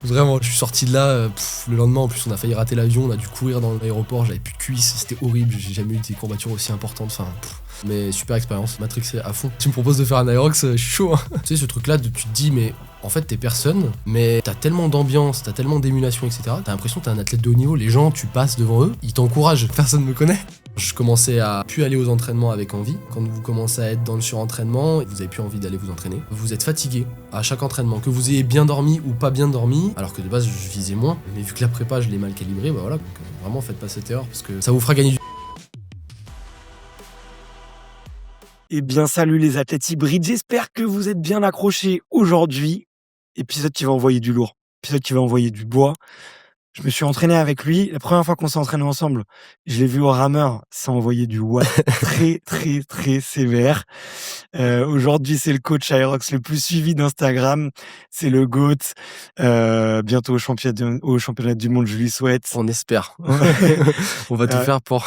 Vraiment, je suis sorti de là, le lendemain, en plus, on a failli rater l'avion, on a dû courir dans l'aéroport, j'avais plus de cuisses, c'était horrible, j'ai jamais eu des courbatures aussi importantes, mais super expérience, matrixé à fond. Tu me proposes de faire un Aerox, je suis chaud, hein. Tu sais, ce truc-là, tu te dis, mais en fait, t'es personne, mais t'as tellement d'ambiance, t'as tellement d'émulation, etc. T'as l'impression que t'es un athlète de haut niveau, les gens, tu passes devant eux, ils t'encouragent, personne me connaît. Je commençais à plus aller aux entraînements avec envie. Quand vous commencez à être dans le surentraînement, vous avez plus envie d'aller vous entraîner. Vous êtes fatigué à chaque entraînement, que vous ayez bien dormi ou pas bien dormi, alors que de base je visais moins. Mais vu que la prépa je l'ai mal calibrée, bah voilà. Donc vraiment faites pas cette erreur parce que ça vous fera gagner du. Eh bien, salut les athlètes hybrides, j'espère que vous êtes bien accrochés aujourd'hui. Épisode qui va envoyer du lourd, épisode qui va envoyer du bois. Je me suis entraîné avec lui. La première fois qu'on s'est entraîné ensemble, je l'ai vu au rameur, ça a envoyé du watt très, très, très sévère. Aujourd'hui, c'est le coach Aerox le plus suivi d'Instagram. C'est le GOAT. Bientôt au championnat du monde, je lui souhaite. On espère. On va tout faire pour.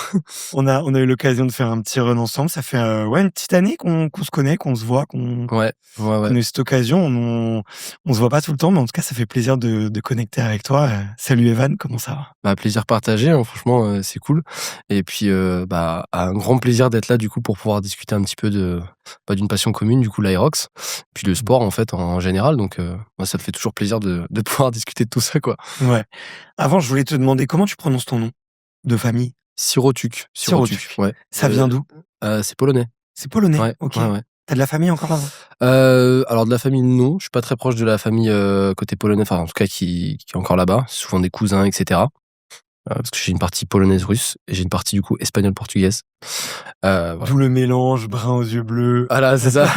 On a eu l'occasion de faire un petit run ensemble. Ça fait une petite année qu'on se connaît, qu'on se voit, qu'on Ouais. a eu cette occasion. On se voit pas tout le temps, mais en tout cas, ça fait plaisir de connecter avec toi. Salut Evan, comment ça va? Bah, plaisir partagé, hein, franchement, c'est cool. Et puis, un grand plaisir d'être là, du coup, pour pouvoir discuter un petit peu d'une passion commune, du coup, l'Aerox, puis le sport, en fait, en général. Donc, moi, ça me fait toujours plaisir de pouvoir discuter de tout ça, quoi. Ouais. Avant, je voulais te demander comment tu prononces ton nom de famille? Sirotuk. Ouais. Ça vient d'où? C'est polonais. C'est polonais? Ouais, Ok. ouais. T'as de la famille encore là-bas? Alors de la famille, non. Je suis pas très proche de la famille côté polonais, enfin, en tout cas, qui est encore là-bas. C'est souvent des cousins, etc. Parce que j'ai une partie polonaise-russe et j'ai une partie, du coup, espagnole-portugaise. Voilà. D'où le mélange, brun aux yeux bleus. Voilà, c'est ça.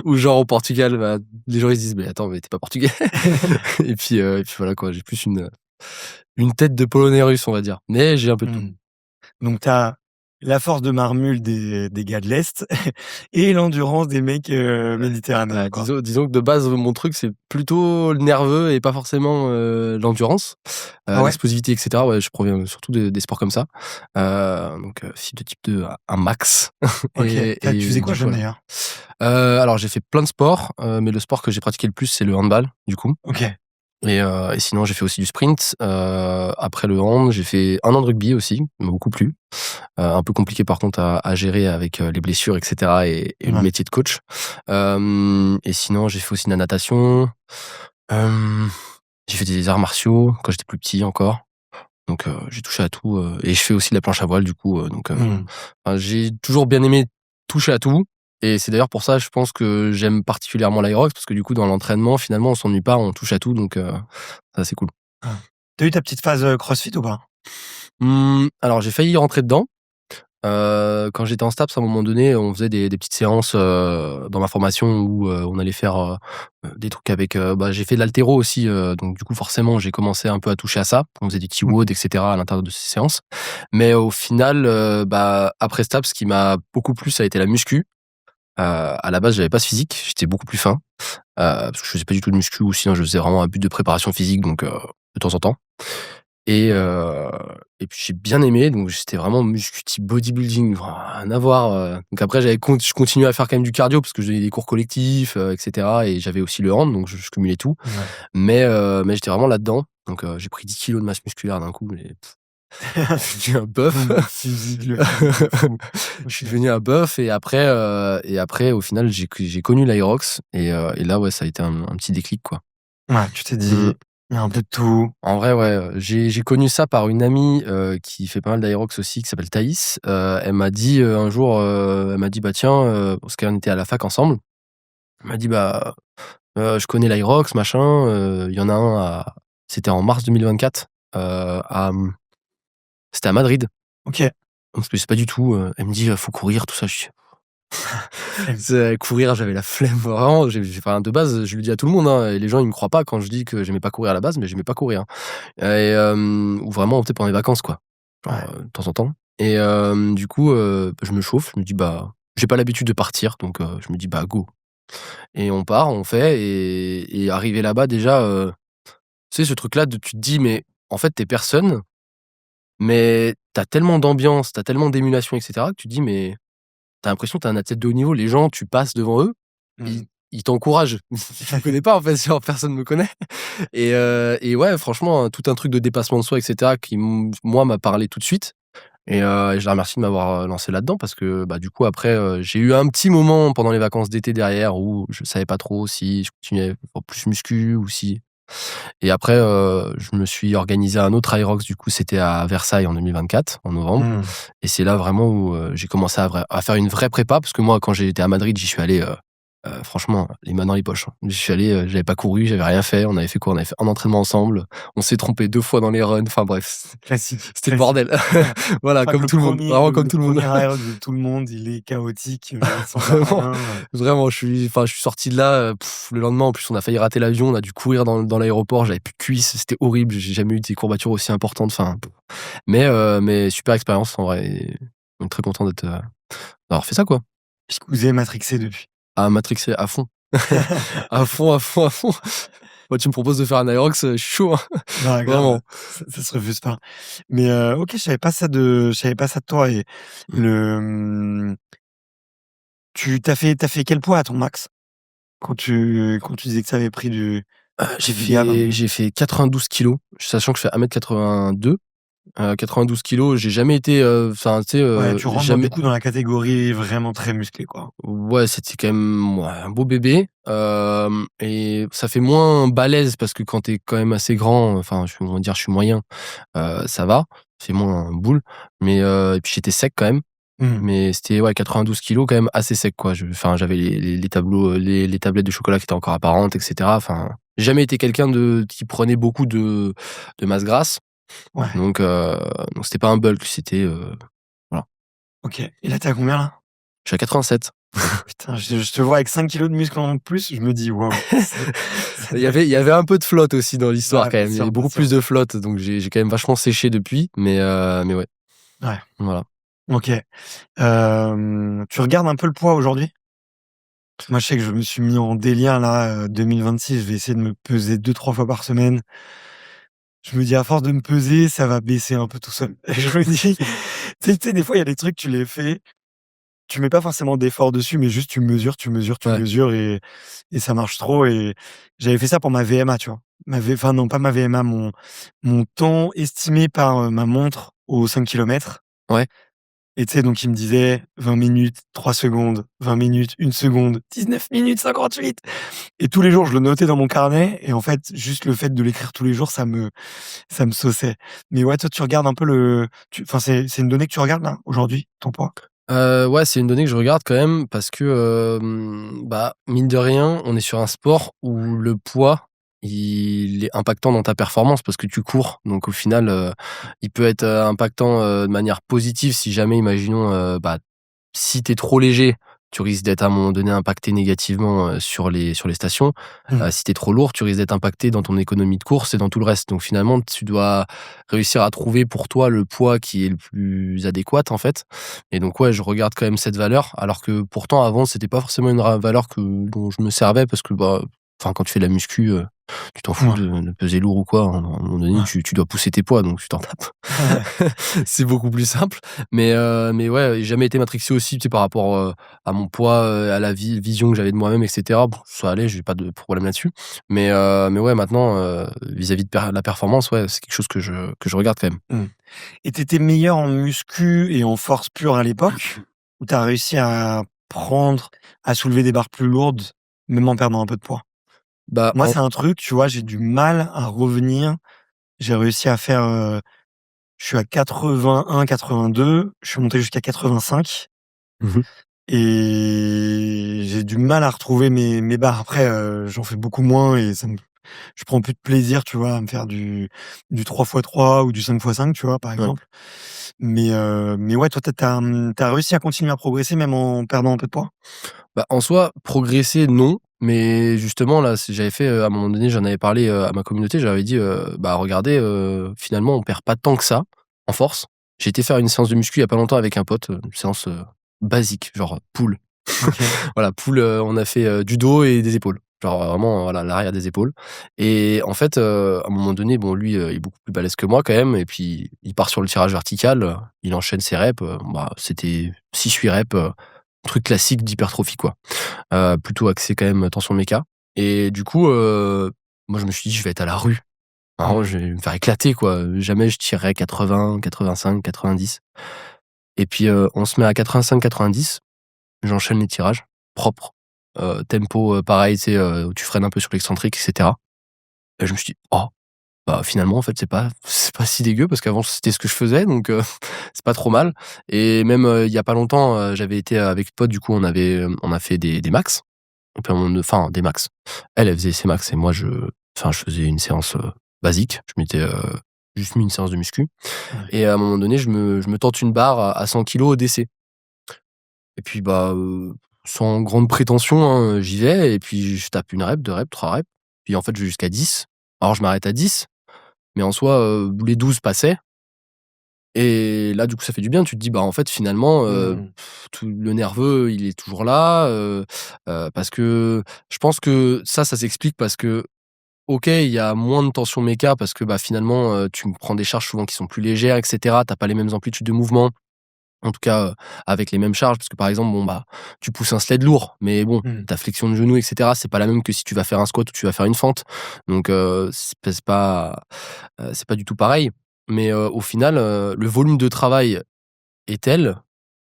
Ou genre au Portugal, bah, les gens ils se disent mais attends, mais t'es pas portugais. et puis voilà quoi, j'ai plus une tête de polonais russe, on va dire. Mais j'ai un peu de tout. Donc t'as la force de marmule des gars de l'Est et l'endurance des mecs méditerranéens. Disons que de base mon truc c'est plutôt le nerveux et pas forcément l'endurance, l'explosivité, etc. Ouais, je proviens surtout des sports comme ça. Donc fibre de type 2 un max. Ok. Tu faisais quoi jeune d'ailleurs? Alors j'ai fait plein de sports, mais le sport que j'ai pratiqué le plus c'est le handball du coup. Ok. Et sinon j'ai fait aussi du sprint. Après le hand, j'ai fait 1 an de rugby aussi, m'a beaucoup plu. Un peu compliqué par contre à gérer avec les blessures, etc. et le métier de coach. Et sinon j'ai fait aussi de la natation. J'ai fait des arts martiaux quand j'étais plus petit encore. Donc j'ai touché à tout. Et je fais aussi de la planche à voile du coup. J'ai toujours bien aimé toucher à tout. Et c'est d'ailleurs pour ça, je pense que j'aime particulièrement l'Aerox, parce que du coup, dans l'entraînement, finalement, on s'ennuie pas, on touche à tout, donc ça, c'est cool. T'as eu ta petite phase CrossFit ou pas? Alors, j'ai failli rentrer dedans. Quand j'étais en STAPS, à un moment donné, on faisait des petites séances dans ma formation où on allait faire des trucs avec... j'ai fait de l'haltéro aussi, donc du coup, forcément, j'ai commencé un peu à toucher à ça. On faisait des T-WOD, etc. à l'intérieur de ces séances. Mais au final, après STAPS, ce qui m'a beaucoup plu, ça a été la muscu. À la base, j'avais pas ce physique, j'étais beaucoup plus fin, parce que je faisais pas du tout de muscu, ou sinon je faisais vraiment un but de préparation physique, donc de temps en temps. Et puis j'ai bien aimé, donc j'étais vraiment muscu type bodybuilding, rien à voir. Donc après, je continuais à faire quand même du cardio parce que je donnais des cours collectifs, etc. Et j'avais aussi le hand, donc je cumulais tout. Ouais. Mais j'étais vraiment là-dedans, donc j'ai pris 10 kilos de masse musculaire d'un coup. Je suis devenu un bœuf. Je suis devenu un bœuf et après au final j'ai connu l'Aerox et là ouais ça a été un petit déclic quoi. Ouais, tu t'es dit il y a un peu de tout. En vrai ouais, j'ai connu ça par une amie qui fait pas mal d'Aerox aussi, qui s'appelle Thaïs. Elle m'a dit un jour, elle m'a dit bah tiens, parce qu'on était à la fac ensemble. Elle m'a dit bah je connais l'Aerox machin, il y en a un c'était en mars 2024 c'était à Madrid. Ok. Parce que je sais pas du tout. Elle me dit faut courir, tout ça. Courir, j'avais la flemme vraiment. De base, je le dis à tout le monde. Hein, et les gens ils me croient pas quand je dis que j'aimais pas courir à la base, mais j'aimais pas courir. Et ou vraiment peut-être pendant les vacances quoi, genre, de temps en temps. Et du coup, je me chauffe. Je me dis bah j'ai pas l'habitude de partir, donc je me dis bah go. Et on part, on fait et arrivé là-bas déjà, tu sais ce truc là de tu te dis mais en fait t'es personne. Mais t'as tellement d'ambiance, t'as tellement d'émulation, etc. que tu te dis, mais t'as l'impression que t'es un athlète de haut niveau. Les gens, tu passes devant eux, il t'encourage. Je me connais pas, en fait, genre, personne me connaît et ouais, franchement, tout un truc de dépassement de soi et cetera qui moi, m'a parlé tout de suite et je la remercie de m'avoir, lancé là-dedans parce que, bah, du coup, après, j'ai eu un petit moment pendant les vacances d'été derrière où je savais pas trop si je continuais en plus muscu ou si et après, je me suis organisé un autre Hyrox, du coup, c'était à Versailles en 2024, en novembre Mmh. et c'est là vraiment où, j'ai commencé à faire une vraie prépa parce que moi, quand j'étais à Madrid, j'y suis allé, franchement, les mains dans les poches, hein. J'y suis allé, j'avais pas couru, j'avais rien fait. On avait fait quoi? On avait fait un entraînement ensemble. On s'est trompé 2 fois dans les runs. Enfin bref, Classique, c'était le classique. bordel. Je Voilà, crois que comme le tout le monde, premier, vraiment le comme le tout le monde. 1er Aerox de tout le monde, il est chaotique, il s'en va Vraiment, rien, vraiment, je suis sorti de là, le lendemain, en plus, on a failli rater l'avion. On a dû courir dans l'aéroport. J'avais plus de cuisses, c'était horrible. J'ai jamais eu des courbatures aussi importantes. Enfin, mais super expérience en vrai et donc très content d'avoir fait ça, quoi. Est-ce que vous avez matrixé depuis? À matrixé à fond. À fond, à fond, à fond. Moi, tu me proposes de faire un Aerox, je suis chaud, hein. Non, grave, Vraiment. ça se refuse pas. Mais OK, je savais pas ça de toi et le, tu as fait quel poids à ton max? Quand tu disais que tu avais pris J'ai du gab? fait j'ai fait 92 kilos, sachant que je fais 1m82. 92 kilos, j'ai jamais été, enfin, tu sais, Ouais, tu rentres du jamais coup dans la catégorie vraiment très musclé, quoi. ouais, c'était quand même, ouais, un beau bébé, et ça fait moins balèze parce que quand tu es quand même assez grand, enfin, on va dire, je suis moyen, ça va, c'est moins un boule, mais et puis j'étais sec quand même. Mmh. Mais c'était, ouais, 92 kilos quand même assez sec, quoi. Enfin, j'avais les tableaux, les tablettes de chocolat qui étaient encore apparentes et cetera. Enfin, j'ai jamais été quelqu'un qui prenait beaucoup de masse grasse, Ouais, donc c'était pas un bulk, c'était, voilà. OK. Et là, tu es à combien là? Je suis à 87. Putain, je te vois avec 5 kilos de muscle en plus, je me dis: «Waouh, ça doit être» Il y avait un peu de flotte aussi dans l'histoire ouais, quand bien même. Il y avait sûr, bien beaucoup sûr. plus de flotte, donc j'ai quand même vachement séché depuis, mais ouais, Ouais, voilà. OK. Tu regardes un peu le poids aujourd'hui? Moi, je sais que je me suis mis en délire là, 2026, je vais essayer de me peser 2-3 fois par semaine. Je me dis: «À force de me peser, ça va baisser un peu tout seul». Et je me dis, tu sais, des fois, il y a des trucs, tu les fais, tu mets pas forcément d'effort dessus, mais juste tu mesures, tu mesures, tu Ouais, mesures et ça marche trop et j'avais fait ça pour ma VMA, tu vois? Enfin non, pas ma VMA, mon temps estimé par, ma montre aux 5 kilomètres. ouais. Et tu sais, donc il me disait 20 minutes, 3 secondes, 20 minutes, 1 seconde, 19 minutes 58 et tous les jours, je le notais dans mon carnet et en fait, juste le fait de l'écrire tous les jours, ça me sauçait. Mais ouais, toi, tu regardes un peu enfin, c'est une donnée que tu regardes là, aujourd'hui, ton poids? Ouais, c'est une donnée que je regarde quand même parce que, bah, mine de rien, on est sur un sport où le poids, il est impactant dans ta performance parce que tu cours. Donc au final, il peut être, impactant, de manière positive si jamais imaginons, bah, si tu es trop léger, tu risques d'être à un moment donné impacté négativement, sur les stations. Mmh. Si tu es trop lourd, tu risques d'être impacté dans ton économie de course et dans tout le reste. Donc finalement, tu dois réussir à trouver pour toi le poids qui est le plus adéquat, en fait. Et donc ouais, je regarde quand même cette valeur, alors que pourtant avant, c'était pas forcément une valeur dont je me servais parce que, bah, enfin, quand tu fais de la muscu, tu t'en fous Ouais, de peser lourd ou quoi, hein. À un moment donné, ouais. tu dois pousser tes poids, donc tu t'en tapes. Ouais. C'est beaucoup plus simple. Mais ouais, j'ai jamais été matrixé aussi, tu sais, par rapport, à mon poids, à la vision que j'avais de moi-même et cetera. Bon, ça allait, j'ai pas de problème là-dessus. Mais ouais, maintenant, vis-à-vis de la performance, ouais, c'est quelque chose que je regarde quand même. Mmh. Et tu étais meilleur en muscu et en force pure à l'époque? Ou tu as réussi à soulever des barres plus lourdes, même en perdant un peu de poids? Bah, Moi, c'est un truc, tu vois, j'ai du mal à revenir. J'ai réussi à faire, je suis à 81-82, je suis monté jusqu'à 85 mmh mh. et j'ai du mal à retrouver mes barres. Après, j'en fais beaucoup moins et je prends plus de plaisir, tu vois, à me faire du 3x3 ou du 5x5, tu vois, par Ouais. exemple. Mais ouais, toi, tu as réussi à continuer à progresser même en perdant un peu de poids? Bah, en soi, progresser, non, mais justement, là, j'avais fait, à un moment donné, j'en avais parlé, à ma communauté, j'avais dit, «Bah, regardez, finalement, on perd pas tant que ça en force». J'ai été faire une séance de muscu il y a pas longtemps avec un pote, une séance, basique, genre, pull. OK. Voilà, pull, on a fait, du dos et des épaules. Genre, vraiment, voilà, l'arrière des épaules et en fait, à un moment donné, bon, lui, il est beaucoup plus balèze que moi quand même et puis il part sur le tirage vertical, il enchaîne ses reps, bah, c'était 6-8 reps, truc classique d'hypertrophie, quoi. Plutôt axé quand même tension méca. Et du coup, moi, je me suis dit: «Je vais être à la rue. Vraiment, je vais me faire éclater, quoi. Jamais je tirerai 80, 85, 90». Et puis, on se met à 85-90. J'enchaîne les tirages, propre, tempo, pareil, tu sais, où tu freines un peu sur l'excentrique et cetera. Et je me suis dit: «Oh, bah, finalement, en fait, c'est pas si dégueu parce qu'avant, c'était ce que je faisais donc c'est pas trop mal». Et même, il y a pas longtemps, j'avais été avec pote, du coup, on a fait des max. Et puis enfin, des max. Elle faisait ses max et moi, je faisais une séance, basique. Je m'étais, juste mis une séance de muscu. Ouais. Et à un moment donné, je me tente une barre à 100 kilogrammes au DC. Et puis, bah, sans grande prétention, hein, j'y vais et puis je tape 1 rep, 2 reps, 3 reps. Puis en fait, je vais jusqu'à 10. Alors je m'arrête à 10, mais en soi, les 12 passaient. Et là, du coup, ça fait du bien. Tu te dis: «Bah, en fait, finalement, Mmh. tout le nerveux, il est toujours là», parce que je pense que ça s'explique parce que, OK, il y a moins de tension méca parce que, bah, finalement, tu prends des charges souvent qui sont plus légères et cetera. Tu as pas les mêmes amplitudes de mouvement. En tout cas, avec les mêmes charges, parce que par exemple, bon, bah, tu pousses un sled lourd, mais bon, Mmh. ta flexion de genou et cetera, c'est pas la même que si tu vas faire un squat ou tu vas faire une fente. Donc c'est pas du tout pareil. Mais au final, le volume de travail est tel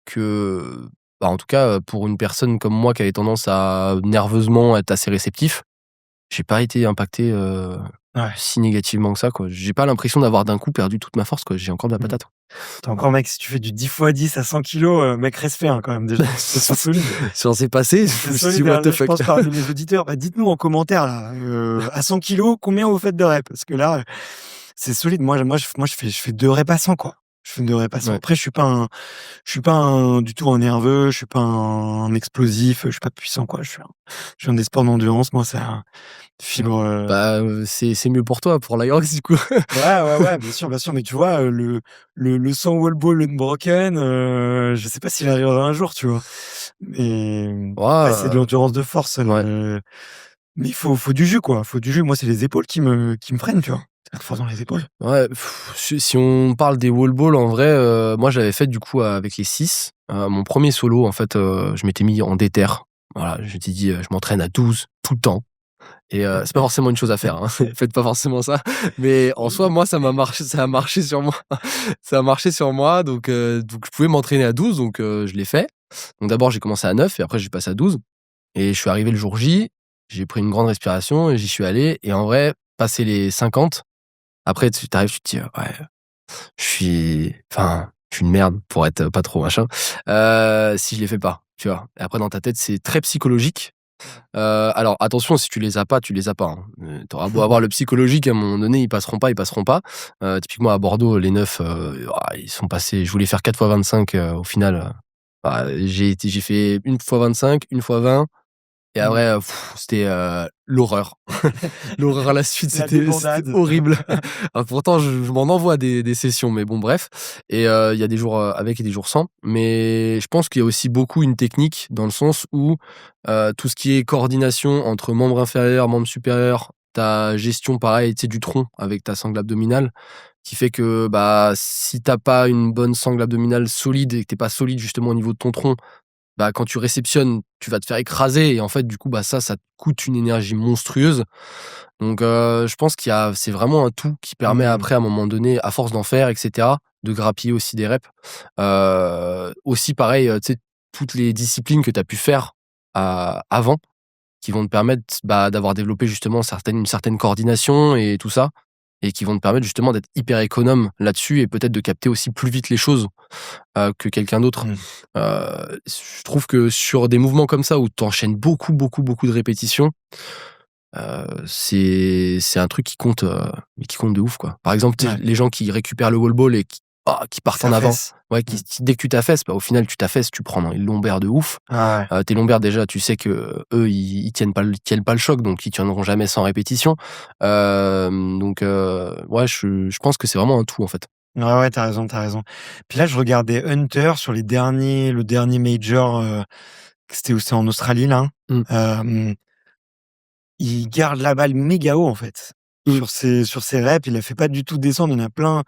que, bah, en tout cas, pour une personne comme moi qui avait tendance à nerveusement être assez réceptif, j'ai pas été impacté, Ouais. si négativement que ça, quoi. J'ai pas l'impression d'avoir d'un coup perdu toute ma force, quoi. J'ai encore de la Mmh. patate. Tu encore mec, si tu fais du 10 x 10 à 100 kilogrammes, mec, respect, hein, quand même déjà. C'est solide. J'en sais passé, je C'est me suis dit: solide, «What hein. the Là, je fuck?» pense parmi les auditeurs, bah, dites-nous en commentaire là, à 100 kilogrammes, combien vous faites de reps? Parce que là, c'est solide. Moi, je fais 2 reps à 100, quoi. Je fais 2 reps à 100. Ouais. Après, je suis pas du tout un nerveux, je suis pas un explosif, je suis pas puissant, quoi. Je fais des sports d'endurance, moi, c'est un fibre, Bah, c'est mieux pour toi, pour l'Aerox, du coup. ouais, ouais, ouais, bien sûr, mais tu vois, le 100 wall ball unbroken, je sais pas s'il arrivera un jour, tu vois? Mais après, c'est de Ouah, l'endurance de force, ouais. mais il faut du jus, quoi. Faut du jus. Moi, c'est les épaules qui me freinent, tu vois? C'est la force dans les épaules. Ouais, si on parle des wall balls, en vrai, moi, j'avais fait, du coup, avec les 6, mon premier solo, en fait, je m'étais mis en déter. Voilà, je m'étais dit, «Je m'entraîne à 12 tout le temps». Et c'est pas forcément une chose à faire, hein. Faites pas forcément ça. Mais en soi, moi, ça a marché sur moi. Ça a marché sur moi, donc je pouvais m'entraîner à 12, donc je l'ai fait. Donc d'abord, j'ai commencé à 9 et après j'ai passé à 12. Et je suis arrivé le jour J, j'ai pris une grande respiration et j'y suis allé. Et en vrai, passer les 50, après tu arrives, tu te dis: «Ouais, je suis une merde pour être pas trop machin, si je les fais pas», tu vois? Et après dans ta tête, c'est très psychologique. Alors attention, si tu les as pas, tu les as pas, hein. Tu beau avoir le psychologique, à un moment donné, ils passeront pas, ils passeront pas. Typiquement à Bordeaux, les 9, ils sont passés, je voulais faire 4 fois 25, au final, j'ai fait 1 fois 25, 1 fois 20. Et Mmh. après, c'était, l'horreur. L'horreur à la suite, La c'était débandade. horrible. Pourtant, je m'en envoie des sessions, mais bon, bref. Et il y a des jours, avec et des jours sans. Mais je pense qu'il y a aussi beaucoup une technique dans le sens où, tout ce qui est coordination entre membres inférieurs, membres supérieurs, ta gestion, pareil, tu sais, du tronc avec ta sangle abdominale, qui fait que, bah, si tu pas une bonne sangle abdominale solide et que tu pas solide justement au niveau de ton tronc, bah, quand tu réceptionnes, tu vas te faire écraser et en fait, du coup, bah, ça te coûte une énergie monstrueuse. Donc je pense c'est vraiment un tout qui permet Mmh. après, à un moment donné, à force d'en faire et cetera, de grappiller aussi des reps. Aussi pareil, tu sais, toutes les disciplines que tu as pu faire, avant, qui vont te permettre, bah, d'avoir développé justement une certaine coordination et tout ça, et qui vont te permettre justement d'être hyper économe là-dessus et peut-être de capter aussi plus vite les choses, que quelqu'un d'autre. Mmh. Je trouve que sur des mouvements comme ça où tu enchaînes beaucoup, beaucoup, beaucoup de répétitions, c'est un truc qui compte, mais qui compte de ouf, quoi. Par exemple, tu sais, Ouais, les gens qui récupèrent le wall ball et qui qui partent en avant. s'affaisse. Ouais, Mmh. dès que tu t'affaisses, bah, au final, tu t'affaisses, tu prends une lombaire de ouf. Ah ouais. Tes lombaires, déjà, tu sais que eux, ils tiennent pas le choc, donc ils tiendront jamais sans répétition. Donc ouais, je pense que c'est vraiment un tout, en fait. Ouais, ouais, tu raison, t'as raison. Puis là, je regardais Hunter sur le dernier major, c'était où? C'était en Australie, là. Mmh. Hem, il garde la balle méga haut, en fait. Mmh. Sur ses reps, il la fait pas du tout descendre. Il y en a plein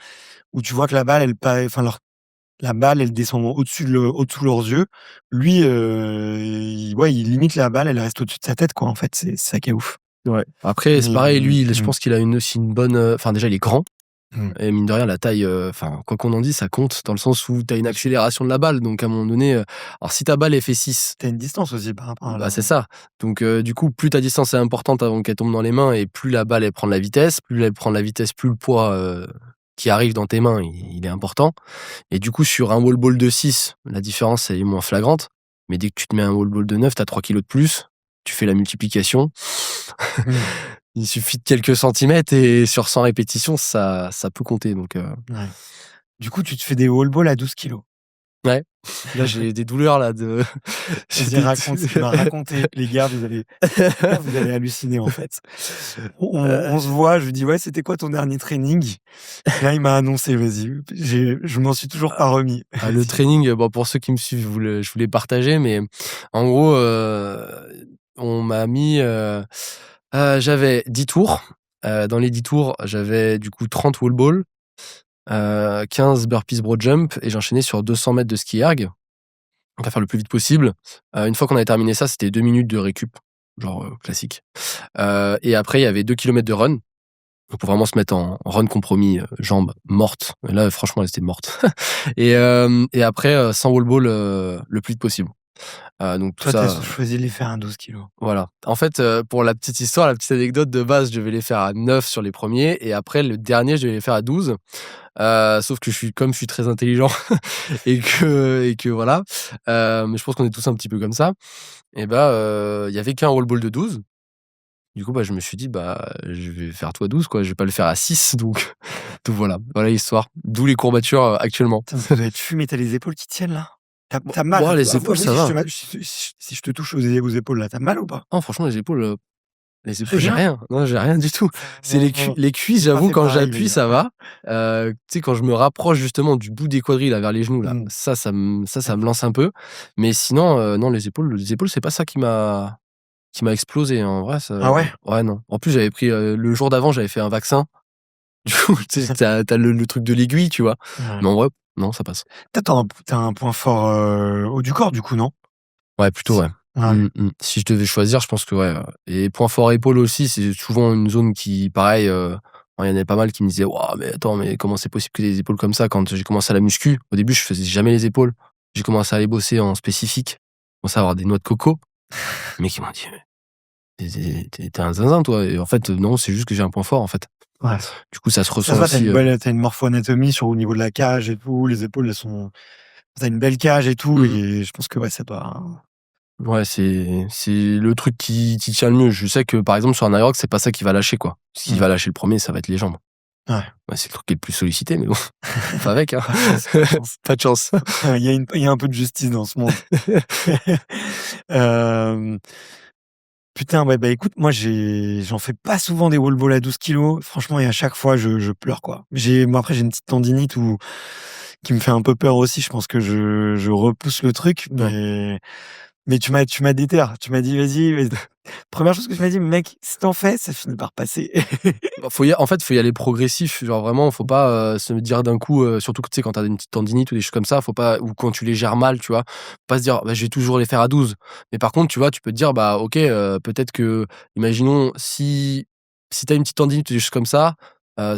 où tu vois que la balle, elle pa enfin, leur la balle, elle descend au-dessus au-dessous de leurs yeux. Lui, il limite la balle, elle reste au-dessus de sa tête, quoi, en fait. C'est ça qui est ouf. Ouais. Après, c'est Mais pareil, lui, je pense qu'il a aussi une bonne. Enfin, déjà, il est grand. mmh. Et mine de rien, la taille, enfin, quoi qu'on en dise, ça compte dans le sens où tu as une accélération de la balle. Donc, à un moment donné, alors si ta balle, elle fait 6, Tu as une distance aussi par rapport à bah, la c'est ça. Donc, du coup, plus ta distance est importante avant qu'elle tombe dans les mains et plus la balle, elle prend de la vitesse. Plus elle prend de la vitesse, plus le poids qui arrive dans tes mains, il est important. Et du coup, sur un wall ball de 6, la différence, elle est moins flagrante. Mais dès que tu te mets un wall ball de 9, tu as 3 kilos de plus. Tu fais la multiplication. mmh. Il suffit de quelques centimètres et sur 100 répétitions, ça peut compter. Donc, Ouais. Du coup, tu te fais des wall balls à 12 kilos. ouais. Là, j'ai des douleurs là de. J'ai Vas-y, des- raconte, racontez, les gars, vous allez halluciner, en fait. On se voit, je lui dis: «Ouais, c'était quoi ton dernier training?» Là, il m'a annoncé, vas-y, je m'en suis toujours pas remis. Le Vas-y. training, bon, pour ceux qui me suivent, je voulais partager, mais en gros, on m'a mis. J'avais 10 tours. Dans les 10 tours, j'avais du coup 30 wall balls, 15 burpees broad jump et j'enchaînais sur 200 mètres de ski erg. On va faire le plus vite possible. Une fois qu'on avait terminé ça, c'était 2 minutes de récup, genre classique. Et après, il y avait 2 kilomètres de run. Donc, pour vraiment se mettre en run compromis, jambes mortes. Et là, franchement, elles étaient mortes. Et après, 100 wall ball le plus vite possible. Donc tout Toi, tu as ça, choisi de les faire à 12 kilos. voilà. En fait, pour la petite histoire, la petite anecdote de base, je devais les faire à 9 sur les premiers et après le dernier, je devais les faire à 12. Sauf que je suis très intelligent et que voilà, mais je pense qu'on est tous un petit peu comme ça et bah, il y avait qu'un wall ball de 12. Du coup, bah, je me suis dit: «Bah, je vais faire tout à 12 quoi, je vais pas le faire à 6 donc donc voilà l'histoire. D'où les courbatures, actuellement. Putain, ça doit être fumé, tu as les épaules qui tiennent, là? Bon, Tu as mal? bon, les épaules, Avoue ça si je te va. ma si je te touche aux épaules, là, tu as mal ou pas? Non, franchement, les épaules, j'ai Rien? rien. Non, j'ai rien du tout. C'est les cuisses, J'ai pas j'avoue, fait quand pareil, les j'appuie, gars. ça va. Tu sais, quand je me rapproche justement du bout des quadrilles, là, vers les genoux, là, Mmh. ça me lance un peu. Mais sinon, non, les épaules, c'est pas ça qui m'a explosé, en vrai, Ah ça ouais? ouais, non. En plus, j'avais pris, le jour d'avant, j'avais fait un vaccin. Du coup, tu sais, tu as le truc de l'aiguille, tu vois? Ouais. Mais en vrai, non, ça passe. Toi, tu as un point fort, haut du corps, du coup, non? Ouais, plutôt, Si. ouais. Ouais. Si je devais choisir, je pense que ouais, et point fort épaule aussi, c'est souvent une zone qui pareil, il y en avait pas mal qui me disaient: «Waouh, mais attends, mais comment c'est possible que des épaules comme ça?» Quand j'ai commencé à la muscu, au début, je faisais jamais les épaules. J'ai commencé à les bosser en spécifique, commencé à avoir des noix de coco. Les mecs, ils m'ont dit: «Mais tu es un zinzin toi» et en fait, non, c'est juste que j'ai un point fort, en fait. Ouais. Du coup, ça se Ça se ressent voit, tu as aussi, une morpho-anatomie au niveau de la cage et tout, les épaules, elles sont tu as une belle cage et tout mmh et je pense que, ouais, ça doit Ouais, c'est le truc qui tient le mieux. Je sais que, par exemple, sur un aéroc, c'est pas ça qui va lâcher, quoi. Ce qui mmh. va lâcher le premier, ça va être les jambes. Ouais. Ouais, c'est le truc qui est le plus sollicité, mais bon, on fait avec, hein. Pas de chance, pas de chance. Pas de chance. Il y a un peu de justice dans ce monde. Hem, putain, ouais, bah, écoute, moi, j'en fais pas souvent des wall balls à 12 kilos. Franchement et à chaque fois, je pleure, quoi. Moi, après, j'ai une petite tendinite qui me fait un peu peur aussi. Je pense que je repousse le truc, Ouais. mais tu m'as déter. Tu m'as dit: «Vas-y». 1re chose que tu m'as dit: «Mec, si tu fais, ça finit par passer». Bah, en fait, faut y aller progressif. Genre vraiment, faut pas se dire d'un coup, surtout que tu sais, quand t'as une petite tendinite ou des choses comme ça, faut pas, ou quand tu les gères mal, tu vois, faut pas se dire, bah, je vais toujours les faire à 12. Mais par contre, tu vois, tu peux te dire, bah, ok, peut-être que, imaginons, si t'as une petite tendinite ou des choses comme ça, bah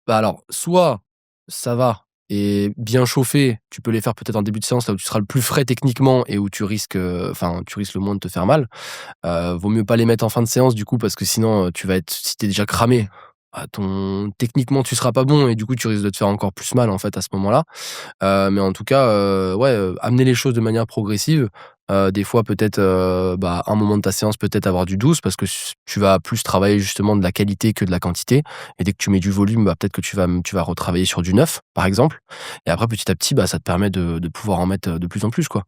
alors, soit ça va et bien chauffé, tu peux les faire peut-être en début de séance, là où tu seras le plus frais techniquement et où tu risques le moins de te faire mal. Vaut mieux pas les mettre en fin de séance du coup parce que sinon, tu vas être si tu es déjà cramé, bah, techniquement tu seras pas bon et du coup tu risques de te faire encore plus mal en fait à ce moment-là. Mais en tout cas, ouais, amener les choses de manière progressive. Des fois peut-être, bah, un moment de ta séance peut-être avoir du 12 parce que tu vas plus travailler justement de la qualité que de la quantité et dès que tu mets du volume, bah, peut-être que tu vas retravailler sur du neuf, par exemple et après petit à petit, bah, ça te permet de pouvoir en mettre, de plus en plus, quoi.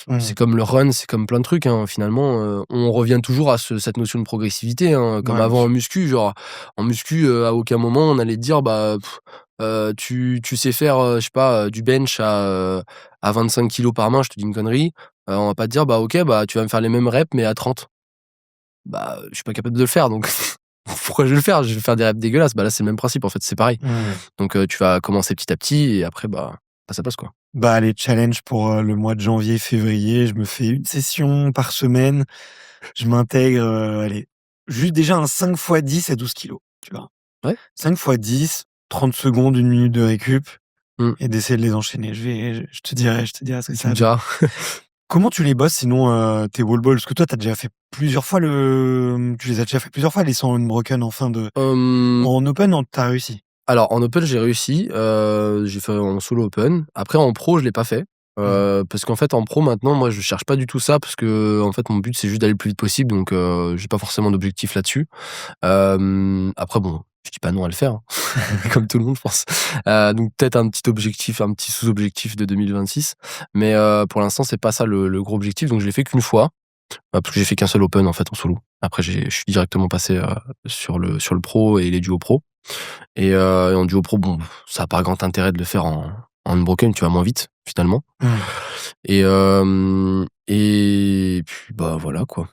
Mmh. C'est comme le run, c'est comme plein de trucs, hein, finalement, on revient toujours à cette notion de progressivité, hein, comme Ouais, bien avant en sûr. muscu, genre en muscu, à aucun moment on allait te dire: «Bah, tu sais faire, je sais pas, du bench à 25 kilos par main», je te dis une connerie, on va pas te dire: «Bah, OK, bah, tu vas me faire les mêmes reps mais à 30». Bah, je suis pas capable de le faire donc pourquoi je vais le faire? Je vais faire des reps dégueulasses. Bah, là, c'est le même principe en fait, c'est pareil. Mmh. Donc tu vas commencer petit à petit et après, bah ça passe, quoi. Bah, les challenges pour, le mois de janvier, février, je me fais 1 session par semaine. Je m'intègre, allez, juste déjà un 5 fois 10 à 12 kilos, tu vois? Ouais. 5 fois 10, 30 secondes, 1 minute de récup Mmh. et d'essayer de les enchaîner. Je te dirai ce que Tu ça me a donné. diras. Comment tu les bosses sinon, tes wall balls? Parce que toi, tu as déjà fait plusieurs fois tu les as déjà fait plusieurs fois les 100 unbroken Hem, en open, non, tu as réussi? alors en open, j'ai réussi, j'ai fait en solo open. Après en pro, je l'ai pas fait, Mmh. parce qu'en fait, en pro, maintenant, moi, je cherche pas du tout ça parce qu'en fait, mon but, c'est juste d'aller le plus vite possible donc j'ai pas forcément d'objectif là-dessus. Après bon, je dis pas non à le faire, hein, comme tout le monde, je pense. Donc peut-être un petit objectif, un petit sous-objectif de 2026 mais pour l'instant, c'est pas ça le gros objectif donc je l'ai fait qu'une fois, parce que j'ai fait qu'un seul open, en fait, en solo. Après je suis directement passé, sur le pro et les duos pro et en duo pro, bon, ça a pas grand intérêt de le faire en unbroken, tu vas moins vite, finalement Mmh. et puis, bah, voilà, quoi.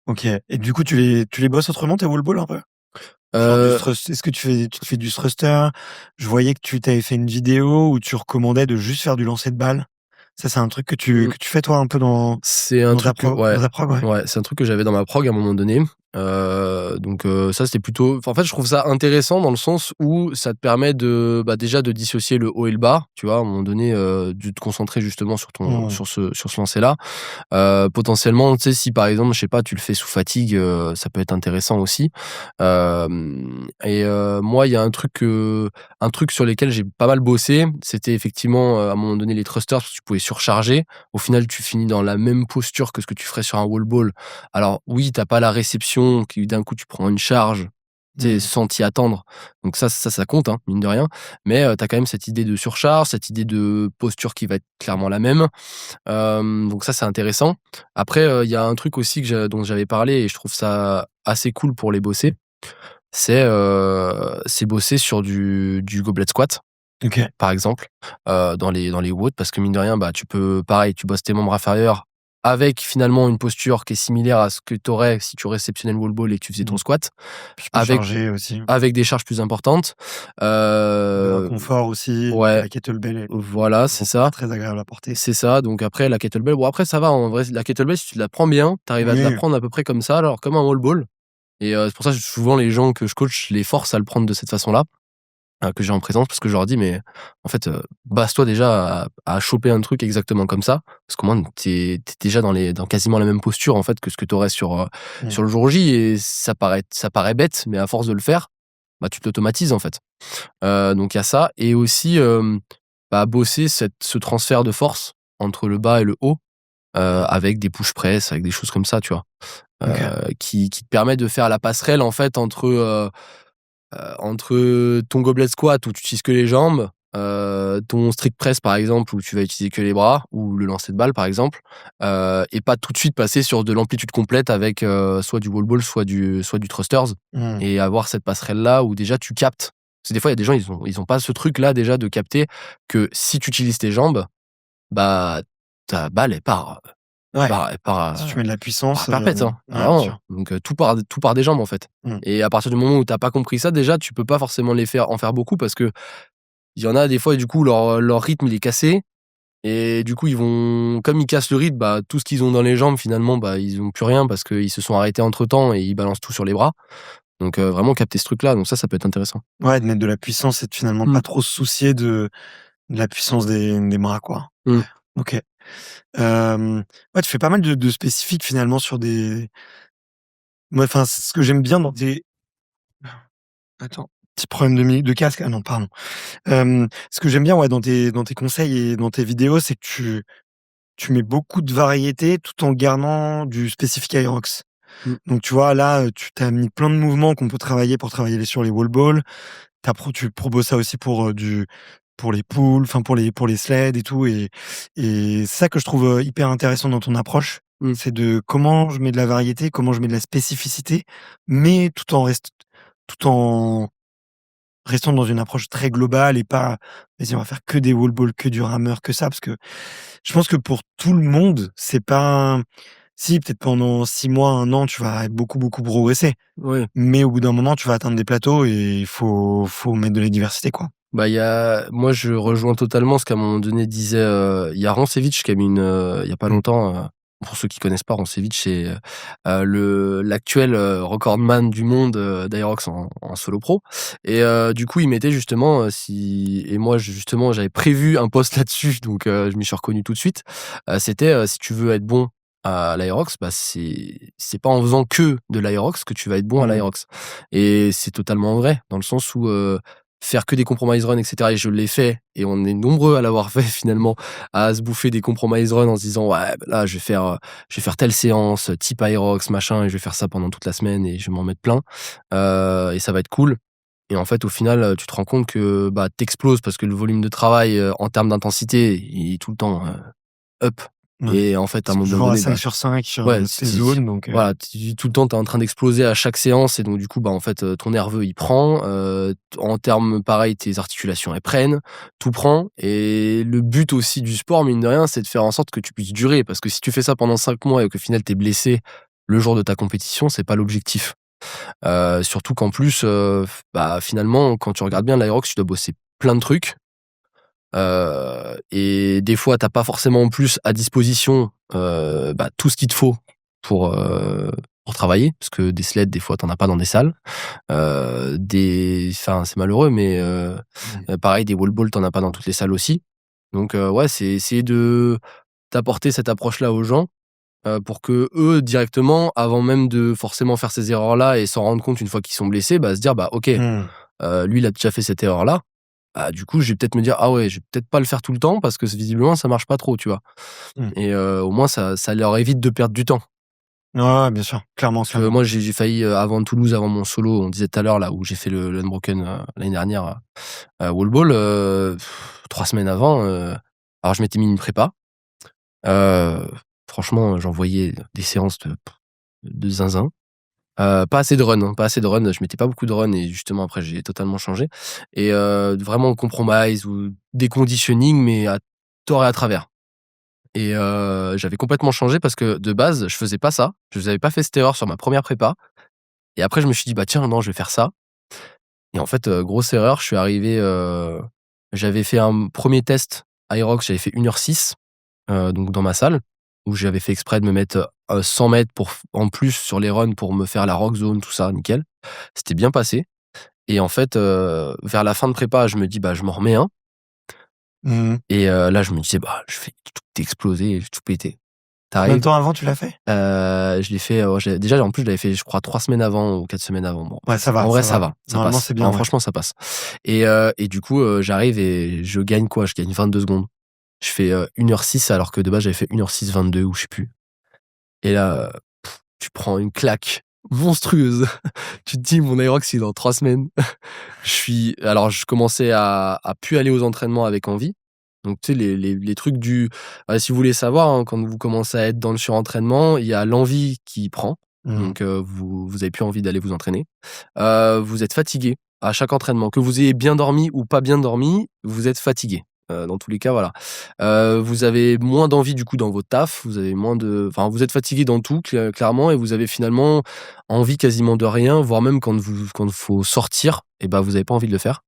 OK et du coup, tu les bosses autrement tes wall balls un peu? Genre du Heu thrust est-ce que tu te fais du thruster? Je voyais que tu t'avais fait une vidéo où tu recommandais de juste faire du lancer de balle. Ça, c'est un truc que tu mmh. que tu fais toi un peu dans C'est un dans ta truc que pro ouais, dans ta prog, ouais? ouais, c'est un truc que j'avais dans ma prog à un moment donné. Donc ça c'était plutôt en fait, je trouve ça intéressant dans le sens où ça te permet de, bah, déjà de dissocier le haut et le bas, tu vois? À un moment donné, de te concentrer justement sur ton Mmh. sur ce lancer-là. Potentiellement, tu sais, si par exemple, je sais pas, tu le fais sous fatigue, ça peut être intéressant aussi. Moi, il y a un truc sur lesquels j'ai pas mal bossé, c'était effectivement, à un moment donné, les thrusters, parce que tu pouvais surcharger. Au final, tu finis dans la même posture que ce que tu ferais sur un wall ball. Alors oui, t'as pas la réception qui d'un coup tu prends une charge, tu sais, Mmh. sans t'y attendre. Donc ça compte, hein, mine de rien. Mais, tu quand même cette idée de surcharge, cette idée de posture qui va être clairement la même. Donc ça, c'est intéressant. Après, il y a un truc aussi dont j'avais parlé et je trouve ça assez cool pour les bosser, c'est bosser sur du goblet squat, OK. par exemple, dans les WOD parce que mine de rien, bah, tu peux pareil, tu bosses tes membres inférieurs avec finalement une posture qui est similaire à ce que tu aurais si tu réceptionnais le wall ball et que tu faisais ton Mmh. squat, Tu peux avec charger aussi. avec des charges plus importantes. Le Heu, inconfort aussi, ouais, la kettlebell est voilà, c'est souvent pas ça. très agréable à porter. C'est ça, donc après la kettlebell, bon après ça va en vrai, la kettlebell si tu la prends bien, tu arrives à te la Oui. prendre à peu près comme ça, alors comme un wall ball c'est pour ça que souvent les gens que je coach, je les force à le prendre de cette façon-là, que j'ai en présence parce que je leur dis: «Mais en fait, base-toi déjà à choper un truc exactement comme ça, parce qu'au moins tu es déjà dans quasiment la même posture en fait que ce que tu aurais sur Mmh. le jour J» et ça paraît bête, mais à force de le faire, bah, tu t'automatises en fait. Donc il y a ça et aussi, bah, bosser ce transfert de force entre le bas et le haut, avec des push press, avec des choses comme ça, tu vois? OK. Qui te permettent de faire la passerelle en fait entre ton goblet squat où tu utilises que les jambes, ton strict press par exemple où tu vas utiliser que les bras ou le lancer de balle par exemple, et pas tout de suite passer sur de l'amplitude complète avec, soit du wall ball, soit du thrusters Mmh. et avoir cette passerelle là où déjà tu captes. Parce que des fois il y a des gens ils ont pas ce truc là déjà de capter que si tu utilises tes jambes, bah, ta balle Ouais, elle part, si tu mets de la puissance, perpète, hein. Ah ouais, bien vraiment, sûr. donc tout part des jambes, en fait Mmh. et à partir du moment où tu as pas compris ça, déjà, tu peux pas forcément en faire beaucoup parce que il y en a des fois, du coup, leur rythme, il est cassé et du coup, comme ils cassent le rythme, bah, tout ce qu'ils ont dans les jambes, finalement, bah, ils ont plus rien parce qu'ils se sont arrêtés entre temps et ils balancent tout sur les bras. Donc vraiment capter ce truc-là, donc ça peut être intéressant. Ouais, de mettre de la puissance et de finalement Mmh. pas trop se soucier de la puissance des bras, quoi. Ouais, Mmh. OK. Ouais, tu fais pas mal de spécifiques finalement sur des moi, enfin, ce que j'aime bien dans tes attends, petit problème de casque. Ah non, pardon. Ce que j'aime bien, ouais, dans tes conseils et dans tes vidéos, c'est que tu mets beaucoup de variété tout en gardant du spécifique Aerox. Mmh. Donc tu vois, là, tu t'as mis plein de mouvements qu'on peut travailler pour travailler sur les wall balls. Tu proposes ça aussi pour les poules, enfin pour les sleds et tout et c'est ça que je trouve, hyper intéressant dans ton approche. Mmh. C'est de comment je mets de la variété, comment je mets de la spécificité, mais tout en restant dans une approche très globale et pas: «Vas-y, on va faire que des wall balls, que du rameur, que ça». Parce que je pense que pour tout le monde, c'est pas si peut-être pendant 6 mois, 1 an, tu vas beaucoup, beaucoup progresser, Ouais. mais au bout d'un moment, tu vas atteindre des plateaux et il faut mettre de la diversité, quoi. Bah, moi, je rejoins totalement ce qu'à un moment donné disait, il y a Rancevich qui a mis il y a pas Mmh. longtemps, pour ceux qui connaissent pas, Rancevich, c'est, l'actuel, recordman du monde, d'Aerox en solo pro et du coup, il mettait justement, si et moi, justement, j'avais prévu un post là-dessus, donc je m'y suis reconnu tout de suite. C'était, si tu veux être bon à l'Aerox, bah, c'est pas en faisant que de l'Aerox que tu vas être bon à Mmh. l'Aerox et c'est totalement vrai dans le sens où, faire que des compromise runs et cetera et je l'ai fait et on est nombreux à l'avoir fait finalement, à se bouffer des compromise runs en se disant: «Ouais, bah, là, je vais faire telle séance, type Aerox, machin et je vais faire ça pendant toute la semaine et je vais m'en mettre plein, et ça va être cool» et en fait, au final, tu te rends compte que, bah, tu parce que le volume de travail, en termes d'intensité, il est tout le temps, up Ouais. et en fait, à un C'est moment toujours à donné, 5 bah sur 5 sur, ouais, tes zones donc voilà, tout le temps, tu es en train d'exploser à chaque séance et donc du coup, bah, en fait, ton nerveux, il prend, en termes pareil, tes articulations, elles prennent, tout prend et le but aussi du sport, mine de rien, c'est de faire en sorte que tu puisses durer parce que si tu fais ça pendant 5 mois et qu'au final, tu es blessé le jour de ta compétition, c'est pas l'objectif. Surtout qu'en plus, bah, finalement, quand tu regardes bien l'aérox, tu dois bosser plein de trucs, et des fois, tu as pas forcément en plus à disposition, bah, tout ce qu'il te faut pour, heu, pour travailler. Parce que des sleds, des fois, tu en as pas dans des salles. Enfin, c'est malheureux, mais mmh. pareil, des wall balls, tu en as pas dans toutes les salles aussi. Donc ouais, c'est essayer de d'apporter cette approche-là aux gens, pour qu'eux, directement, avant même de forcément faire ces erreurs-là et s'en rendre compte une fois qu'ils sont blessés, bah, se dire: «Bah, OK, Mmh. lui, il a déjà fait cette erreur-là. Ah, du coup, je vais peut-être me dire: «Ah ouais, je vais peut-être pas le faire tout le temps parce que visiblement ça marche pas trop», tu vois? Mmh. Et au moins ça leur évite de perdre du temps. Ouais, ouais, bien sûr. Clairement, Parce que clairement. moi j'ai failli, avant Toulouse, avant mon solo, on disait tout à l'heure là où j'ai fait le Unbroken, l'année dernière, wall ball, 3 semaines avant, alors je m'étais mis une prépa. Heu, Franchement, j'envoyais des séances de zinzin. Pas assez de run, hein, pas assez de run. Je mettais pas beaucoup de run et justement après j'ai totalement changé et vraiment compromise ou des conditioning mais à tort et à travers et j'avais complètement changé parce que de base, je faisais pas ça. Je avais pas fait cette erreur sur ma première prépa et après je me suis dit: «Bah tiens, non, je vais faire ça» et en fait, grosse erreur, je suis arrivé, j'avais fait un premier test Aerox, j'avais fait 1h06, donc dans ma salle où j'avais fait exprès de me mettre, 100 m pour en plus sur les runs pour me faire la rock zone, tout ça, nickel. C'était bien passé et en fait, vers la fin de prépa, je me dis: «Bah, je m'en remets un» Mmh. et là, je me disais: «Bah, je vais tout exploser, je vais tout péter». Combien de Tu temps avant tu l'as fait? Je l'ai fait, déjà, en plus, je l'avais fait, je crois 3 semaines avant ou 4 semaines avant. Bon, Ouais, ça va, en vrai, ça ça va. va, ça Normalement, passe. c'est bien, Non, ouais. franchement, ça passe et du coup, j'arrive et je gagne quoi? Je gagne 22 secondes. Je fais, 1h06 alors que de base, j'avais fait 1h06-22 ou je sais plus et là, tu prends une claque monstrueuse. Tu te dis: «Mon Aerox, il est dans 3 semaines». Je commençais à plus aller aux entraînements avec envie. Donc tu sais les trucs si vous voulez savoir, hein, quand vous commencez à être dans le surentraînement, il y a l'envie qui prend. Mmh. Donc vous avez plus envie d'aller vous entraîner. Vous êtes fatigué à chaque entraînement. Que vous ayez bien dormi ou pas bien dormi, vous êtes fatigué. Dans tous les cas, voilà. Vous avez moins d'envie du coup dans votre taf, vous êtes fatigué dans tout clairement et vous avez finalement envie quasiment de rien, voire même quand faut sortir et ben vous avez pas envie de le faire.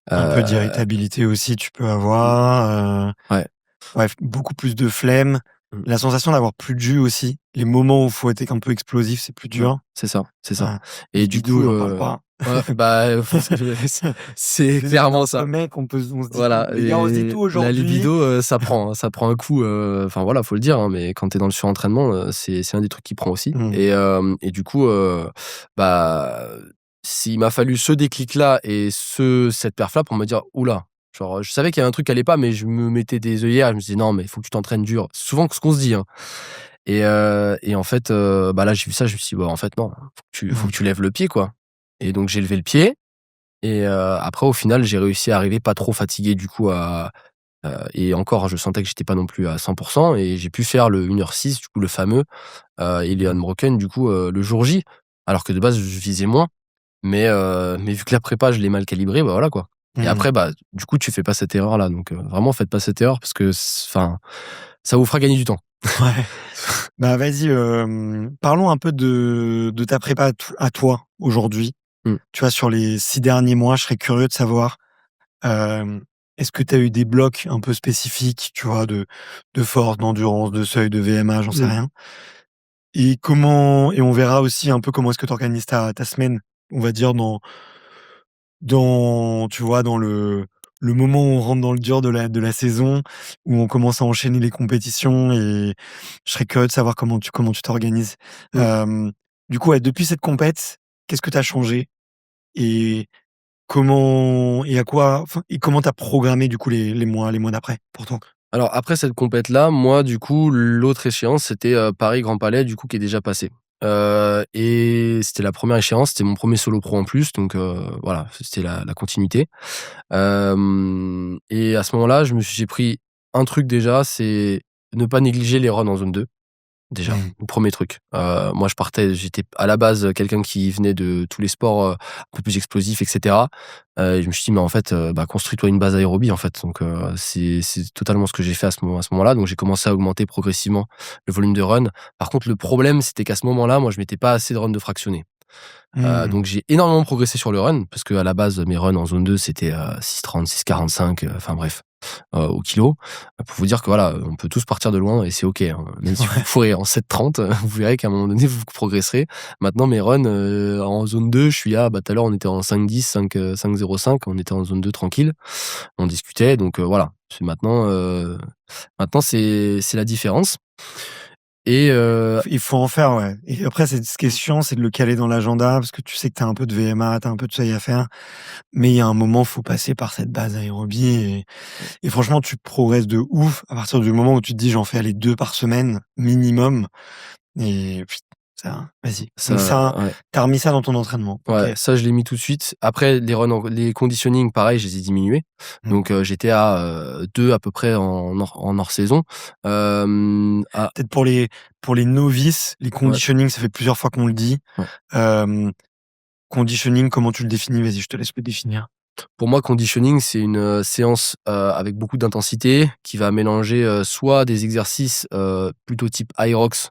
Un peu Heu, d'irritabilité aussi, tu peux mmh, avoir, ouais. bref, beaucoup plus de flemme. Mmh. La sensation d'avoir plus de jus aussi. Les moments où il faut être un peu explosif, c'est plus Ouais, dur. c'est ça, c'est ça. Ah, Et du libido, coup, j'en parle pas. ouais, bah, c'est Je veux dire, clairement entre ça. mecs, on se dit tout. Voilà Les gars, on se dit tout et la aujourd'hui. libido, ça prend, hein, ça prend un coup, enfin voilà, faut le dire, hein, mais quand tu es dans le surentraînement, c'est un des trucs qui prend aussi Mmh. et du coup, bah, s'il m'a fallu ce déclic-là et cette perf-là pour me dire: «Ouh là!» Genre, je savais qu'il y avait un truc qui allait pas, mais je me mettais des œillères, je me disais: «Non, mais il faut que tu t'entraînes dur». C'est souvent ce qu'on se dit, hein et en fait, bah, là, j'ai vu ça, je me suis dit: «Bah, en fait, non, faut Mmh. que tu lèves le pied, quoi» et donc j'ai levé le pied et après, au final, j'ai réussi à arriver pas trop fatigué, du coup, et encore, je sentais que j'étais pas non plus à 100 et j'ai pu faire le 1h06, du coup, le fameux, et les Mmh. unbroken, du coup, le jour J. Alors que de base, je visais moins, mais vu que la prépa, je l'ai mal calibrée, bah, voilà, quoi et Mmh. après, bah, du coup, tu fais pas cette erreur-là donc vraiment, faites pas cette erreur parce que enfin, ça vous fera gagner du temps. Ouais. Bah, vas-y, parlons un peu de ta prépa à toi, aujourd'hui. Mmh. Tu vois, sur les 6 derniers mois, je serais curieux de savoir Est-ce que tu as eu des blocs un peu spécifiques, tu vois, de force, d'endurance, de seuil, de VMA, j'en sais Mmh. rien? Et on verra aussi un peu comment est-ce que tu organises ta semaine, on va dire tu vois, dans le moment où on rentre dans le dur de la saison, où on commence à enchaîner les compétitions et je serais curieux de savoir comment tu t'organises. Mmh. Du coup, ouais, depuis cette compète, qu'est-ce que tu as changé? Et comment et à quoi enfin et comment tu as programmé du coup les mois d'après pour toi? Alors après cette compète-là, moi du coup, l'autre échéance, c'était, Paris Grand Palais du coup qui est déjà passé. Et c'était la première échéance, c'était mon premier solo pro en plus, donc voilà, c'était la continuité. Et à ce moment-là, j'ai pris un truc déjà, c'est ne pas négliger les runs en zone 2. Déjà, Mmh. le 1er truc. Moi j'étais à la base, quelqu'un qui venait de tous les sports, un peu plus explosifs et cetera. Et je me suis dit: «Mais en fait, bah, construis-toi une base aérobie, en fait». Donc c'est totalement ce que j'ai fait à ce moment-là. Donc j'ai commencé à augmenter progressivement le volume de run. Par contre, le problème, c'était qu'à ce moment-là, moi, je mettais pas assez de runs de fractionnés. Mmh. Donc j'ai énormément progressé sur le run parce qu'à la base, mes runs en zone 2, c'était, 6,30, 6,45, enfin bref, au kilo. Pour vous dire que voilà, on peut tous partir de loin et c'est OK, hein. Même si vous Ouais. courez en 7,30, vous verrez qu'à un moment donné, vous progresserez. Maintenant, mes runs, en zone 2, je suis à bah, tout à l'heure, on était en 5,10, 5,05, on était en zone 2 tranquille, on discutait donc voilà. C'est maintenant c'est la différence et Il faut en faire, ouais. Et après, ce qui est chiant, c'est de le caler dans l'agenda parce que tu sais que tu as un peu de VMA, tu as un peu de seuil à faire. Mais il y a un moment, faut passer par cette base aérobie et franchement, tu progresses de ouf à partir du moment où tu te dis: «J'en fais aller 2 par semaine minimum» et puis ça vas-y. Donc ça ça, ouais. tu as remis ça dans ton entraînement. OK. Ouais, ça je l'ai mis tout de suite. Après les conditioning pareil, je les ai diminués. Mmh. Donc j'étais à, 2 à peu près en hors saison. À Peut-être pour les novices, les ouais, conditioning, ça fait plusieurs fois qu'on le dit. ouais. Hem, Conditioning, comment tu le définis? Vas-y, je te laisse le définir. Pour moi, conditioning, c'est une, séance, avec beaucoup d'intensité qui va mélanger, soit des exercices, plutôt type Hyrox,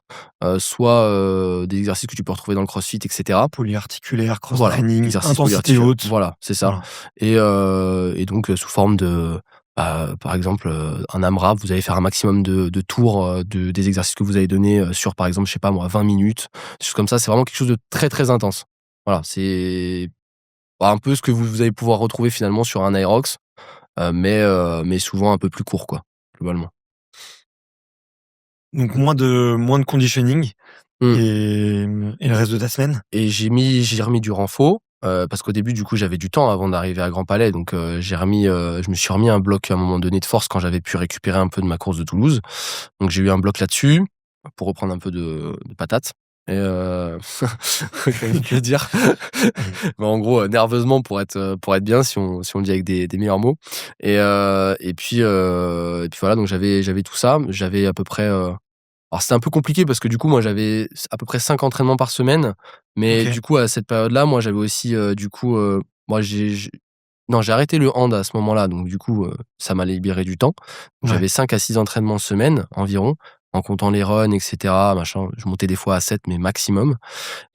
soit, des exercices que tu peux retrouver dans le CrossFit et cetera. Polyarticulaire, Voilà, cross-training, exercice intensité polyarticulaire. haute. Voilà, c'est ça. Voilà. Et donc sous forme de, bah, par exemple, un AMRAP, vous allez faire un maximum de tours, des exercices que vous avez donnés, sur par exemple, je sais pas moi, 20 minutes, des choses comme ça. C'est vraiment quelque chose de très, très intense. Voilà, c'est bah, un peu ce que vous allez pouvoir retrouver finalement sur un Aerox, mais souvent un peu plus court quoi, globalement. Donc moins de conditioning Mmh. et le reste de ta semaine? Et j'ai remis du renfort, parce qu'au début, du coup, j'avais du temps avant d'arriver à Grand Palais, donc je me suis remis un bloc à un moment donné de force quand j'avais pu récupérer un peu de ma course de Toulouse. Donc j'ai eu un bloc là-dessus, pour reprendre un peu de patates et j'ai envie de dire. Mais en gros, nerveusement pour être bien si on le dit avec des meilleurs mots et puis voilà, donc j'avais tout ça. J'avais à peu près, alors c'était un peu compliqué parce que du coup, moi, j'avais à peu près 5 entraînements par semaine, mais OK. du coup, à cette période-là, moi, j'avais aussi, du coup, moi, j'ai arrêté le hand à ce moment-là, donc du coup, ça m'a libéré du temps. Ouais. J'avais 5 à 6 entraînements semaine environ, en comptant les runs et cetera, machin. Je montais des fois à 7 mais maximum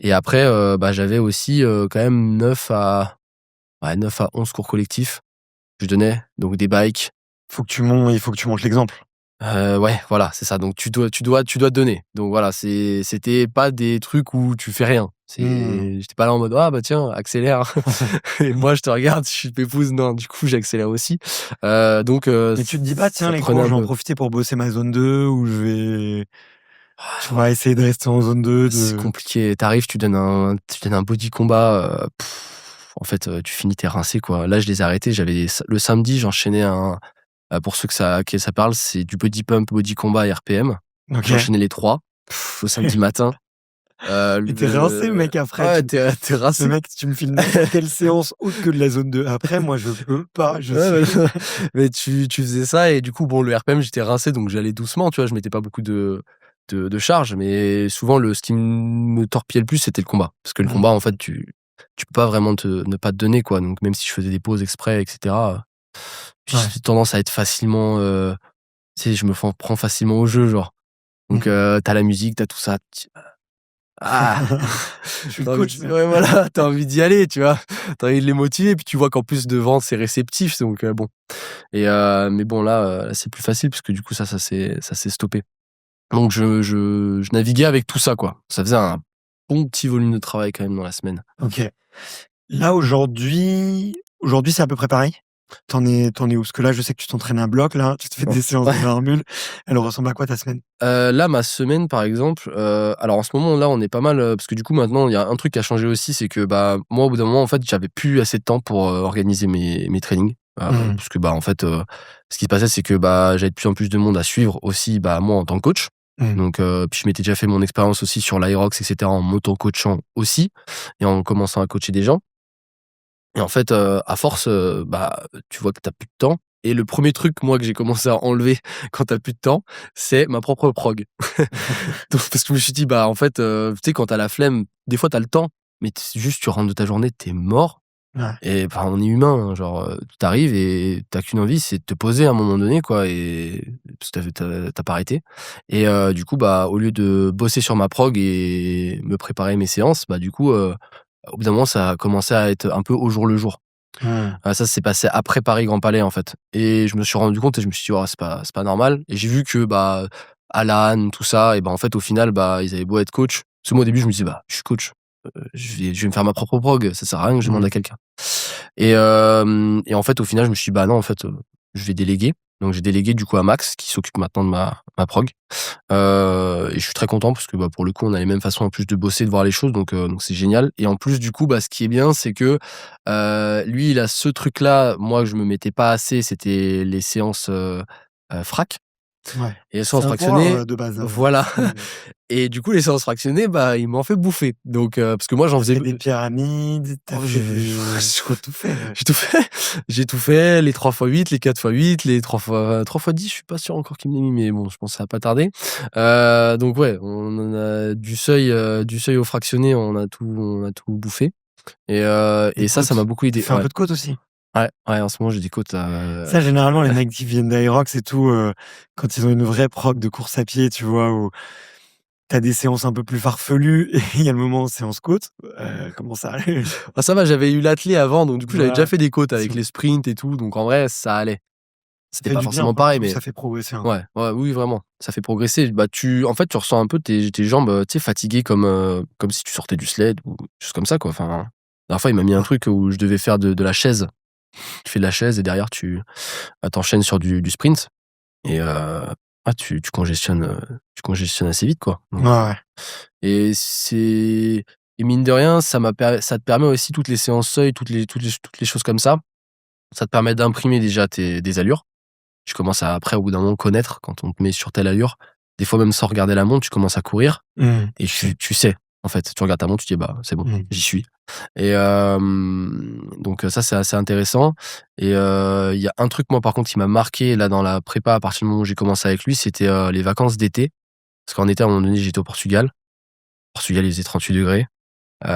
et après, bah, j'avais aussi, quand même 9 à 11 cours collectifs que je donnais, donc des bikes. Il faut que tu montres l'exemple. Ouais, voilà, c'est ça. Donc tu dois te donner. Donc voilà, c'était pas des trucs où tu fais rien. Mmh. J'étais pas là en mode: «Ah bah tiens, accélère» et moi je te regarde, je suis pépouze. Non, du coup, j'accélère aussi. Donc Mais tu te dis pas: «Tiens, ça les prenait cours, un je vais en peu. profiter pour bosser ma zone 2 ou je vais, tu vois, essayer de rester en zone 2 C'est de» compliqué. Tu donnes un body combat, en fait, tu finis, tu rincé, quoi. Là, je les ai arrêtés. Le samedi, j'enchaînais pour ceux que ça parle, c'est du body pump, body combat et RPM. OK. J'enchaînais les 3 le samedi matin. Et tu rincé, mec, après. Ouais, tu Le rincé. mec, tu me files n'importe quelle séance autre que de la zone 2. Après, moi, je peux pas, je Ouais, sais. mais tu faisais ça et du coup, bon, le RPM, j'étais rincé, donc j'allais doucement, tu vois? Je mettais pas beaucoup de charge, mais souvent ce qui me torpillait le plus, c'était le combat. Parce que le Mmh. combat, en fait, tu peux pas vraiment ne pas te donner, quoi. Donc même si je faisais des pauses exprès et cetera, puis Ouais. j'ai tendance à être facilement, tu sais, je me prends facilement au jeu, genre. Donc Mmh. tu la musique, t'as tout ça, Ah! Je suis Tu le envie coach, ouais, voilà, tu envie d'y aller, tu vois? Tu envie de les motiver, puis tu vois qu'en plus devant c'est réceptif, donc bon mais bon là, c'est plus facile parce que du coup ça s'est stoppé. Donc je naviguais avec tout ça, quoi. Ça faisait un bon petit volume de travail quand même dans la semaine. OK. Là, aujourd'hui, c'est à peu près pareil? T'en es où? Parce que là, je sais que tu t'entraînes à bloc, là, tu te fais Ouais. des séances de Ouais. barre-mule. Elle ressemble à quoi ta semaine? Là, ma semaine, par exemple, alors en ce moment, là, on est pas mal, parce que du coup, maintenant, il y a un truc qui a changé aussi, c'est que, bah, moi, au bout d'un moment, en fait, j'avais plus assez de temps pour, organiser mes trainings. Mmh. Parce que, bah, en fait, ce qui se passait, c'est que, bah, j'avais de plus en plus de monde à suivre aussi, bah, moi, en tant que coach. Mmh. Donc, puis je m'étais déjà fait mon expérience aussi sur l'Aerox et cetera, en m'auto-coachant aussi et en commençant à coacher des gens. Et en fait, à force, bah, tu vois que tu as plus de temps et le premier truc, moi, que j'ai commencé à enlever quand tu as plus de temps, c'est ma propre prog. Donc parce que je me suis dit: «Bah, en fait, tu sais, quand tu as la flemme, des fois, tu as le temps, mais juste, tu rentres de ta journée, tu es mort» Ouais. et enfin, on est humain, hein, genre, tu arrives et tu as qu'une envie, c'est de te poser à un moment donné, quoi et parce que tu as pas arrêté et du coup, bah, au lieu de bosser sur ma prog et me préparer mes séances, bah, du coup, au bout d'un moment, ça a commencé à être un peu au jour le jour. Mmh. Ça s'est passé après Paris Grand Palais, en fait et je me suis rendu compte et je me suis dit: «Oh, c'est pas normal» et j'ai vu que, bah, Alan, tout ça et bah, en fait, au final, bah, ils avaient beau être coach parce que moi, au début, je me disais: «Bah, je suis coach, je vais me faire ma propre prog, ça sert à rien que je demande Mmh. à quelqu'un» et en fait, au final, je me suis dit: «Bah, non, en fait, je vais déléguer». Donc j'ai délégué, du coup, à Max qui s'occupe maintenant de ma prog. Et je suis très content parce que, bah, pour le coup, on a les mêmes façons en plus de bosser, de voir les choses donc c'est génial et en plus, du coup, bah, ce qui est bien, c'est que, lui, il a ce truc-là, moi, que je me mettais pas assez, c'était les séances, frac Ouais. et les C'est séances un coureur, fractionnées de base, hein, voilà c'est et du coup, les séances fractionnées, bah, il m'en fait bouffer donc parce que moi, j'en tu faisais fait des pyramides, tu oh, fait des je tu tout fait, j'ai tout fait. J'ai tout fait, les 3x8, les 4x8, les 3x10, je suis pas sûr encore qu'il me l'ait mis, mais bon, je pense que ça va pas tarder. Donc ouais, on en a du seuil au fractionné, on a tout bouffé des et ça m'a côtes. beaucoup Tu aidé. fais un Ouais, peu de côtes aussi? ouais, ouais, en ce moment, j'ai des côtes là, Ça, généralement, les mecs qui viennent d'Aerox et tout, quand ils ont une vraie prog de course à pied, tu vois? Où tu as des séances un peu plus farfelues et il y a le moment séance côte, comment ça allait? ah ça va, j'avais eu l'athlé avant, donc du coup, j'avais déjà Voilà, fait des côtes c'est avec les sprints et tout, donc en vrai, ça allait. ça C'était fait pas du bien forcément pour le pareil, coup, mais ça fait progresser, hein. ouais, ouais, oui, vraiment, ça fait progresser. Bah, en fait, tu ressens un peu tes jambes, tu sais, fatiguées comme si tu sortais du sled ou des choses comme ça, quoi. Enfin, la dernière fois, il m'a mis un Ah, truc où je devais faire de la chaise. Tu fais de la chaise et derrière tu enchaînes sur du sprint et tu congestionnes assez vite, quoi. ouais, Donc ouais. et mine de rien, ça te permet aussi toutes les séances seuil, toutes les choses comme ça te permet d'imprimer déjà tes des allures. Tu commences à après, au bout d'un moment, connaître quand on te met sur telle allure. Des fois, même sans regarder la montre, tu commences à courir et Tu sais. tu sais, en fait. Tu regardes ta montre, tu dis: «Bah, c'est bon, Mmh. j'y suis» et donc ça, c'est assez intéressant et il y a un truc, moi, par contre, qui m'a marqué, là, dans la prépa, à partir du moment où j'ai commencé avec lui, c'était, les vacances d'été. Parce qu'en été, à un moment donné, j'étais au Portugal. Portugal, il faisait 38°. Heu,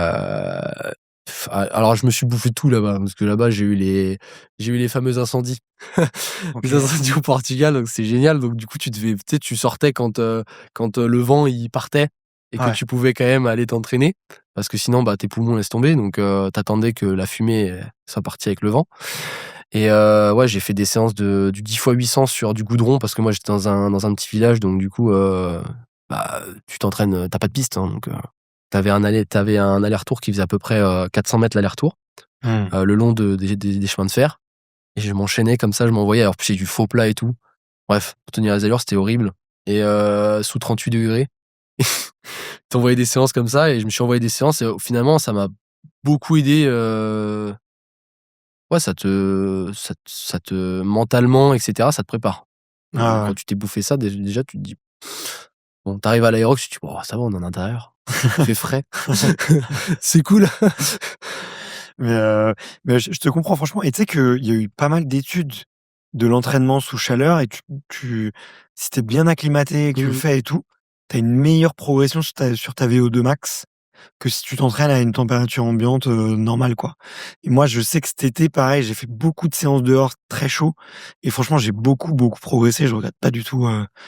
alors je me suis bouffé tout là-bas, parce que là-bas, j'ai eu les fameux incendies. Les OK. incendies au Portugal, donc c'est génial. Donc du coup, tu sais, tu sortais quand le vent, il partait et que Ouais. tu pouvais quand même aller t'entraîner parce que sinon, bah, tes poumons laissent tomber. Donc tu que la fumée, soit partie avec le vent et ouais, j'ai fait des séances du 10x800 sur du goudron parce que moi, j'étais dans un petit village donc du coup, bah, tu t'entraînes, tu pas de piste, hein, donc tu un aller-retour qui faisait à peu près, 400 mètres l'aller-retour, Mmh. le long des chemins de fer et je m'enchaînais comme ça, je m'envoyais. Alors puis j'ai du faux plat et tout. Bref, pour tenir les allures, c'était horrible et sous 38°. Tu des séances comme ça et je me suis envoyé des séances et finalement, ça m'a beaucoup aidé, ouais, ça te mentalement et cetera, ça te prépare. Ah ouais. Quand tu t'es bouffé ça, déjà, tu te dis bon, tu arrives à l'aérox, tu te dis: «Oh, ça va, on est en intérieur, il fait frais, c'est cool». Mais je te comprends franchement et tu sais qu'il y a eu pas mal d'études de l'entraînement sous chaleur et tu si tu es bien acclimaté et que tu le Mmh mh. fais et tout, tu as une meilleure progression sur ta VO2 max que si tu t'entraînes à une température ambiante, normale, quoi. Et moi, je sais que cet été, pareil, j'ai fait beaucoup de séances dehors très chaud et franchement, j'ai beaucoup, beaucoup progressé. Je regrette pas du tout,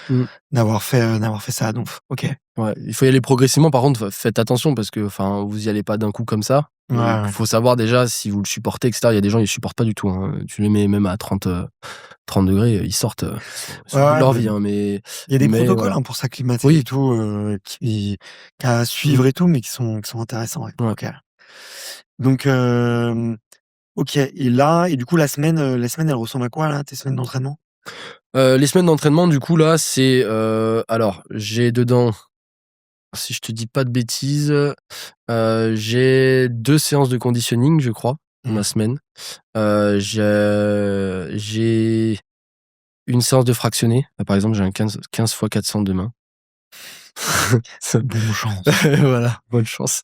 Mmh. d'avoir fait ça, donc OK. Ouais, il faut y aller progressivement. Par contre, faites attention parce que, enfin, vous y allez pas d'un coup comme ça. Ouais, Donc, ouais. faut savoir déjà si vous le supportez, et cetera. Il y a des gens, ils supportent pas du tout, hein. Tu les mets même à 30 degrés, ils sortent, ils sont Ouais, au bout de ouais, leur mais vie, hein, il y a des mais protocoles, voilà. hein, pour s'acclimater et Oui. tout, qu'à Mmh. suivre et tout, mais qui sont intéressants, ouais. Ouais. OK. Donc, OK et là et du coup, la semaine, elle ressemble à quoi, là, tes semaines d'entraînement? Les semaines d'entraînement, du coup, là, c'est, alors, j'ai dedans, si je te dis pas de bêtises, j'ai 2 séances de conditioning, je crois, dans Mmh. la semaine. J'ai une séance de fractionné. Par exemple, j'ai un 15 fois 400 demain. Ça Bonne chance. voilà, bonne chance.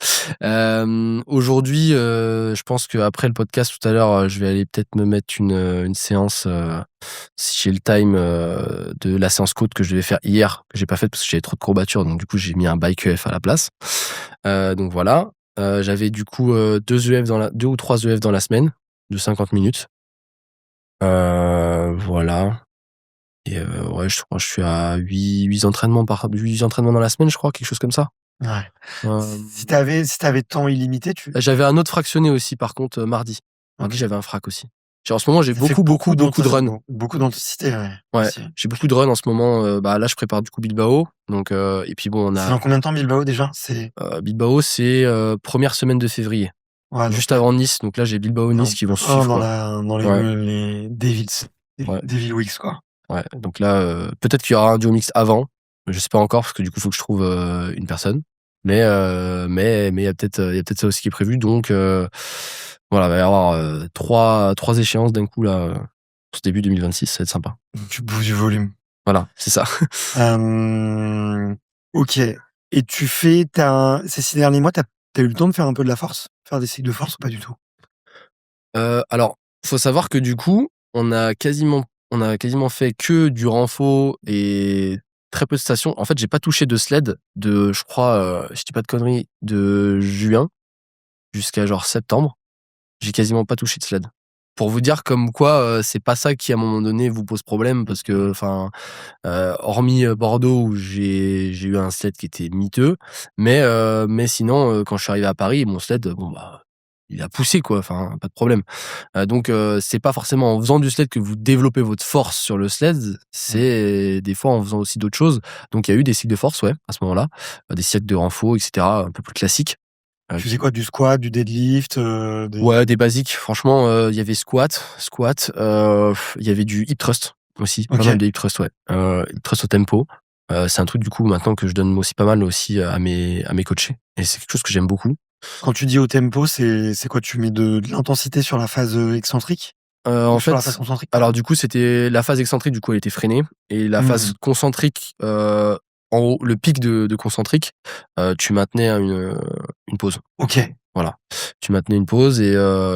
Aujourd'hui, je pense qu'après le podcast tout à l'heure, je vais aller peut-être me mettre une séance, si j'ai le time, de la séance côte que je devais faire hier, que j'ai pas faite parce que j'avais trop de courbatures, donc du coup, j'ai mis un bike EF à la place. Donc voilà. J'avais du coup, 2 ou 3 EF dans la semaine de 50 minutes. Voilà. Et ouais, je crois que je suis à 8 entraînements dans la semaine, je crois, quelque chose comme ça. Ouais. Hem, Si tu avais temps illimité, tu J'avais un autre fractionné aussi par contre, mardi. Mardi, OK. j'avais un frac aussi. Genre en ce moment, j'ai Ça fait beaucoup de runs. beaucoup d'intensité, ouais, Ouais, aussi. j'ai beaucoup de runs en ce moment, bah, là, je prépare du coup Bilbao, donc et puis bon, on C'est a, dans combien de temps Bilbao déjà? C'est Bilbao, c'est, 1re semaine de février, ouais, donc juste avant Nice, donc là, j'ai on est Bilbao-Nice en qui vont plein suivre, dans quoi. Ouais, les Devils, ouais, Devil Weeks, quoi. ouais, donc là, peut-être qu'il y aura un duo mixte avant, je sais pas encore parce que du coup, faut que je trouve, une personne. Mais il y a peut-être ça aussi qui est prévu, donc voilà, il va y avoir, 3 échéances d'un coup là, ce début 2026, ça va être sympa. Tu bouffes du volume. Voilà, c'est ça. OK et ces 6 derniers mois, tu as eu le temps de faire un peu de la force? Faire des cycles de force ou pas du tout? Alors, faut savoir que du coup, on a quasiment fait que du renfo et très peu de stations. En fait, j'ai pas touché de sled de, je crois, je dis pas de conneries, de juin jusqu'à genre septembre. J'ai quasiment pas touché de sled. Pour vous dire comme quoi, c'est pas ça qui à un moment donné vous pose problème parce que, enfin, hormis, Bordeaux où j'ai eu un sled qui était miteux, mais sinon, quand je suis arrivé à Paris, mon sled, bon bah, il a poussé quoi, enfin pas de problème. Donc c'est pas forcément en faisant du sled que vous développez votre force sur le sled, Mmh. c'est des fois en faisant aussi d'autres choses. Donc il y a eu des cycles de force, ouais, à ce moment-là, des cycles de renfo et cetera, un peu plus classiques, Tu faisais qui quoi? Du squat, du deadlift, des ouais, des basiques. Franchement, il y avait squat, il y avait du hip thrust aussi, pas mal OK. de hip thrust, ouais. Hip thrust au tempo. C'est un truc du coup maintenant que je donne aussi pas mal aussi à mes coachés et c'est quelque chose que j'aime beaucoup. Quand tu dis au tempo, c'est quoi? Tu mets de l'intensité sur la phase, excentrique? En Ou sur la phase fait, concentrique, alors pardon? du coup, c'était la phase excentrique, du coup, elle était freinée et la phase Mmh. concentrique, en haut, le pic de concentrique, tu maintenais à une pause. OK. Voilà. Tu maintenais une pause et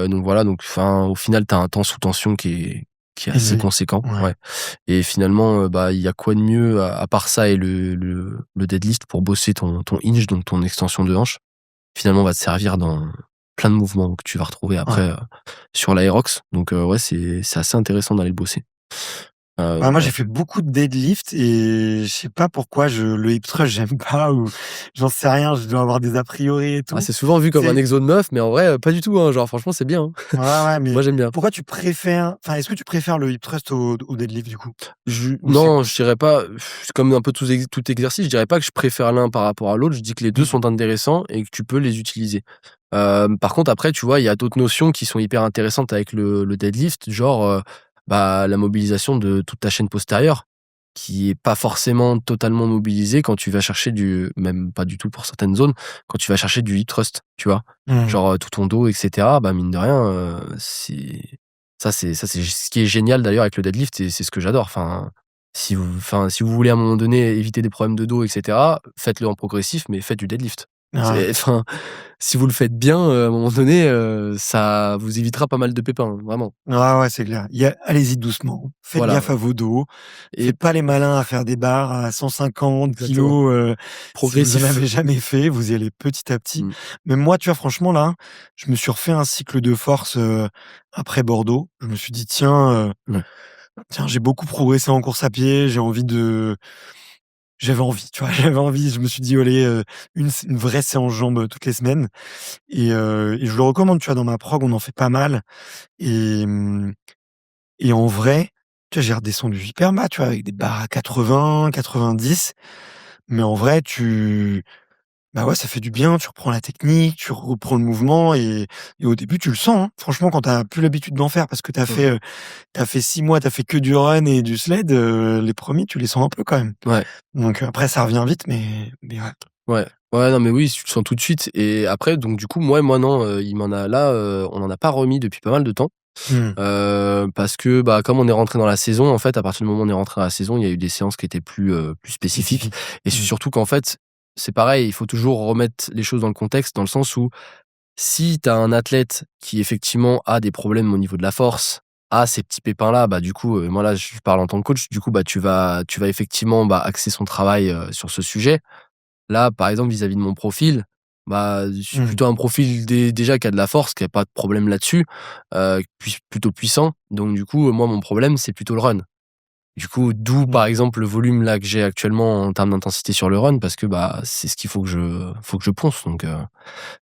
donc voilà, donc enfin, au final, tu as un temps sous tension qui est assez Élevé. conséquent, Ouais. ouais, et finalement, bah, il y a quoi de mieux à part ça et le deadlift pour bosser ton hinge, donc ton extension de hanche. Finalement, va te servir dans plein de mouvements que tu vas retrouver Ouais. après, sur l'aérox, donc ouais, c'est assez intéressant d'aller le bosser. Ouais, moi, Voilà. j'ai fait beaucoup de deadlift et je sais pas pourquoi le hip thrust, j'aime pas ou j'en sais rien, je dois avoir des a priori et Ah, tout. c'est souvent vu comme un C'est exo de meuf, mais en vrai, pas du tout, hein, genre franchement, c'est bien, hein. Ouais, ouais, mais Moi, j'aime bien. pourquoi tu préfères est-ce que tu préfères le hip thrust au deadlift, du coup? Ou c'est Non, je dirais pas, c'est comme un peu tout exercice, je dirais pas que je préfère l'un par rapport à l'autre, je dis que les 2 mmh, sont intéressants et que tu peux les utiliser. Par contre après, tu vois, il y a d'autres notions qui sont hyper intéressantes avec le deadlift, genre, bah, la mobilisation de toute ta chaîne postérieure, qui est pas forcément totalement mobilisée quand tu vas chercher même pas du tout pour certaines zones, quand tu vas chercher du hip thrust, tu vois? mmh. Genre, tout ton dos et cetera, bah, mine de rien, c'est ce qui est génial d'ailleurs avec le deadlift et c'est ce que j'adore. Enfin, si vous voulez à un moment donné éviter des problèmes de dos et cetera, faites-le en progressif, mais faites du deadlift. Ah. Enfin, si vous le faites bien, à un moment donné, ça vous évitera pas mal de pépins, hein, vraiment. Ouais, c'est clair. Allez-y doucement. Faites Voilà, gaffe à vos dos. et Faites pas les malins à faire des barres à 150 exactement. kilos. Si vous en Progressif. avez jamais fait, vous y allez petit à petit. Mmh. Même moi, tu vois, franchement, là, je me suis refait un cycle de force après Bordeaux. Je me suis dit, Ouais. tiens, j'ai beaucoup progressé en course à pied. J'avais envie, tu vois, j'avais envie. Je me suis dit, allez, une vraie séance jambes toutes les semaines. Et je le recommande, tu vois, dans ma prog, on en fait pas mal. Et, et en vrai, tu vois, j'ai redescendu hyper bas, tu vois, avec des barres à 80, 90. Mais en vrai, bah ouais, ça fait du bien, tu reprends la technique, tu reprends le mouvement et au début, tu le sens, hein. Franchement, quand t'as plus l'habitude d'en faire parce que Mmh. t'as fait 6 mois, t'as fait que du run et du sled, les premiers, tu les sens un peu quand même. Ouais. Donc après, ça revient vite, mais ouais. Ouais. Ouais, non, mais oui, tu le sens tout de suite, et après donc du coup, moi non, il m'en a là, on en a pas remis depuis pas mal de temps, Mmh. parce que, bah, comme on est rentré dans la saison, en fait, à partir du moment où on est rentré dans la saison, il y a eu des séances qui étaient plus spécifiques, Spécifique. et c'est Mmh. surtout qu'en fait, c'est pareil, il faut toujours remettre les choses dans le contexte, dans le sens où si tu as un athlète qui effectivement a des problèmes au niveau de la force, a ces petits pépins-là, bah, du coup, moi là, je parle en tant que coach, du coup, bah, tu vas effectivement, bah, axer son travail, sur ce sujet. Là, par exemple, vis-à-vis de mon profil, bah, je suis Mmh. plutôt un profil déjà qui a de la force, qui a pas de problème là-dessus, plutôt puissant. Donc du coup, moi, mon problème, c'est plutôt le run. Du coup, d'où, Mmh. par exemple, le volume là que j'ai actuellement en termes d'intensité sur le run, parce que, bah, c'est ce qu'il faut que je ponce. Donc,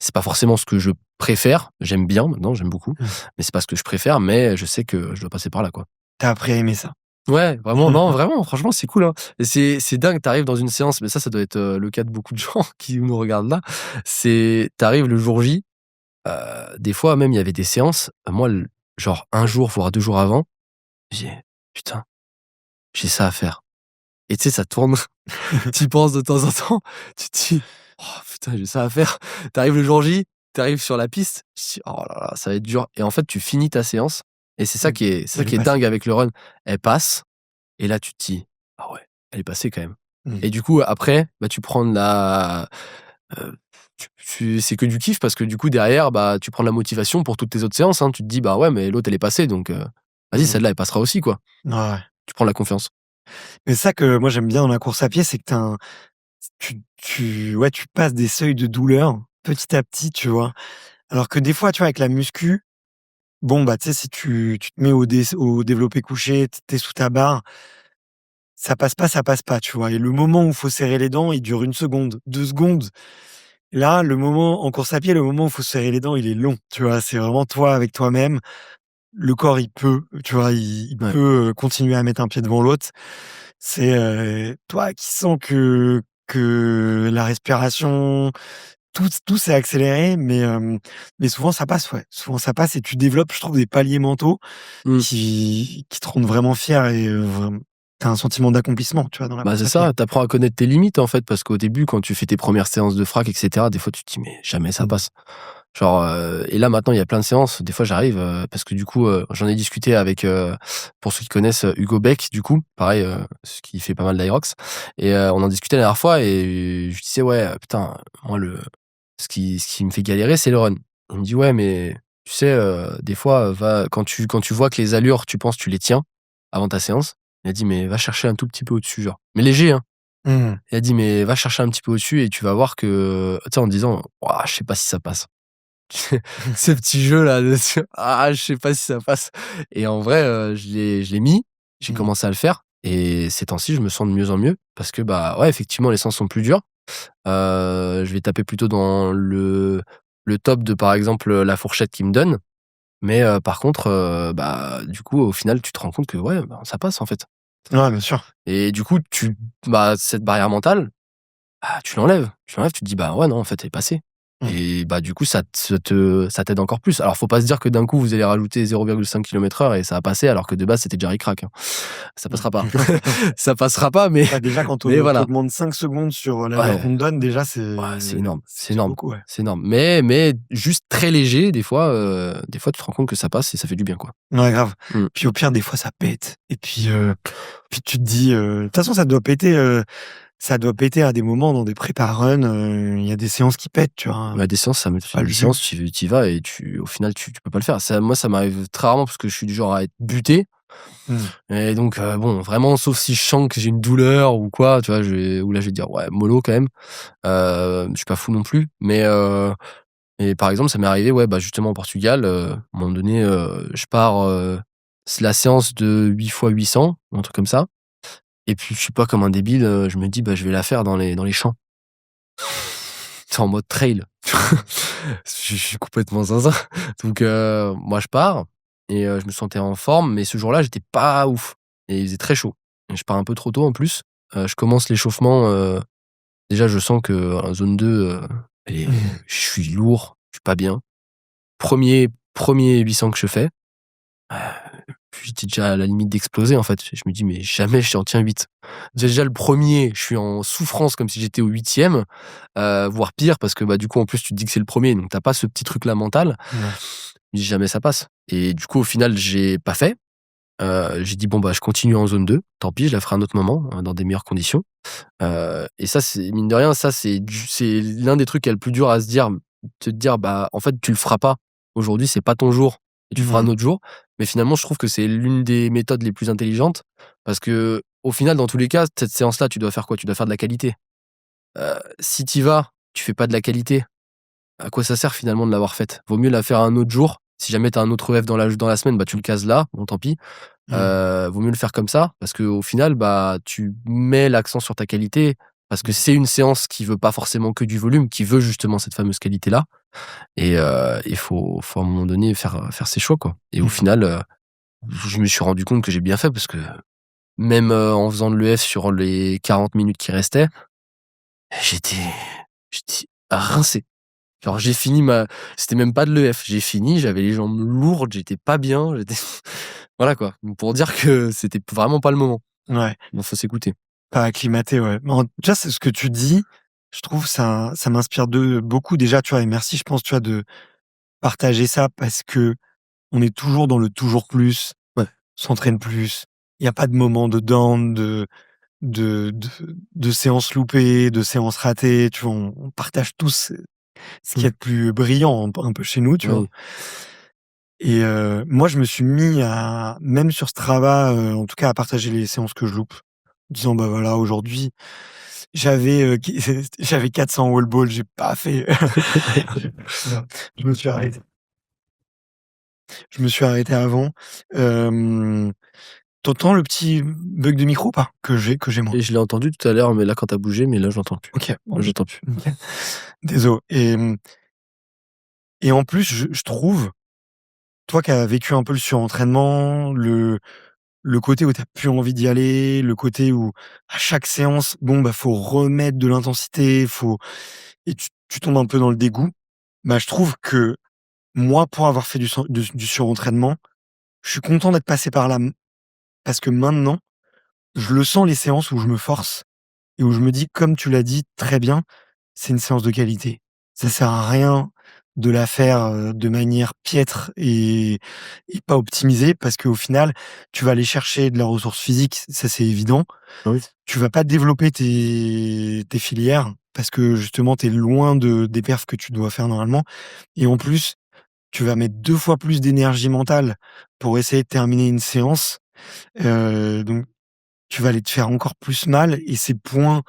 c'est pas forcément ce que je préfère. J'aime bien maintenant, j'aime beaucoup, Mmh. mais c'est pas ce que je préfère. Mais je sais que je dois passer par là, quoi. Tu appris à aimer ça. Ouais, vraiment, non, vraiment, franchement, c'est cool, hein. Et c'est dingue, tu arrives dans une séance, mais ça doit être, le cas de beaucoup de gens qui nous regardent là. Tu arrives le jour J, des fois même, il y avait des séances, moi, genre un jour, voire 2 jours avant, j'ai: «Putain, j'ai ça à faire», et tu sais, ça tourne, tu y penses de temps en temps, tu te dis: «Oh putain, j'ai ça à faire». Tu arrives le jour J, tu arrives sur la piste, tu te dis: «Oh là là, ça va être dur», et en fait, tu finis ta séance, et c'est ça Mmh. qui est c'est ça Elle est qui est passée. dingue avec le run. Elle passe. Et là, tu te dis: «Ah ouais, elle est passée quand même», Mmh. et du coup, après, bah, tu prends de la c'est que du kiff, parce que du coup, derrière, bah, tu prends de la motivation pour toutes tes autres séances, hein. Tu te dis: «Bah ouais, mais l'autre, elle est passée, donc vas-y, Mmh. celle-là, elle passera aussi, quoi». Ouais, ouais. Tu prends de la confiance. Mais ça que moi j'aime bien dans la course à pied, c'est que ouais, tu passes des seuils de douleur petit à petit, tu vois? Alors que des fois, tu vois, avec la muscu, bon, bah, tu sais, si tu te mets au développé couché, tu es sous ta barre, ça passe pas, tu vois? Et le moment où il faut serrer les dents, il dure 1 seconde, 2 secondes. Là, le moment en course à pied, le moment où il faut serrer les dents, il est long, tu vois? C'est vraiment toi avec toi-même. Le corps, il peut, tu vois, il Ouais. peut, continuer à mettre un pied devant l'autre. C'est, toi qui sens que la respiration, tout s'est accéléré, mais souvent ça passe, ouais. Souvent ça passe et tu développes, je trouve, des paliers mentaux Mmh. qui te rendent vraiment fier et tu as un sentiment d'accomplissement, tu vois, dans la Bah, course c'est à pied. ça, tu apprends à connaître tes limites, en fait, parce qu'au début, quand tu fais tes premières séances de frac, et cetera, des fois, tu te dis: «Mais jamais ça Mmh. passe». Genre, et là, maintenant, il y a plein de séances. Des fois, j'arrive, parce que du coup, j'en ai discuté avec, pour ceux qui connaissent, Hugo Beck, du coup, pareil, ce qui fait pas mal d'Aerox, et on en discutait la dernière fois, et je disais: «Ouais, putain, moi, ce qui me fait galérer, c'est le run». Il me dit: «Ouais, mais tu sais, des fois, va quand tu vois que les allures, tu penses, tu les tiens avant ta séance», il a dit: «Mais va chercher un tout petit peu au-dessus, genre, mais léger, hein». Mmh. Il a dit: «Mais va chercher un petit peu au-dessus, et tu vas voir que», tu sais, en disant: «Waouh, je sais pas si ça passe». Ce petit jeu là de «Ah, je sais pas si ça passe», et en vrai, je l'ai mis, j'ai Mmh. commencé à le faire, et ces temps-ci, je me sens de mieux en mieux, parce que, bah, ouais, effectivement, les séances sont plus dures. Je vais taper plutôt dans le top de, par exemple, la fourchette qu'il me donne, mais par contre, bah, du coup, au final, tu te rends compte que, ouais, bah, ça passe, en fait, Ouais, bien sûr. et du coup, bah, cette barrière mentale, ah, tu l'enlèves, tu te dis: «Bah, ouais, non, en fait, elle est passée», Mmh. et bah, du coup, ça t'aide encore plus. Alors, faut pas se dire que d'un coup, vous allez rajouter 0,5 km/h et ça va passer, alors que de base, c'était déjà ric-rac, hein. Ça passera pas. Ça passera pas, mais Bah, déjà quand mais tu voilà. augmentes 5 secondes sur l'allure Ouais, qu'on te donne, déjà ouais, c'est énorme, c'est c'est déjà énorme, beaucoup, ouais. c'est énorme. Mais juste très léger, des fois, tu te rends compte que ça passe et ça fait du bien, quoi. Ouais, grave. Mmh. Puis au pire, des fois, ça pète et puis tu te dis, de toute façon, ça doit péter, ça doit péter à des moments dans des prépa run, il y a des séances qui pètent, tu vois? Des séances, ça me Pas le des jus. séances, tu vas et au final, tu peux pas le faire. Moi, ça m'arrive très rarement parce que je suis du genre à être buté Mmh. et donc bon, vraiment, sauf si je sens que j'ai une douleur ou quoi, tu vois? Où là, je vais dire: «Ouais, mollo quand même». Je suis pas fou non plus, mais et par exemple, ça m'est arrivé, ouais, bah, justement au Portugal, à un moment donné, je pars, c'est la séance de 8 fois 800, un truc comme ça et puis je sais pas, comme un débile, je me dis: «Bah, je vais la faire dans les champs». C'est en mode trail. Je suis complètement zinzin. Donc moi je pars et je me sentais en forme, mais ce jour-là, j'étais pas ouf et il faisait très chaud et je pars un peu trop tôt en plus. Je commence l'échauffement, déjà je sens que en zone 2, et Mmh. je suis lourd, je suis pas bien. Premier 800 que je fais, puis j'étais déjà à la limite d'exploser en fait. Je me dis: «Mais jamais j'en tiens 8». Déjà le premier, je suis en souffrance comme si j'étais au 8e, voire pire parce que, bah, du coup, en plus, tu te dis que c'est le premier, donc tu as pas ce petit truc-là mental. Ouais. Je dis: «Jamais ça passe» et du coup, au final, j'ai pas fait. J'ai dit: «Bon, bah, je continue en zone 2, tant pis, je la ferai un autre moment, dans des meilleures conditions». Et ça, c'est mine de rien, ça, c'est l'un des trucs qui est le plus dur à se dire, te dire: «Bah, en fait, tu le feras pas. Aujourd'hui, c'est pas ton jour et tu feras un Mmh. autre jour». Mais finalement, je trouve que c'est l'une des méthodes les plus intelligentes parce qu'au final, dans tous les cas, cette séance-là, tu dois faire quoi? Tu dois faire de la qualité. Si tu y vas, tu fais pas de la qualité, à quoi ça sert finalement de l'avoir faite? Vaut mieux la faire un autre jour. Si jamais tu as un autre rêve dans la semaine, bah, tu le cases là, bon tant pis. Mmh. Vaut mieux le faire comme ça parce qu'au final, bah, tu mets l'accent sur ta qualité parce que Mmh. c'est une séance qui veut pas forcément que du volume, qui veut justement cette fameuse qualité-là et il faut à un moment donné faire ses choix, quoi et au Mmh. final, je me suis rendu compte que j'ai bien fait parce que même, en faisant de l'EF sur les 40 minutes qui restaient, j'étais j'étais rincé. Genre j'ai fini ma c'était même pas de l'EF, j'ai fini, j'avais les jambes lourdes, j'étais pas bien, j'étais voilà quoi, pour dire que c'était vraiment pas le moment. Ouais, Bon, faut s'écouter. pas acclimaté, ouais. Mais en déjà, c'est ce que tu dis, je trouve ça m'inspire de beaucoup déjà, tu vois? Et merci, je pense, tu vois, de partager ça parce que on est toujours dans le toujours plus, Ouais. s'entraîne plus. Il y a pas de moment de down, de de de séances loupées, de séances ratées, tu vois? On partage tous, ce qu'il y Mmh. a de plus brillant un peu chez nous, tu vois? Oui. Et moi, je me suis mis à même sur Strava, en tout cas, à partager les séances que je loupe. En disant: «Bah, voilà, aujourd'hui, j'avais, qui j'avais 400 wall ball, j'ai pas fait». Je me suis arrêté. Je me suis arrêté avant. Hem, tu le petit bug de micro ou pas? Que j'ai moi? Et je l'ai entendu tout à l'heure, mais là, quand tu as bougé, mais là, je l'entends plus. OK, bon, Là, j'entends plus. nickel. Désolé. Et en plus, je trouve, toi qui as vécu un peu le surentraînement, le côté où tu as plus envie d'y aller, le côté où à chaque séance, bon, bah, faut remettre de l'intensité, faut et tu tombes un peu dans le dégoût. Bah, je trouve que moi, pour avoir fait du surentraînement, je suis content d'être passé par là, parce que maintenant, je le sens les séances où je me force et où je me dis, comme tu l'as dit très bien, c'est une séance de qualité. Ça sert à rien de la faire, de manière piètre et pas optimisée parce qu'au final, tu vas aller chercher de la ressource physique, ça c'est évident. Oui. Tu vas pas développer tes filières parce que justement tu es loin des perfs que tu dois faire normalement et en plus, tu vas mettre 2 fois plus d'énergie mentale pour essayer de terminer une séance, donc tu vas aller te faire encore plus mal et ces points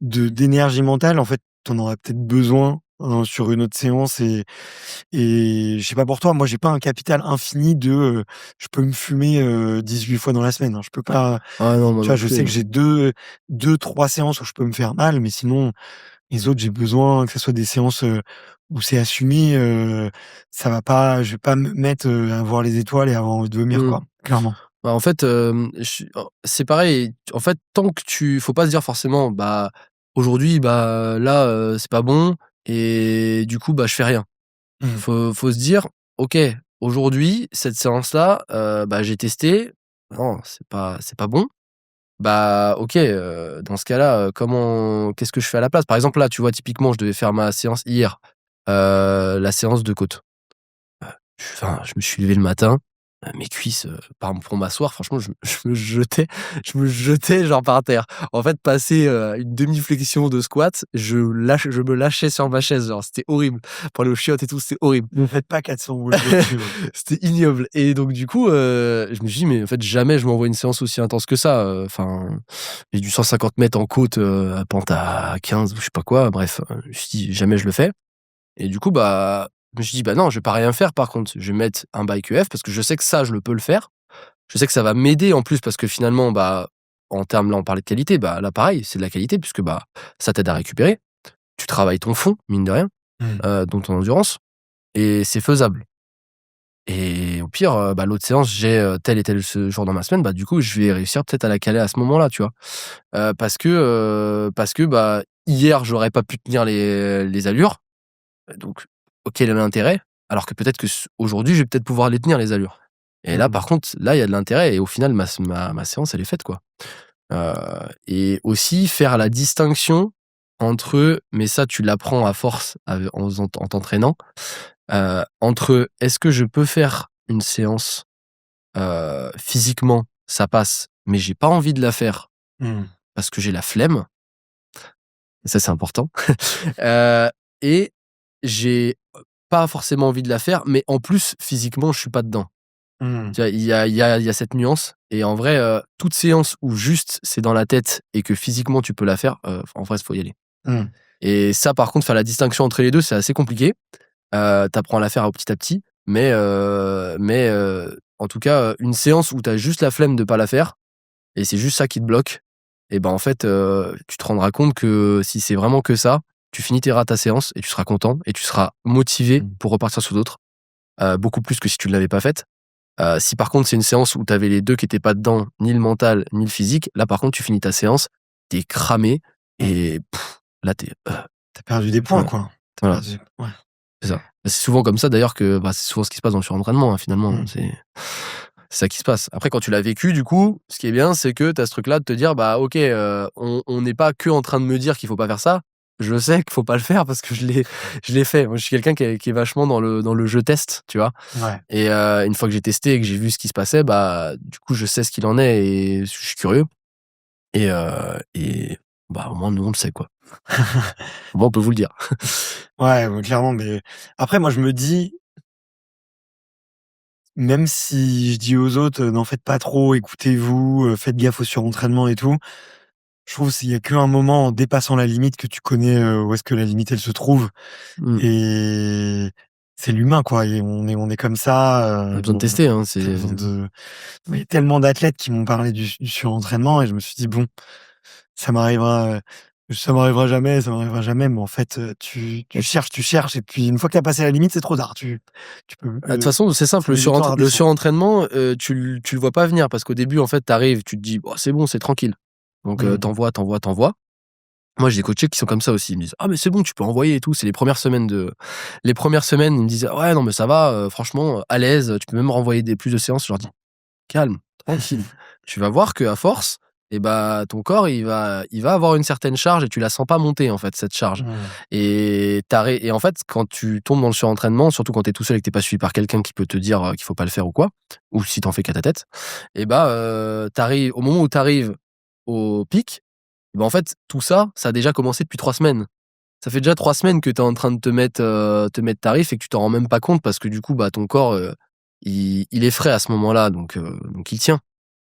d'énergie mentale, en fait, tu en aurais peut-être besoin, sur une autre séance et je sais pas pour toi, moi j'ai pas un capital infini je peux me fumer, 18 fois dans la semaine, hein. Je peux pas, Ah non, moi tu vois? non Je plus, sais que j'ai deux trois séances où je peux me faire mal, mais sinon les autres, j'ai besoin que ça soit des séances, où c'est assumé, ça va pas je vais pas me mettre, à voir les étoiles et avoir envie de vomir, Mmh. quoi, clairement. Bah, en fait, c'est pareil. En fait, tant que faut pas se dire forcément: «Bah, aujourd'hui, bah, là, c'est pas bon et du coup, bah, je fais rien». Mmh. Faut se dire: «OK, aujourd'hui, cette séance-là, bah, j'ai testé. Non, c'est pas bon. Bah, OK, dans ce cas-là, qu'est-ce que je fais à la place?» Par exemple, là, tu vois, typiquement, je devais faire ma séance hier, la séance de côte. Je me suis levé le matin, mes cuisses, par exemple pour m'asseoir, franchement, je me jetais genre par terre. En fait, passer, une demi-flexion de squat, je me lâchais sur ma chaise, genre c'était horrible. Pour aller aux chiottes et tout, c'était horrible. Ne faites pas 400 boules dessus. C'était ignoble et donc du coup, je me suis dit: «Mais en fait, jamais je m'envoie une séance aussi intense que ça», enfin, j'ai du 150 mètres en côte, à pente à 15 ou je sais pas quoi, bref, je me suis dit: «Jamais je le fais» et du coup, bah, je me suis dit: «Bah non, je vais pas rien faire par contre, je vais mettre un bike EF parce que je sais que ça, je le peux le faire». Je sais que ça va m'aider en plus parce que finalement, bah, en termes là, on parlait de qualité, bah, là pareil, c'est de la qualité puisque, bah, ça t'aide à récupérer. Tu travailles ton fond, mine de rien, Mmh. donc ton endurance et c'est faisable. Et au pire, bah, l'autre séance, j'ai, tel et tel ce jour dans ma semaine, bah, du coup, je vais réussir peut-être à la caler à ce moment-là, tu vois? Parce que, bah, hier, j'aurais pas pu tenir les allures, donc quel est l'intérêt? Alors que peut-être que aujourd'hui, je vais peut-être pouvoir les tenir les allures. Et là, Mmh. par contre, là, il y a de l'intérêt et au final, ma séance, elle est faite, quoi. Heu et aussi faire la distinction entre mais ça, tu l'apprends à force en t'entraînant, entre est-ce que je peux faire une séance, physiquement, ça passe, mais j'ai pas envie de la faire Mmh. parce que j'ai la flemme et ça, c'est important. Heu et j'ai pas forcément envie de la faire, mais en plus, physiquement, je suis pas dedans. Mmh. Tu vois, il y a cette nuance et en vrai, toute séance où juste c'est dans la tête et que physiquement tu peux la faire, en vrai, il faut y aller. Mmh. Et ça, par contre, faire la distinction entre les 2, c'est assez compliqué. Tu apprends à la faire petit à petit, mais en tout cas, une séance où tu as juste la flemme de pas la faire et c'est juste ça qui te bloque et ben, en fait, tu te rendras compte que si c'est vraiment que ça, tu finiteras ta séance et tu seras content et tu seras motivé Mmh. pour repartir sur d'autres, beaucoup plus que si tu ne l'avais pas faite. Si par contre c'est une séance où tu avais les 2 qui étaient pas dedans, ni le mental, ni le physique, là par contre tu finis ta séance, tu es cramé Mmh. et là Tu perdu des points, ouais, quoi. Tu voilà, perdu ouais. c'est ça. C'est souvent comme ça d'ailleurs que, bah, c'est souvent ce qui se passe dans le surentraînement, hein, finalement, Mmh. c'est ça qui se passe. Après quand tu l'as vécu du coup, ce qui est bien, c'est que tu as ce truc là de te dire: «Bah OK, on n'est pas que en train de me dire qu'il faut pas faire ça. Je sais qu'il faut pas le faire parce que je l'ai fait». Moi je suis quelqu'un qui est vachement dans le «je teste», tu vois? Ouais. Et une fois que j'ai testé et que j'ai vu ce qui se passait, bah, du coup, je sais ce qu'il en est et je suis curieux et bah, au moins nous, on le sait, quoi. Au moins, on peut vous le dire. Ouais, clairement, mais après moi je me dis, même si je dis aux autres: «N'en faites pas trop, écoutez-vous, faites gaffe au surentraînement et tout», je trouve qu'il y a qu'un moment en dépassant la limite que tu connais, où est-ce que la limite elle se trouve Mmh. et c'est l'humain quoi et on est comme ça, On a besoin de tester, hein, tu c'est besoin de il y a tellement d'athlètes qui m'ont parlé du surentraînement et je me suis dit: «Bon, ça m'arrivera, ça m'arrivera jamais», mais en fait, tu cherches et puis une fois que tu as passé la limite, c'est trop tard. Tu peux, de toute façon, c'est simple, c'est réducteur à le redescendre. surentraînement, tu le vois pas venir parce qu'au début, en fait, tu arrives, tu te dis: «Oh, c'est bon, c'est tranquille». Donc Mmh. tu envoies. Moi, j'ai des coachés qui sont comme ça aussi. Ils me disent: «Ah mais c'est bon, tu peux envoyer et tout». C'est les premières semaines, ils me disent: «Ouais, non mais ça va, franchement, à l'aise, tu peux même renvoyer des plus de séances». Je leur dis: «Calme, tranquille. Tu vas voir qu'à force et bah, ton corps, il va avoir une certaine charge et tu la sens pas monter, en fait, cette charge». Mmh. Et en fait, quand tu tombes dans le surentraînement, surtout quand tu es tout seul et que tu pas suivi par quelqu'un qui peut te dire, qu'il faut pas le faire ou quoi, ou si tu en fais qu'à ta tête et bah, tu au moment où tu arrives au pic, et bah, en fait, tout ça, ça a déjà commencé depuis 3 semaines. Ça fait déjà 3 semaines que tu es en train de te mettre tarif et que tu t'en rends même pas compte parce que du coup, bah, ton corps, il est frais à ce moment-là, donc il tient.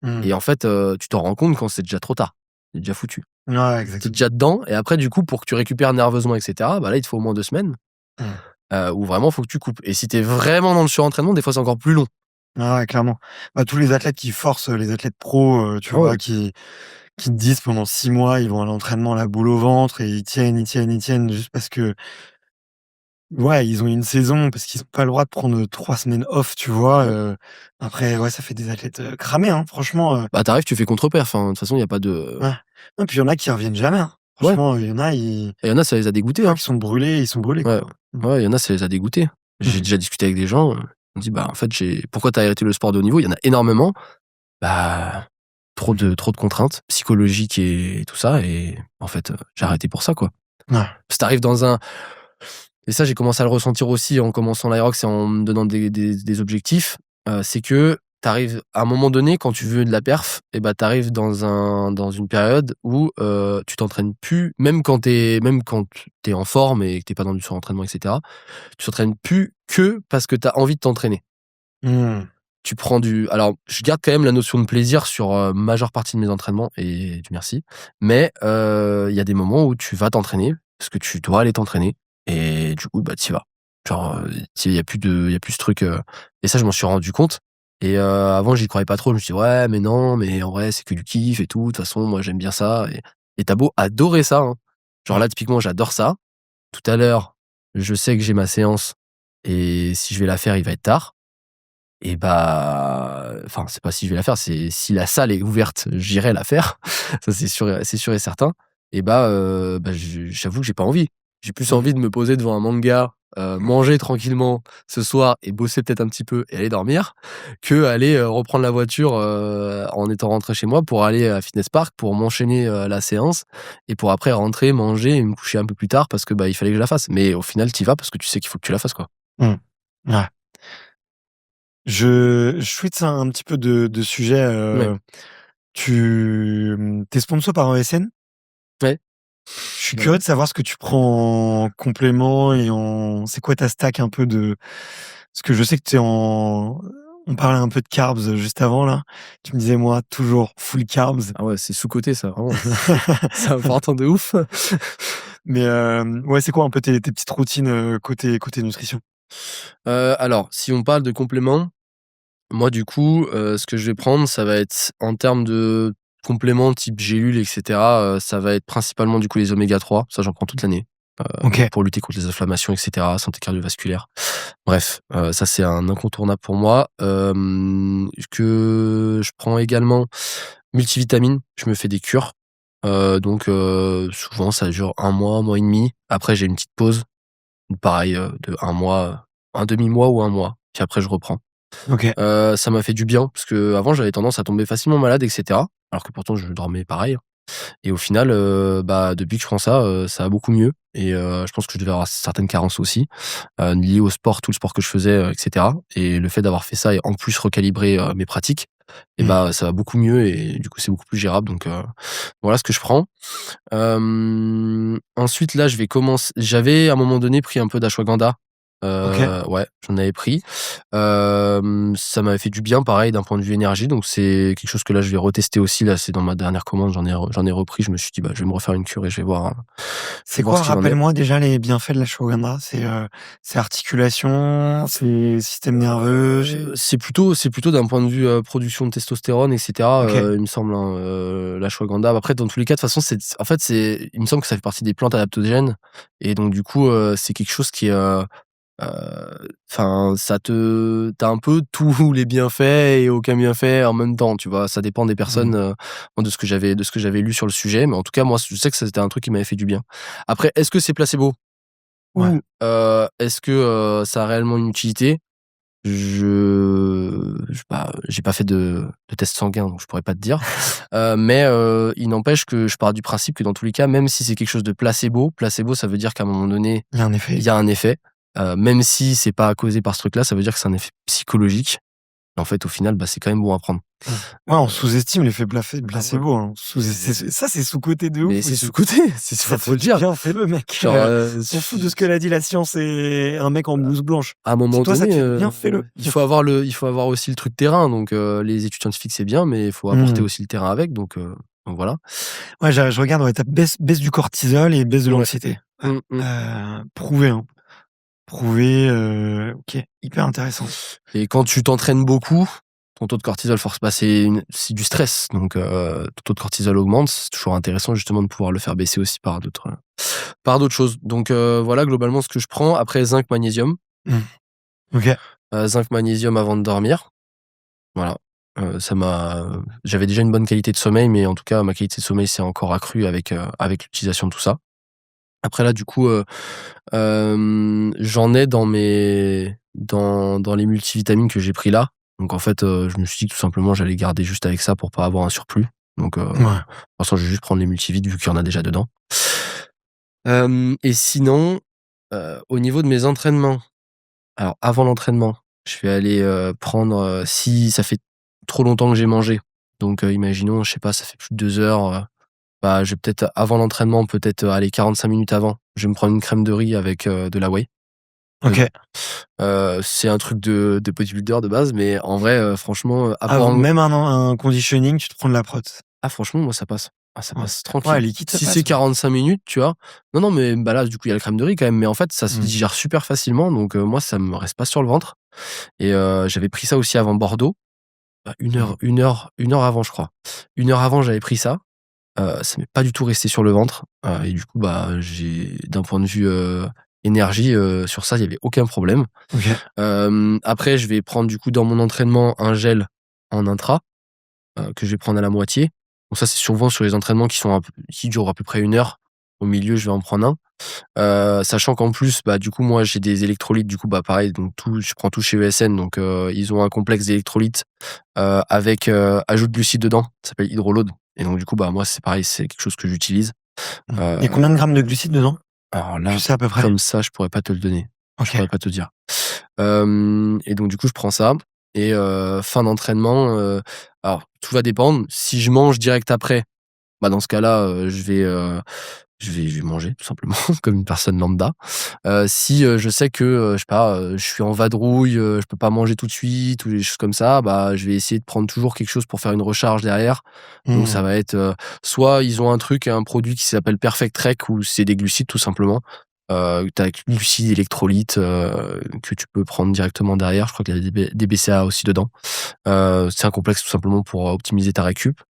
Mmh. Et en fait, tu t'en rends compte quand c'est déjà trop tard. C'est déjà foutu. Ouais, Tu es exactement. déjà dedans et après du coup, pour que tu récupères nerveusement et cetera, bah, là, il te faut au moins 2 semaines, Mmh. où vraiment faut que tu coupes et si tu es vraiment dans le surentraînement, des fois, c'est encore plus long. Ah ouais, clairement. Bah, tous les athlètes qui forcent, les athlètes pros, tu Ah ouais. vois, qui te disent pendant 6 mois, ils vont à l'entraînement la boule au ventre et ils tiennent juste parce que ouais, ils ont une saison, parce qu'ils ont pas le droit de prendre, 3 semaines off, tu vois? Ouais. Après, ouais, ça fait des athlètes, cramés, hein, franchement, Bah, tu arrives, tu fais contre-perf, hein. De toute façon, il y a pas de ouais. Non, puis il y en a qui reviennent jamais, hein. ouais, Franchement, il y en a, ils il y en a, ça les a une dégoûtés, fois hein. qu'ils sont brûlés, ils sont brûlés, Ouais. quoi. Mmh. Ouais, il y en a, ça les a dégoûtés. J'ai Mmh. déjà discuté avec des gens, ils m'ont dit: «Bah, en fait, j'ai pourquoi tu as arrêté le sport de haut niveau?» Il y en a énormément. Bah, Mmh. trop de contraintes psychologiques et tout ça et en fait, j'ai arrêté pour ça, quoi. Ouais. Parce que tu arrives dans un et ça, j'ai commencé à le ressentir aussi en commençant l'Aerox et en me donnant des objectifs. C'est que t'arrives à un moment donné, quand tu veux de la perf, et bah, t'arrives dans une période où, tu t'entraînes plus, même quand tu en forme et que tu pas dans du surentraînement et cetera, tu t'entraînes plus que parce que tu as envie de t'entraîner. Mmh. Tu prends du Alors, je garde quand même la notion de plaisir sur, majeure partie de mes entraînements et Dieu merci. Mais, il y a des moments où tu vas t'entraîner parce que tu dois aller t'entraîner et du coup, bah, tu y vas. Genre, il y a plus ce truc, et ça, je m'en suis rendu compte et avant, j'y croyais pas trop. Je me suis dit: «Ouais, mais non, mais en vrai, c'est que du kiff et tout. De toute façon, moi, j'aime bien ça» et tu beau adorer ça, hein. Genre Ouais. là, typiquement, j'adore ça. Tout à l'heure, je sais que j'ai ma séance et si je vais la faire, il va être tard. Et bah, enfin, c'est pas si je vais la faire, c'est si la salle est ouverte, j'irai la faire. Ça, c'est sûr et certain. Et bah, j'avoue que j'ai pas envie. J'ai plus Mmh. envie de me poser devant un manga, manger tranquillement ce soir et bosser peut-être un petit peu et aller dormir, qu'aller, reprendre la voiture, en étant rentré chez moi pour aller à Fitness Park, pour m'enchaîner, la séance et pour après rentrer, manger et me coucher un peu plus tard parce que, bah, il fallait que je la fasse. Mais au final, tu y vas parce que tu sais qu'il faut que tu la fasses, quoi. Mmh. Ouais. Je switch un petit peu de sujet, Ouais, tu es sponsor par un ESN? ouais. Je suis Bah, curieux ouais. de savoir ce que tu prends en complément et en c'est quoi ta stack un peu de parce que je sais que tu es en on parlait un peu de carbs, juste avant là. Tu me disais: «Moi, toujours full carbs». Ah ouais, c'est sous-coté ça, vraiment. C'est important de ouf. Mais, ouais, c'est quoi un peu tes petites routines, côté nutrition? Alors, si on parle de compléments, moi du coup, ce que je vais prendre, ça va être en termes de compléments type gélules et cetera, ça va être principalement du coup les oméga 3, ça j'en prends toute l'année, OK. pour lutter contre les inflammations et cetera, santé cardiovasculaire. Bref, ça c'est un incontournable pour moi. Que je prends également multivitamines, je me fais des cures, donc souvent ça dure un mois et demi. Après j'ai une petite pause. Pareil, de un mois, un demi-mois ou un mois, puis après je reprends. OK. Ça m'a fait du bien parce qu'avant j'avais tendance à tomber facilement malade et cetera, alors que pourtant je dormais pareil et au final, bah, depuis que je prends ça, ça va beaucoup mieux et je pense que je devais avoir certaines carences aussi, liées au sport, tout le sport que je faisais, et cetera et le fait d'avoir fait ça et en plus recalibrer, mes pratiques et Mmh. bah, ça va beaucoup mieux et du coup c'est beaucoup plus gérable donc voilà ce que je prends. Ensuite là, je vais commencer. J'avais à un moment donné pris un peu d'ashwagandha. OK. Ouais, j'en avais pris. Ça m'avait fait du bien pareil d'un point de vue énergie, donc c'est quelque chose que là je vais retester aussi là, c'est dans ma dernière commande, j'en ai repris, je me suis dit: «Bah, je vais me refaire une cure et je C'est vais voir quoi, ce qu'il en est». rappelle-moi déjà les bienfaits de l'ashwagandha? C'est articulation, c'est système nerveux, j'ai C'est plutôt d'un point de vue, production de testostérone et cetera, OK. il me semble, hein, l'ashwagandha. Après dans tous les cas, de toute façon, en fait, il me semble que ça fait partie des plantes adaptogènes et donc du coup, c'est quelque chose qui est, enfin, t'as un peu tous les bienfaits et aucun bienfait en même temps, tu vois? Ça dépend des Mmh. personnes, moi de ce que j'avais lu sur le sujet, mais en tout cas, moi, je sais que c'était un truc qui m'avait fait du bien. Après, est-ce que c'est placebo? Ouais. Ou, est-ce que, ça a réellement une utilité? J'ai pas fait de test sanguin, donc je pourrais pas te dire. Mais, il n'empêche que je pars du principe que dans tous les cas, même si c'est quelque chose de placebo, ça veut dire qu'à un moment donné, Il y a un il effet. y a un effet. Même si c'est pas causé par ce truc-là, ça veut dire que c'est un effet psychologique. Et en fait, au final, bah, c'est quand même bon à prendre. Mmh. Ouais, on sous-estime l'effet Ah ouais. placebo, hein. Ça, c'est sous-coté de Mais ouf c'est aussi. sous-coté, Ça te faut fait le du dire. bien, fais-le mec. Genre, S'en fout de ce que l'a dit la science et un mec en blouse blanche. à un Si moment toi ça te donné, fait du bien, fais-le. il faut avoir aussi le truc terrain. Donc, les études scientifiques, c'est bien, mais il faut apporter Mmh. aussi le terrain avec. Donc voilà. Ouais, je regarde, ouais, tu baisse du cortisol et baisse de Ouais. l'anxiété. Mmh mh. Prouvé, hein. Prouvé, OK, hyper intéressant. Et quand tu t'entraînes beaucoup, ton taux de cortisol force bah, c'est du stress, donc ton taux de cortisol augmente. C'est toujours intéressant justement de pouvoir le faire baisser aussi par d'autres choses. Donc voilà globalement ce que je prends. Après zinc, magnésium. Mmh. OK. Zinc, magnésium avant de dormir. Voilà. J'avais déjà une bonne qualité de sommeil, mais en tout cas ma qualité de sommeil s'est encore accrue avec l'utilisation de tout ça. Après là du coup, j'en ai dans les multivitamines que j'ai pris là. Donc en fait, je me suis dit que tout simplement j'allais garder juste avec ça pour pas avoir un surplus. Donc Ouais. pour l'instant, je vais juste prendre les multivites vu qu'il y en a déjà dedans. Et sinon, au niveau de mes entraînements, alors avant l'entraînement Je vais aller, prendre, si ça fait trop longtemps que j'ai mangé, donc imaginons, je sais pas, ça fait plus de 2 heures, bah, je vais peut-être avant l'entraînement, peut-être, aller 45 minutes avant, je vais me prendre une crème de riz avec, de la whey dedans. OK. C'est un truc de bodybuilder de base, mais en vrai, franchement, apport en Même un conditioning, tu te prends de la prot? ah franchement, moi ça passe. Ah ça Ouais. passe Ouais, tranquille. liquide, ça Si c'est passe, ouais. 45 minutes, tu vois? Non, non, mais bah, là, du coup, il y a la crème de riz quand même, mais en fait, ça se Mmh. digère super facilement, donc moi, ça me reste pas sur le ventre et j'avais pris ça aussi avant Bordeaux, bah, 1 Mmh. heure 1 heure avant, je crois. 1 heure avant, j'avais pris ça, ça m'est pas du tout resté sur le ventre, et du coup, bah, j'ai d'un point de vue, énergie, sur ça, il y avait aucun problème. OK. Après, je vais prendre, du coup, dans mon entraînement, un gel en intra, que je vais prendre à la moitié. Donc ça, c'est souvent sur les entraînements qui durent à peu près 1 heure. Au milieu, je vais en prendre un. Sachant qu'en plus, bah, du coup, moi, j'ai des électrolytes, du coup, bah, pareil, donc je prends tout chez ESN, donc ils ont un complexe d'électrolytes, avec, ajout de glucides dedans, ça s'appelle Hydroload et donc du coup, bah, moi, c'est pareil, c'est quelque chose que j'utilise. Mmh. Heu, Il y a combien de grammes de glucides dedans? alors Tu là, sais à peu près? comme ça, je pourrais pas te le donner. Je OK. pourrais pas te dire. Et donc du coup, je prends ça et fin d'entraînement, alors tout va dépendre. Si je mange direct après, bah, dans ce cas-là, je vais manger tout simplement comme une personne lambda. Si, je sais que, je sais pas, je suis en vadrouille, je peux pas manger tout de suite ou des choses comme ça, bah, je vais essayer de prendre toujours quelque chose pour faire une recharge derrière. Donc ça Mmh. va être, soit ils ont un produit qui s'appelle Perfect Trek où c'est des glucides tout simplement. Tu as glucides, électrolytes, que tu peux prendre directement derrière. Je crois qu'il y a des BCAA aussi dedans. C'est un complexe tout simplement pour optimiser ta récup.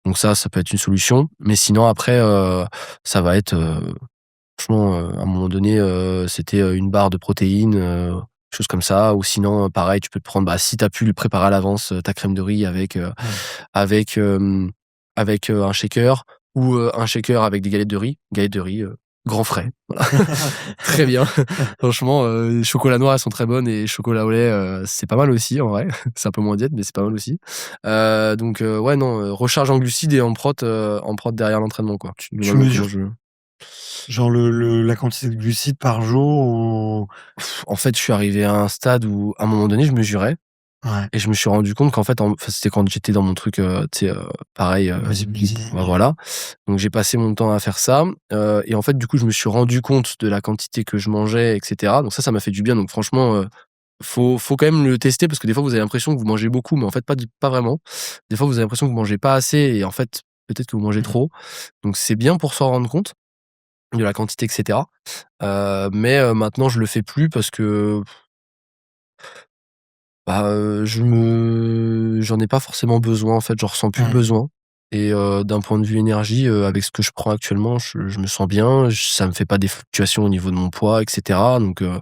Donc ça peut être une solution. Mais sinon après, ça va être, franchement, à un moment donné, c'était, une barre de protéines, chose comme ça ou sinon, pareil, tu peux te prendre, bah, si tu as pu le préparer à l'avance, ta crème de riz Mmh. avec, un shaker ou, un shaker avec des galettes de riz, grand frais, voilà. Très bien. Franchement, chocolat noir, elles sont très bonnes et chocolat au lait, c'est pas mal aussi en vrai. C'est un peu moins diète, mais c'est pas mal aussi. Donc ouais, non, recharge en glucides et en prot derrière l'entraînement, quoi. Tu Globalement, comment mesures je genre la quantité de glucides par jour ou? en fait, je suis arrivé à un stade où, à un moment donné, je mesurais Ouais, et je me suis rendu compte qu'en fait, c'était quand j'étais dans mon truc, tu sais, pareil, bah, bodybuilding. voilà. Donc j'ai passé mon temps à faire ça, et en fait, du coup, je me suis rendu compte de la quantité que je mangeais et cetera. Donc ça m'a fait du bien. Donc franchement, faut quand même le tester parce que des fois, vous avez l'impression que vous mangez beaucoup, mais en fait, pas vraiment. Des fois, vous avez l'impression que vous mangez pas assez et en fait, peut-être que vous mangez Mmh. trop. Donc c'est bien pour s'en rendre compte de la quantité et cetera. Mais maintenant, je le fais plus parce que bah, j'en ai pas forcément besoin en fait, j'en ressens plus le Mmh. besoin et d'un point de vue énergie, avec ce que je prends actuellement, je me sens bien, ça me fait pas des fluctuations au niveau de mon poids et cetera donc Ouais.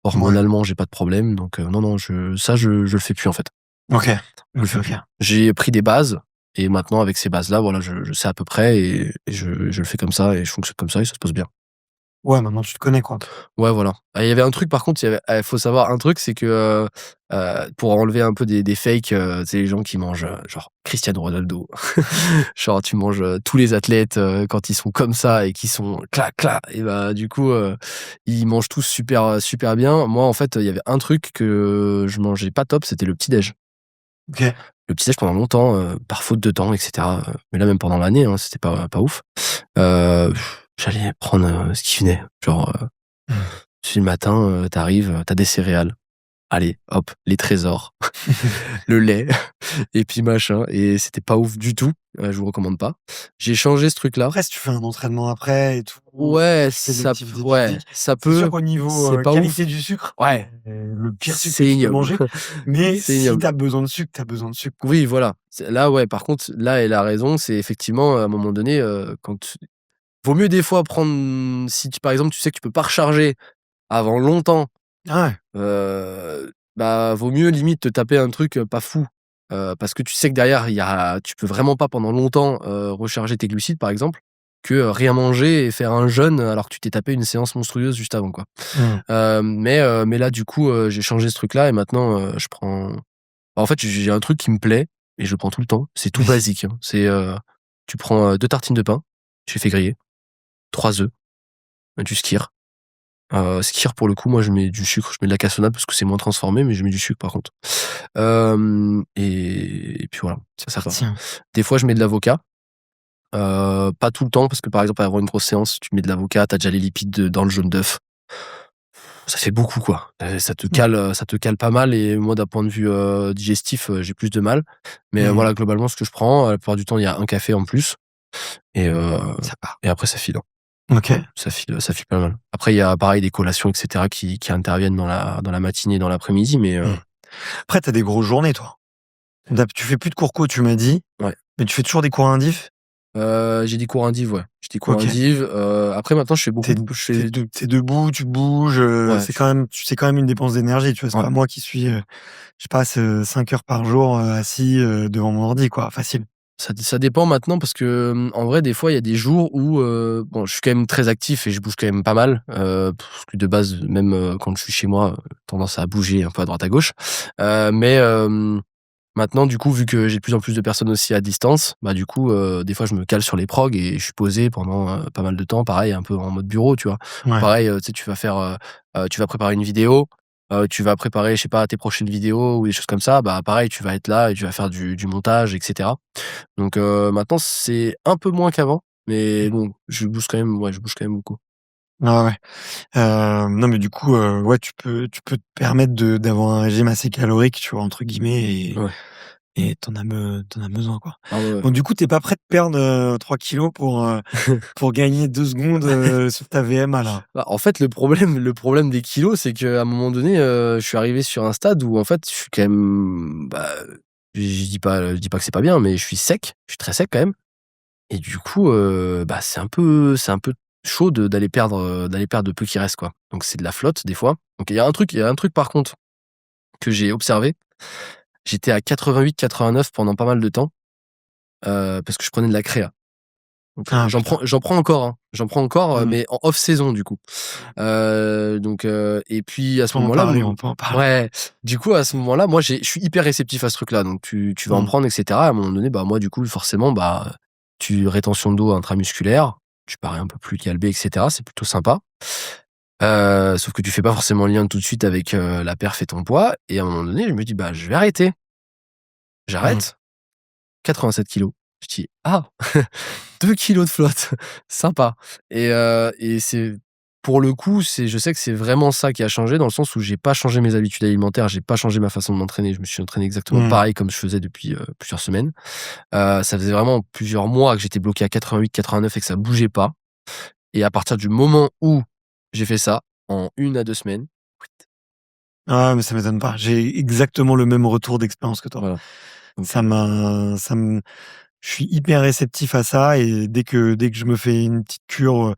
hormonalement, j'ai pas de problème donc non, non, je le fais plus en fait. OK. Je le OK, fais OK. plus. J'ai pris des bases et maintenant avec ces bases-là, voilà, je sais à peu près et je le fais comme ça et je fonctionne comme ça et ça se passe bien. Ouais, maintenant tu te connais, quoi. Ouais, voilà. Ah, il y avait un truc par contre, faut savoir un truc, c'est que, pour enlever un peu des fakes, tu sais les gens qui mangent, genre Cristiano Ronaldo. Genre tu manges, tous les athlètes, quand ils sont comme ça et qui sont clac, clac et bah, du coup, ils mangent tous super, super bien. Moi, en fait, il y avait un truc que je mangeais pas top, c'était le petit déj. OK. Le petit déj pendant longtemps, par faute de temps et cetera, mais là même pendant l'année, hein, c'était pas ouf. Heu, J'allais prendre, ce qui venait, genre, Mmh. si le matin, tu arrives, des céréales. Allez, hop, les trésors, le lait et puis machin et c'était pas ouf du tout, je vous recommande pas. J'ai changé ce truc-là. Après, si tu fais un entraînement après et tout, Ouais, tu fais de l'activité ouais, physique, ça c'est sûr peut, qu'au niveau, c'est pas qualité ouf. du sucre, Ouais, le pire sucre que c'est tu peux ignoble. manger, mais C'est si ignoble. tu as besoin de sucre, tu as besoin de sucre, quoi. Oui, voilà. Là, ouais, par contre, là, elle a raison, c'est effectivement, à un moment donné, quand vaut mieux des fois prendre si tu par exemple, tu sais que tu peux pas recharger avant longtemps. Ah ouais. Bah, vaut mieux limite te taper un truc, pas fou, parce que tu sais que derrière tu peux vraiment pas pendant longtemps, recharger tes glucides par exemple, que, rien manger et faire un jeûne alors que tu t'es tapé une séance monstrueuse juste avant, quoi. Mmh. Mais là du coup, j'ai changé ce truc-là et maintenant, je prends en fait, j'ai un truc qui me plaît et je le prends tout le temps. C'est tout Oui. basique, hein. Tu prends, 2 tartines de pain, tu les fais griller, 3 œufs, du skyr, Skyr pour le coup, moi je mets du sucre, je mets de la cassonade parce que c'est moins transformé, mais je mets du sucre par contre. Et puis voilà, c'est ça. Parti, hein. Des fois je mets de l'avocat. Pas tout le temps parce que par exemple avant une grosse séance, tu mets de l'avocat, t'as déjà les lipides dans le jaune d'œuf. Ça fait beaucoup quoi. Ça te cale pas mal et moi d'un point de vue digestif, j'ai plus de mal. Mais voilà, globalement ce que je prends, la plupart du temps il y a un café en plus et Ça part. et après ça file. OK. Ça file pas mal. Après il y a pareil des collations et cetera qui interviennent dans la matinée et dans l'après-midi mais Après, t'as des grosses journées, toi. Tu fais plus de cours co, tu m'as dit, ouais. mais tu fais toujours des cours indif? J'ai des cours indiv, ouais. J'ai des cours OK. indiv. Après maintenant je fais beaucoup T'es debout, tu bouges, ouais, c'est quand même une dépense d'énergie, tu vois? C'est ouais. pas moi qui suis, je passe, 5 heures par jour, assis, devant mon ordi, quoi, facile. Ça dépend maintenant parce que, en vrai, des fois, il y a des jours où, bon, je suis quand même très actif et je bouge quand même pas mal, parce que de base, même, quand je suis chez moi, tendance à bouger un peu à droite à gauche. Mais, maintenant, du coup, vu que j'ai de plus en plus de personnes aussi à distance, bah, du coup, des fois, je me cale sur les progs et je suis posé pendant, pas mal de temps, pareil, un peu en mode bureau, tu vois? Ouais. Pareil, tu sais, tu vas préparer une vidéo, tu vas préparer, je sais pas, tes prochaines vidéos ou des choses comme ça, bah, pareil, tu vas être là et tu vas faire du montage et cetera. Donc maintenant, c'est un peu moins qu'avant, mais bon, je bouge quand même beaucoup. Ah ouais. Non, mais du coup, ouais, tu peux te permettre d'avoir un régime assez «calorique», tu vois? Entre guillemets Ouais. et t'en as besoin, quoi. Ah ouais, ouais. Bon, du coup, t'es pas prêt de perdre, 3 kilogrammes pour gagner 2 secondes, sur ta VMA, là? Bah, en fait, le problème des kilos, c'est qu'à un moment donné, je suis arrivé sur un stade où en fait, je suis quand même, bah, je dis pas que c'est pas bien, mais je suis sec, je suis très sec quand même et du coup, bah, c'est un peu chaud d'aller perdre le peu qui reste, quoi. Donc c'est de la flotte des fois. Donc il y a un truc par contre que j'ai observé, j'étais à 88-89 pendant pas mal de temps, parce que je prenais de la créa. Donc, Ah putain. j'en prends encore, hein. J'en prends encore, Mmh. mais en off saison du coup. Donc, et puis à On ce peut en moment-là, parler, on peut en parler. ouais, du coup à ce moment-là, moi je suis hyper réceptif à ce truc-là. Donc tu vas en Mmh. prendre et cetera. À un moment donné, bah, moi du coup forcément, bah, tu rétention d'eau intramusculaire, tu parais un peu plus galbé et cetera. C'est plutôt sympa. Sauf que tu fais pas forcément le lien tout de suite avec, la perf et ton poids et à un moment donné, je me dis: «Bah, je vais arrêter». Mmh. J'arrête, 87 kilos. Je dis: «Ah! 2 kilos de flotte, sympa» et c'est pour le coup, je sais que c'est vraiment ça qui a changé dans le sens où j'ai pas changé mes habitudes alimentaires, j'ai pas changé ma façon de m'entraîner. Je me suis entraîné exactement Mmh. pareil comme je faisais depuis, plusieurs semaines. Ça faisait vraiment plusieurs mois que j'étais bloqué à 88-89 et que ça bougeait pas et à partir du moment où j'ai fait ça, en 1 à 2 semaines, Ah, mais ça m'étonne pas. J'ai exactement le même retour d'expérience que toi. voilà. Donc, Ça me Je suis hyper réceptif à ça et dès que je me fais une petite cure,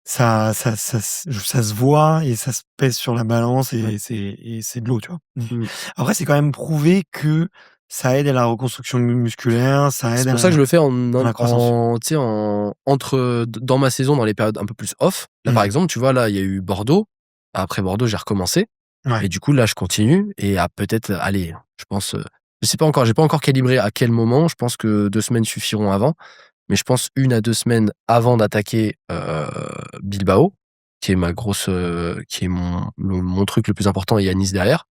ça se voit et ça se pèse sur la balance ouais. et c'est de l'eau, tu vois? Mmh. Après, c'est quand même prouvé que ça aide à la reconstruction musculaire, ça aide C'est pour ça que je le fais à la croissance. tu sais, dans ma saison, dans les périodes un peu plus off. Là, par Mmh. exemple, tu vois, là, il y a eu Bordeaux. Après Bordeaux, j'ai recommencé Ouais. et du coup, là, je continue et à peut-être, allez, je pense, je sais pas encore, j'ai pas encore calibré à quel moment. Je pense que 2 semaines suffiront avant, mais je pense 1 à 2 semaines avant d'attaquer, Bilbao, qui est mon truc le plus important et il y a Nice derrière.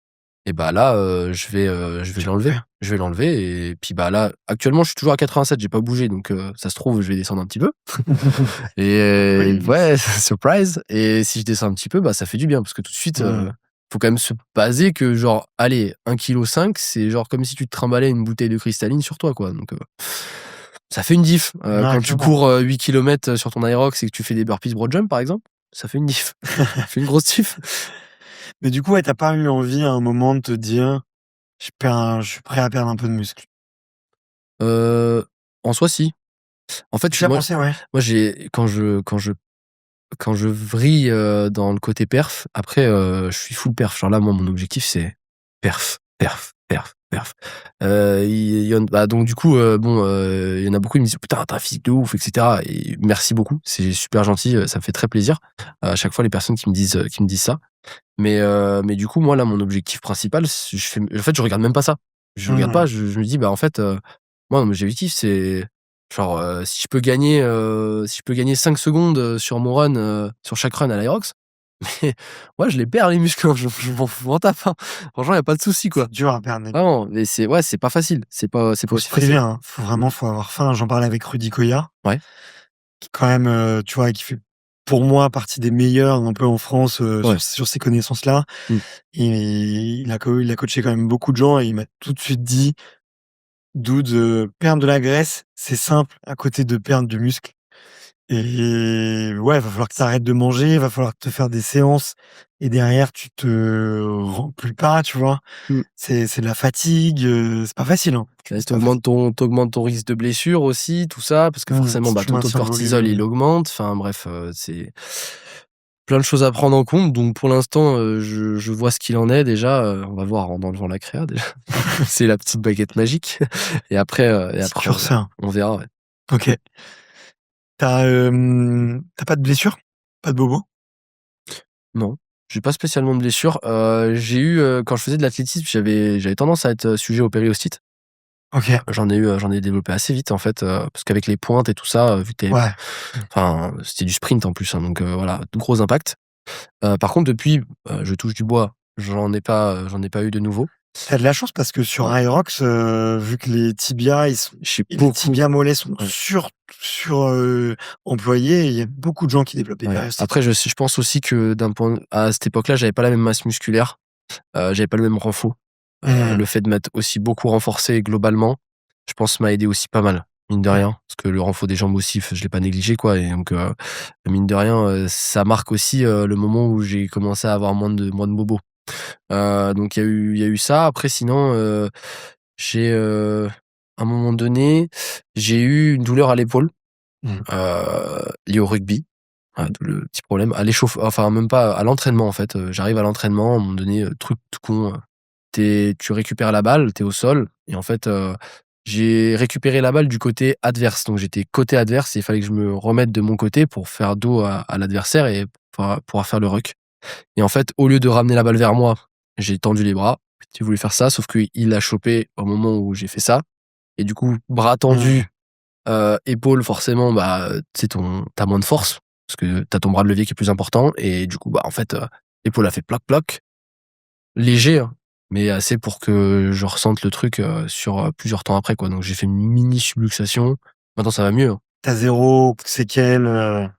Et bah là, je vais Tu l'enlever. refais. Je vais l'enlever et puis, bah, là, actuellement, je suis toujours à 87, j'ai pas bougé donc ça se trouve, je vais descendre un petit peu et Surprise. ouais, surprise et si je descends un petit peu, bah, ça fait du bien parce que tout de suite, Mmh. faut quand même se baser que genre, allez, 1,5 kg, c'est genre comme si tu te trimballais une bouteille de cristalline sur toi, quoi donc ça fait une diff. Ouais, Quand tu clairement. cours, 8 kilomètres sur ton Aerox et que tu fais des burpees broad jump, par exemple, ça fait une diff. Ça fait une grosse diff. Mais du coup, ouais, tu pas eu envie à un moment de te dire: Je suis prêt à perdre un peu de muscle». Heu, En soi, si. En fait, Tu y as moi pensé, ouais? moi j'ai quand je vrille, dans le côté perf, après, je suis full perf. Genre là, moi, mon objectif, c'est perf, perf, perf, perf. Il y en bah, donc du coup, bon, il y en a beaucoup qui me disent: «Putain, tu as un physique de ouf» et cetera et merci beaucoup. C'est super gentil, ça me fait très plaisir, à chaque fois les personnes qui me disent ça. Mais du coup, moi, là, mon objectif principal, en fait, je regarde même pas ça. Je regarde Mmh. pas, je me dis: «Bah, en fait, moi, mon objectif, c'est genre, si je peux gagner 5 secondes, sur mon run, sur chaque run à l'Aerox, Mais ouais, je les perds les muscles, hein, je m'en tape, hein. Franchement, il y a pas de souci, quoi. C'est dur à perdre. Vraiment, mais c'est pas facile, c'est pas Faut se aussi facile. priver, hein. Faut avoir faim. J'en parlais avec Rudy Koya, Ouais. qui quand même, tu vois, qui fait pour moi partie des meilleurs un peu en France Ouais. sur ces connaissances-là. Mmh. Et il a coaché quand même beaucoup de gens et il m'a tout de suite dit: «Dude, perdre de la graisse, c'est simple à côté de perdre du muscle». Et ouais, va falloir que tu arrêtes de manger, va falloir te faire des séances et derrière tu te remplis pas, tu vois? Mmh. C'est de la fatigue, c'est pas facile, hein. Là, C'est pas facile. t'augmentes ton risque de blessure aussi, tout ça, parce que forcément, Si bah, tu ton taux de maintiens le cortisol, il volume. augmente. Enfin bref, c'est plein de choses à prendre en compte. Donc pour l'instant, je vois ce qu'il en est déjà, on va voir en enlevant la créa déjà. C'est la petite baguette magique et Petit après curseur. on verra, ouais. OK. Tu pas de blessure? Pas de bobo? Non, j'ai pas spécialement de blessure. J'ai eu, quand je faisais de l'athlétisme, j'avais tendance à être, sujet au périostite. OK. J'en ai développé assez vite en fait, parce qu'avec les pointes et tout ça, vu que tu Ouais. enfin, c'était du sprint en plus, hein, donc voilà, de gros impacts. Par contre depuis, je touche du bois, j'en ai pas eu de nouveau. Tu as de la chance parce que sur Ouais, Aerox, vu que les tibias, j'ai les beaucoup tibias mollets sont ouais, employés, il y a beaucoup de gens qui développent des ouais. périostites. Après je pense aussi que à cette époque-là, j'avais pas la même masse musculaire, j'avais pas le même renfort. Mmh. Le fait de m'être aussi beaucoup renforcé globalement, je pense m'a aidé aussi pas mal, mine de Ouais. rien. Parce que le renfort des jambes aussi, je l'ai pas négligé quoi et donc mine de rien, ça marque aussi, le moment où j'ai commencé à avoir moins de bobos. Donc il y a eu ça. Après sinon, j'ai, à un moment donné, j'ai eu une douleur à l'épaule, Mmh. liée au rugby. Voilà, d'où le petit problème. Enfin même pas à l'entraînement en fait, j'arrive à l'entraînement, à un moment donné, truc tout con, tu récupères la balle, tu es au sol et en fait, j'ai récupéré la balle du côté adverse. Donc j'étais côté adverse et il fallait que je me remette de mon côté pour faire dos à l'adversaire et pouvoir faire le ruck. Et en fait, au lieu de ramener la balle vers moi, j'ai tendu les bras. J'ai voulu faire ça, sauf qu'il l'a chopé au moment où j'ai fait ça. Et du coup, bras Mmh. tendu, épaule, forcément, bah, tu sais, t'as moins de force parce que t'as ton bras de levier qui est plus important. Et du coup, bah, en fait, l'épaule a fait ploc ploc, léger, hein, mais assez pour que je ressente le truc sur plusieurs temps après, quoi. Donc j'ai fait une mini subluxation. Maintenant, ça va mieux, hein. Tu as 0 séquelles,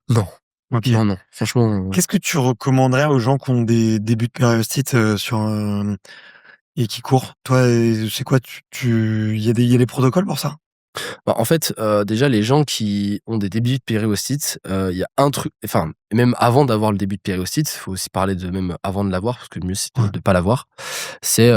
Non, OK. non, non. Franchement, Qu'est-ce que tu recommanderais aux gens qui ont des débuts de périostite, et qui courent? Toi, c'est quoi il y a des protocoles pour ça? bah, en fait, déjà les gens qui ont des débuts de périostite, il y a un truc enfin, même avant d'avoir le début de périostite, il faut aussi parler de même avant de l'avoir, parce que le mieux c'est Ouais. de pas l'avoir. C'est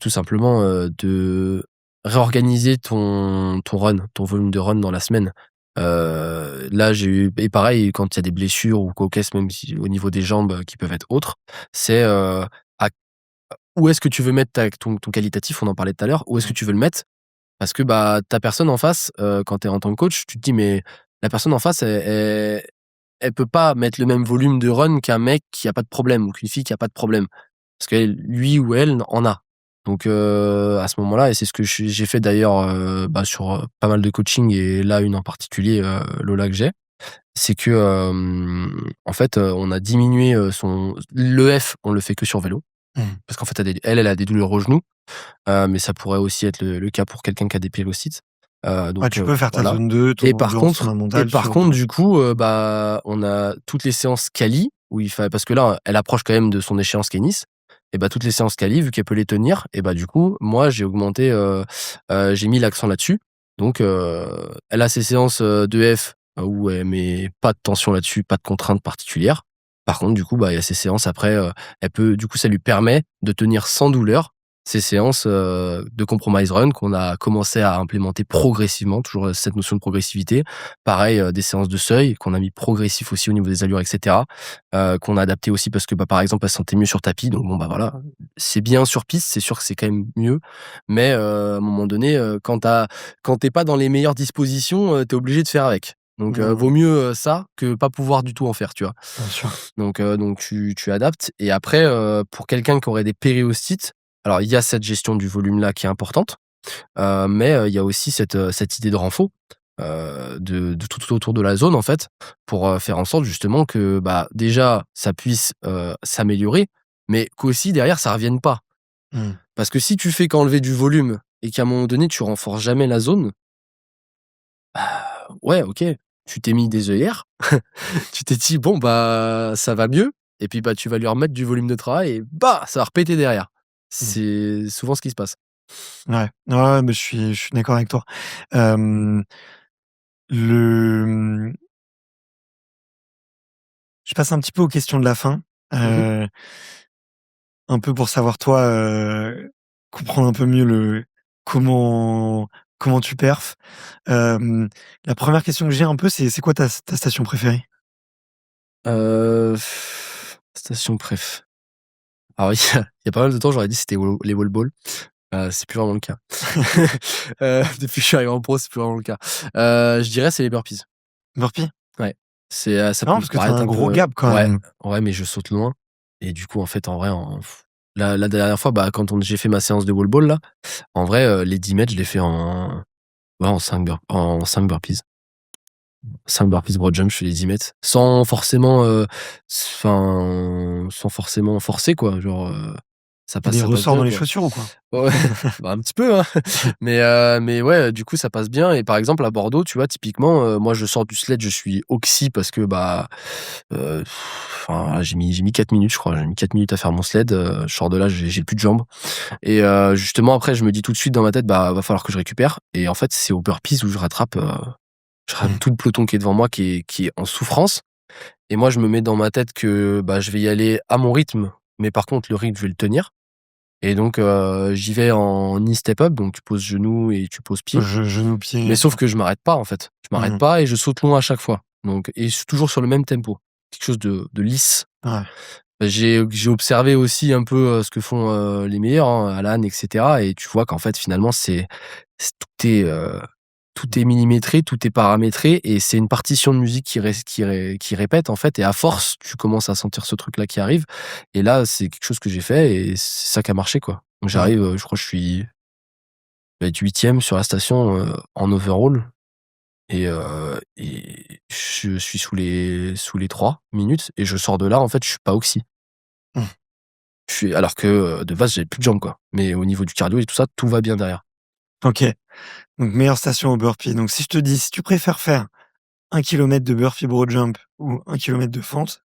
tout simplement, de réorganiser ton run, ton volume de run dans la semaine. Là, j'ai eu et pareil quand il y a des blessures ou quoi qu'est-ce, même si au niveau des jambes, qui peuvent être autres, c'est, à où est-ce que tu veux mettre ton qualitatif? On en parlait tout à l'heure. Où est-ce que Mmh. tu veux le mettre? Parce que, bah, ta personne en face, quand tu es en tant que coach, tu te dis: «Mais la personne en face, elle peut pas mettre le même volume de run qu'un mec qui a pas de problème ou qu'une fille qui a pas de problème». Parce que lui ou elle en a. Donc à ce moment-là et c'est ce que j'ai fait d'ailleurs, bah, sur, pas mal de coaching et là, une en particulier, Lola que j'ai. C'est que, en fait, on a diminué, l'EF, on le fait que sur vélo. Mmh. Parce qu'en fait, elle a des douleurs au genou. Mais ça pourrait aussi être le cas pour quelqu'un qui a des périostite. Ouais, Donc tu peux faire ta voilà zone 2, et ton endurance fondamentale sur, du coup, bah, on a toutes les séances quali où il fa parce que là, elle approche quand même de son échéance qui est Nice et bah, toutes les séances quali, vu qu'elle peut les tenir et bah, du coup, moi, j'ai augmenté, j'ai mis l'accent là-dessus. Donc elle a ses séances, d'EF où elle met pas de tension là-dessus, pas de contraintes particulières. Par contre, du coup, bah, il y a ces séances après, elle peut du coup, ça lui permet de tenir sans douleur ces séances, de compromise run qu'on a commencé à implémenter progressivement, toujours, cette notion de progressivité. Pareil, des séances de seuil qu'on a mis progressif aussi au niveau des allures et cetera, qu'on a adapté aussi parce que, bah, par exemple, elle se sentait mieux sur tapis donc bon, bah, voilà. C'est bien sur piste, c'est sûr que c'est quand même mieux, mais à un moment donné, quand tu pas dans les meilleures dispositions, tu es obligé de faire avec. Donc mmh, vaut mieux, ça que pas pouvoir du tout en faire, tu vois? bien sûr. Donc tu adaptes et après, pour quelqu'un qui aurait des périostites, alors il y a cette gestion du volume-là qui est importante, mais il y a aussi cette idée de renfort. de tout autour de la zone en fait, pour faire en sorte justement que bah déjà ça puisse s'améliorer, mais qu'aussi derrière ça revienne pas. Mmh. Parce que si tu fais qu'enlever du volume et qu'à un moment donné tu renforces jamais la zone, ouais ok, tu t'es mis des œillères, tu t'es dit bon bah ça va mieux, et puis bah tu vas lui remettre du volume de travail et bah ça va repéter derrière. Mmh. C'est souvent ce qui se passe. Ouais. Ouais, ouais, mais je suis d'accord avec toi. Hem, le, mmh, je passe un petit peu aux questions de la fin, Mmh. heu, un peu pour savoir toi, comprendre un peu mieux le comment tu perfs. Hem, la première question que j'ai un peu, c'est quoi ta station préférée? Heu, station préf. Alors il y a pas mal de temps j'aurais dit c'était les wall balls. C'est plus vraiment le cas. Depuis que je suis arrivé en pro, c'est plus vraiment le cas. Je dirais c'est les burpees. Burpee? Ouais. Ça Non, peut parce que tu as paraître un un gros peu gap quand ouais, même. ouais, mais je saute loin, et du coup, en fait, en vrai, la dernière fois, bah, quand j'ai fait ma séance de wall ball là, en vrai, les 10 mètres, je l'ai fait en 5 burpees. 5 burpees broad jump, je fais les 10 mètres sans forcément, sans forcément forcer quoi, genre, Tu as des ça passe ressorts bien dans les quoi. chaussures ou quoi? Ouais, bah, un petit peu, hein, mais ouais, du coup, ça passe bien, et par exemple, à Bordeaux, tu vois, typiquement, moi, je sors du sled, je suis oxy parce que, bah, enfin, voilà, j'ai mis 4 minutes, je crois. J'ai mis 4 minutes à faire mon sled, je sors de là, j'ai plus de jambes, et justement, après, je me dis tout de suite dans ma tête: «Bah, va falloir que je récupère», et en fait, c'est aux burpees où je rattrape Mmh. tout le peloton qui est devant moi qui est en souffrance, et moi, je me mets dans ma tête que, bah, je vais y aller à mon rythme, mais par contre, le rythme, je vais le tenir, et donc j'y vais en knee step up, donc tu poses genou et tu poses pied, mais Genou-pied. sauf que je m'arrête pas, en fait. Je m'arrête Mmh. pas et je saute loin à chaque fois, donc et toujours sur le même tempo. Quelque chose de lisse. Ouais. J'ai observé aussi un peu, ce que font, les meilleurs, hein, Alan et cetera, et tu vois qu'en fait, finalement, tout est millimétré, tout est paramétré, et c'est une partition de musique qui répète, en fait, et à force, tu commences à sentir ce truc-là qui arrive, et là, c'est quelque chose que j'ai fait et c'est ça qui a marché, quoi. Donc Mmh. j'arrive, je crois que je vais être 8e sur la station, en overall, et je suis sous les 3 minutes, et je sors de là, en fait, je suis pas oxy. Mmh. Alors que, de base, j'avais plus de jambes, quoi. Mais au niveau du cardio et tout ça, tout va bien derrière. OK. Donc meilleure station au burpee. Donc si je te dis, si tu préfères faire 1 kilomètre de burpee broad jump ou 1 kilomètre de fente,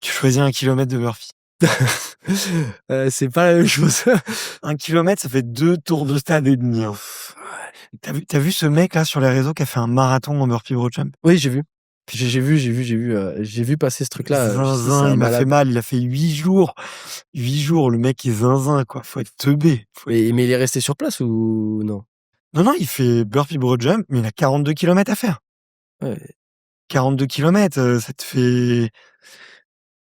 tu choisis 1 kilomètre de burpee. C'est pas la même chose. 1 kilomètre, ça fait 2 tours de stade et demi, hein. Tu as vu ce mec là sur les réseaux qui a fait un marathon en burpee broad jump? Oui, j'ai vu. Putain, J'ai vu passer ce truc-là, c'est zinzin, un il m'a fait malade. mal, il a fait 8 jours. 8 jours, le mec est zinzin quoi, faut être teubé, faut être Mais il est resté sur place ou non? non, non, il fait burpee broad jump, mais il a 42 kilomètres à faire. Ouais, 42 kilomètres,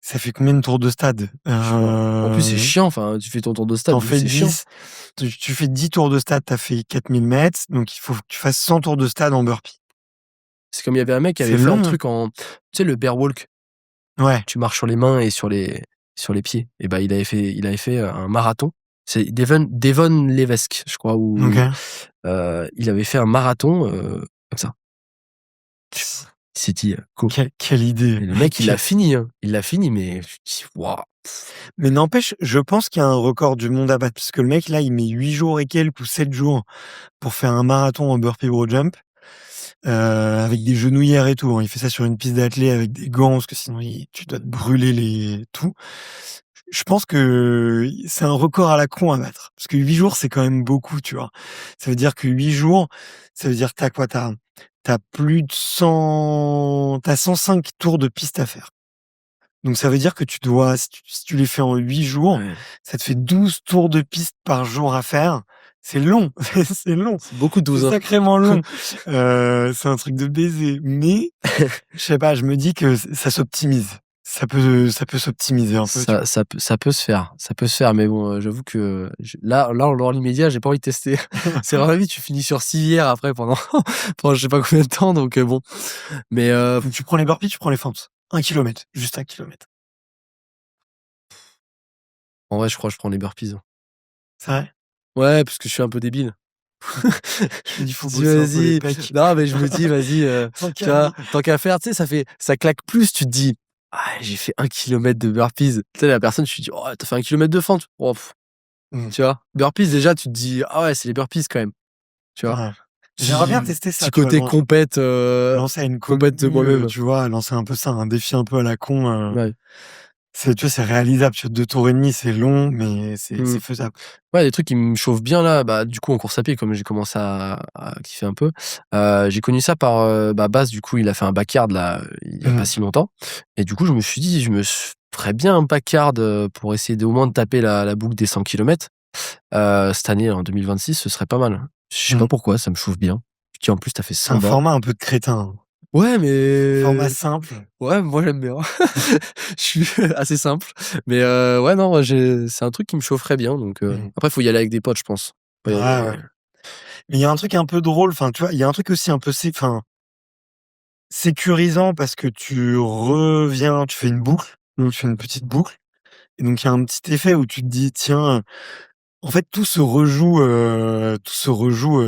ça fait combien de tours de stade? je sais pas. En plus, c'est chiant, enfin, tu fais ton tour de stade, Tu du coup, fais c'est chiant. 10, tu fais 10 tours de stade, tu as fait 4 000 mètres, donc il faut que tu fasses 100 tours de stade en burpee. C'est comme il y avait un mec qui C'est avait fait un long, hein? truc tu sais, le bear walk, Ouais, tu marches sur les mains et sur les pieds, et bah, il avait fait un marathon. C'est Devon Levesque, je crois, ou OK. il avait fait un marathon, comme ça. Il s'est dit, «Go», Quelle idée! et le mec, il Que l'a fini, hein. Il l'a fini, mais je me dis: «Waouh!» mais n'empêche, je pense qu'il y a un record du monde à battre, parce que le mec là, il met 8 jours et quelques ou 7 jours pour faire un marathon en burpee broad jump, avec des genouillères et tout, hein. Il fait ça sur une piste d'athlée avec des gants, parce que sinon tu dois te brûler les tout. Je pense que c'est un record à la con à battre, parce que 8 jours, c'est quand même beaucoup, tu vois? Ça veut dire que 8 jours, ça veut dire que tu as quoi? Tu as plus de 100 tu as 105 tours de piste à faire. Donc ça veut dire que tu dois si tu les fais en 8 jours, Ouais, ça te fait 12 tours de piste par jour à faire. C'est long, c'est long, c'est beaucoup de c'est 12, hein. sacrément long. C'est un truc de baiser, mais je sais pas, je me dis que ça s'optimise. Ça peut s'optimiser un peu, tu vois? Ça peut se faire, mais bon, j'avoue que là, dans l'immédiat, j'ai pas envie de tester. C'est vraiment vite, tu finis sur civière après pendant pendant je sais pas combien de temps, donc bon. Mais Donc tu prends les burpees, tu prends les fentes. 1 kilomètre, juste 1 kilomètre. en vrai, je crois que je prends les burpees, hein. C'est vrai? Ouais, parce que je suis un peu débile. Je me dis: «Faut Je dis: bosser un peu les «Vas-y». pecs». Non, mais je me dis: «Vas-y, Tant tu qu'à vois, faire. tant qu'à faire», tu sais, ça claque plus, tu te dis: «Ah, j'ai fait 1 kilomètre de burpees». Tu sais, la personne, tu te dis: «Oh, tu fait 1 kilomètre de fente». Oh, Mmh. tu vois? Burpees, déjà, tu te dis: «Ah ouais, c'est les burpees quand même». Tu vois? Ouais. J'aimerais bien Petit tester ça, petit tu vois? côté compète, Lancer à une compète de commu, moi-même. tu vois? Lancer un peu ça, un défi un peu à la con, Ouais. c'est tu vois, c'est réalisable, tu vois? 2 tours et demi, c'est long, mais Mmh. c'est faisable. Ouais, des trucs qui me chauffent bien là, bah, du coup en course à pied comme j'ai commencé à kiffer un peu, j'ai connu ça par, Baz du coup il a fait un backyard là, il y a pas Mmh. si longtemps et du coup je me suis dit: «Je me ferais bien un backyard, pour essayer au moins de taper la boucle des 100 kilomètres, cette année en 2026 ce serait pas mal». Je sais pas Mmh. pourquoi, ça me chauffe bien. Puis en plus tu as fait 100 Un bornes. format un peu de crétin, hein. Ouais, Format mais simple. ouais, moi j'aime bien. Je suis assez simple, mais ouais, non, c'est un truc qui me chaufferait bien donc Mmh. après faut y aller avec des potes, je pense. Pas y Ouais, aller, ouais. Mais il y a un truc un peu drôle, enfin, tu vois? Il y a un truc aussi un peu sécurisant parce que tu reviens, tu fais une boucle, mmh, tu fais une petite boucle et donc il y a un petit effet où tu te dis: «Tiens, en fait, tout se rejoue,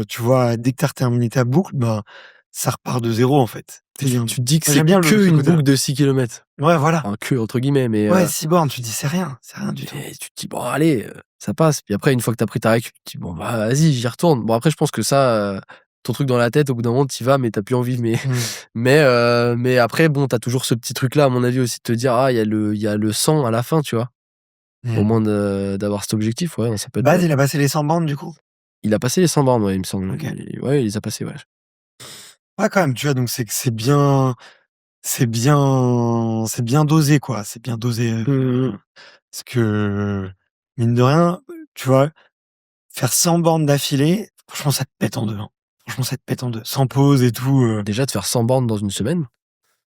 tu vois? Dès que tu as terminé ta boucle, ben, ça repart de zéro en fait. tu Moi, tu te dis que c'est j'aime bien que ce une côté-là. boucle de 6 kilomètres. Ouais, voilà. Enfin «que» entre guillemets, Ouais, 6 bornes, tu te dis: c'est rien du tout». mais tu te dis: «Bon allez, ça passe». Puis après une fois que tu as pris ta récup, tu te dis: «Bon bah vas-y, j'y retourne». Bon après je pense que ça, ton truc dans la tête au bout d'un moment tu y vas mais tu as plus envie mais Mmh. mais après bon, tu as toujours ce petit truc là à mon avis aussi de te dire: «Ah il y a le 100 à la fin», tu vois? Au Mmh. moins d'avoir cet objectif, ouais, ça peut être bien. Baz, il a passé les 100 bornes du coup? Il a passé les 100 bornes, ouais, il me semble. OK. Ouais, il les a passées, ouais. Ouais, quand même, tu vois? Donc c'est que c'est bien dosé, quoi. C'est bien dosé, Mmh mh. parce que, mine de rien, tu vois? Faire 100 bornes d'affilée, franchement, ça te pète en 2, hein. Franchement, ça te pète en 2, sans pause et tout, Déjà de faire 100 bornes dans une semaine,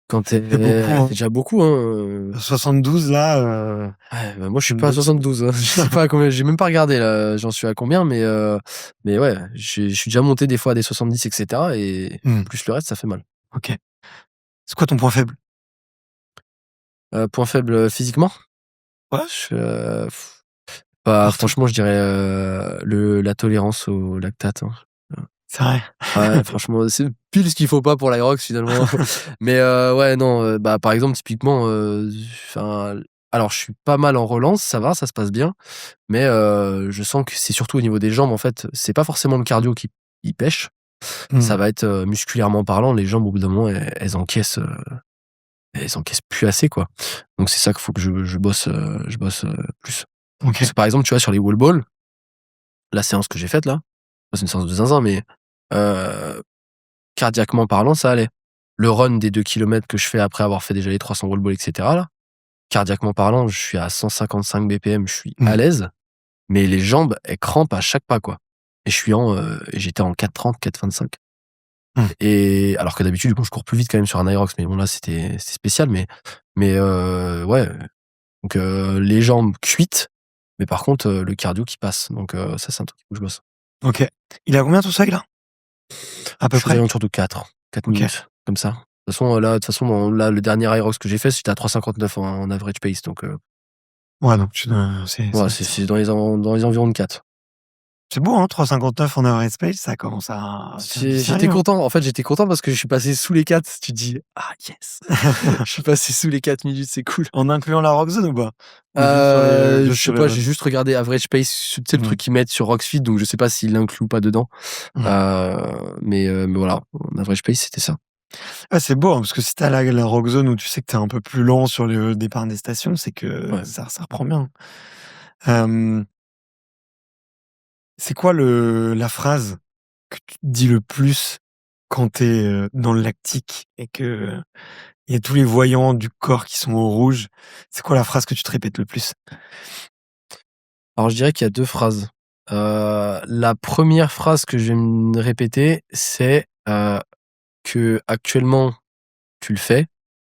quand c'est beaucoup, c'est hein. déjà beaucoup, hein. 72 là, Ouais, bah, moi je suis pas à 72. 72, hein. Je sais pas à combien, j'ai même pas regardé là, j'en suis à combien, mais ouais, je suis déjà monté des fois à des 70 et cetera et Mmh. plus le reste, ça fait mal. OK. C'est quoi ton point faible? Point faible, physiquement? Ouais, Je, bah, partout. franchement, je dirais, la tolérance au lactate, hein. C'est vrai. Ouais, franchement, c'est pile ce qu'il faut pas pour l'Aerox finalement. Mais ouais, non, bah, par exemple, typiquement, enfin, alors je suis pas mal en relance, ça va, ça se passe bien, mais je sens que c'est surtout au niveau des jambes, en fait, c'est pas forcément le cardio qui pèche, ça Mmh. va être, musculairement parlant, les jambes au bout d'un moment, elles encaissent plus assez, quoi. Donc c'est ça qu'il faut que je bosse, plus. Parce OK. que par exemple, tu vois, sur les wall balls, la séance que j'ai faite là, c'est une séance de zinzin, mais heu cardiaquement parlant, ça allait. Le run des 2 kilomètres que je fais après avoir fait déjà les 300 wall balls et cetera là, cardiaquement parlant, je suis à 155 BPM, je suis à Mmh. l'aise, mais les jambes, elles crampent à chaque pas, quoi. Et j'étais en 4:30, 4:25 Mmh. et alors que d'habitude, bon, je cours plus vite quand même sur un Aerox, mais bon là, c'était spécial, mais ouais, donc les jambes cuites, mais par contre, le cardio qui passe, donc ça, c'est un truc où je bosse. OK. Il a combien ton seuil là? À peu Je suis aux près? alentours de 4 OK. minutes, comme ça. De toute façon, là, le dernier Aerox que j'ai fait, c'était à 3:59 en average pace, donc Ouais, donc tu c'est ouais, c'est dans les environs de 4. c'est beau, hein, 3,59 en average pace, ça commence à faire du J'étais sérieux, hein. content. En fait, j'étais content parce que je suis passé sous les 4. Tu te dis: «Ah yes! Je suis passé sous les 4 minutes, c'est cool». En incluant la rock zone ou pas? Ou juste sur les Je juste sais sur les pas, runs? j'ai juste regardé average pace, tu sais, le Mmh. truc qu'ils mettent sur Roxfit, donc je sais pas s'ils l'incluent ou pas dedans. Mmh. Mais voilà, en average pace, c'était ça. Ah, c'est beau, hein, parce que si tu as la rock zone où tu sais que tu es un peu plus lent sur le départ des stations, c'est que Ouais. ça reprend bien. Hem, c'est quoi la phrase que tu te dis le plus quand tu es, dans le lactique et qu'il y a tous les voyants du corps qui sont au rouge? C'est quoi la phrase que tu te répètes le plus? Alors je dirais qu'il y a 2 phrases. La première phrase que je vais me répéter, c'est, qu'actuellement tu le fais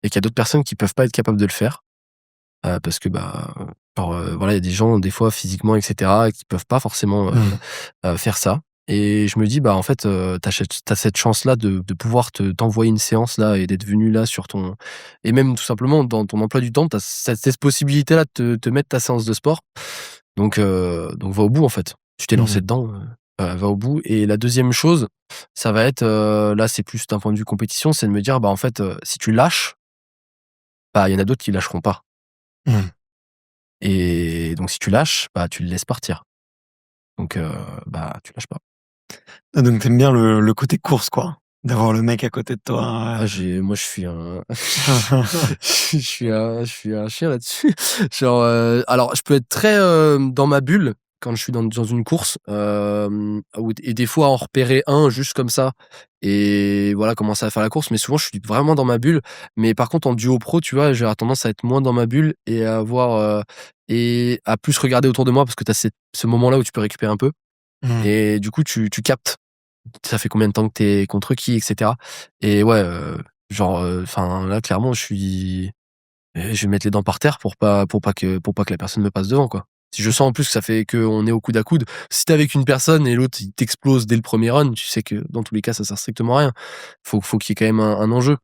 et qu'il y a d'autres personnes qui peuvent pas être capables de le faire, parce que, bah, genre, voilà, il y a des gens, des fois, physiquement et cetera, qui peuvent pas forcément, Mmh. faire ça et je me dis: «Bah, en fait, tu as cette chance-là de pouvoir t'envoyer une séance là et d'être venu là sur ton» et même tout simplement dans ton emploi du temps, tu as cette possibilité-là de te mettre ta séance de sport donc va au bout, en fait. Tu t'es lancé Mmh. dedans, va au bout et la deuxième chose, ça va être, là, c'est plus d'un point de vue compétition, c'est de me dire: «Bah, en fait, si tu lâches, bah, il y en a d'autres qui lâcheront pas Mmh. et donc si tu lâches, bah, tu le laisses partir. Donc bah, tu lâches pas». Ah donc tu bien le côté course, quoi? D'avoir le mec à côté de Ah, toi, moi, je suis un je suis un chien là-dessus. Genre, alors je peux être très, dans ma bulle quand je suis dans une course, ou et des fois en repérer un juste comme ça et voilà, commencer à faire la course, mais souvent je suis vraiment dans ma bulle. Mais par contre en duo pro, tu vois, j'ai tendance à être moins dans ma bulle et à avoir, et à plus regarder autour de moi parce que tu as ce moment-là où tu peux récupérer un peu Mmh. et du coup tu captes ça fait combien de temps que t'es contre qui et cetera et ouais, genre, enfin là clairement je vais mettre les dents par terre pour pas que la personne me passe devant, quoi. Si je sens en plus que ça fait qu'on est au coude à coude, si tu avec une personne et l'autre il t'explose dès le premier run, tu sais que dans tous les cas ça sert strictement à rien. Faut qu'il y ait quand même un enjeu.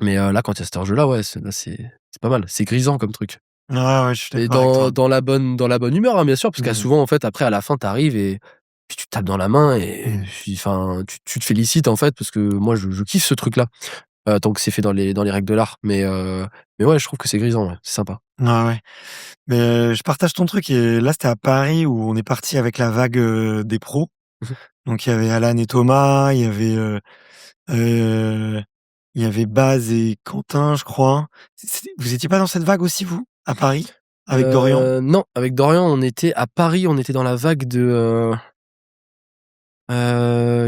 Mais là quand il y a cet enjeu-là, ouais, c'est pas mal. C'est grisant comme truc. Ouais, ouais, je suis Et d'accord avec dans toi. dans la bonne humeur, hein, bien sûr, parce qu'il y a Mmh. souvent en fait après à la fin tu arrives et puis tu tapes dans la main et Mmh. puis enfin tu te félicites en fait parce que moi je kiffe ce truc-là, tant que c'est fait dans les règles de l'art. Mais ouais, je trouve que c'est grisant, ouais, c'est sympa. Ouais, ouais. Mais je partage ton truc et là, c'était à Paris où on est parti avec la vague, des pros. Mmh mh. Donc il y avait Alan et Thomas, heu, il y avait Baz et Quentin, je crois. Vous étiez pas dans cette vague aussi vous, à Paris? Avec Dorian? Non, avec Dorian, on était à Paris, on était dans la vague de,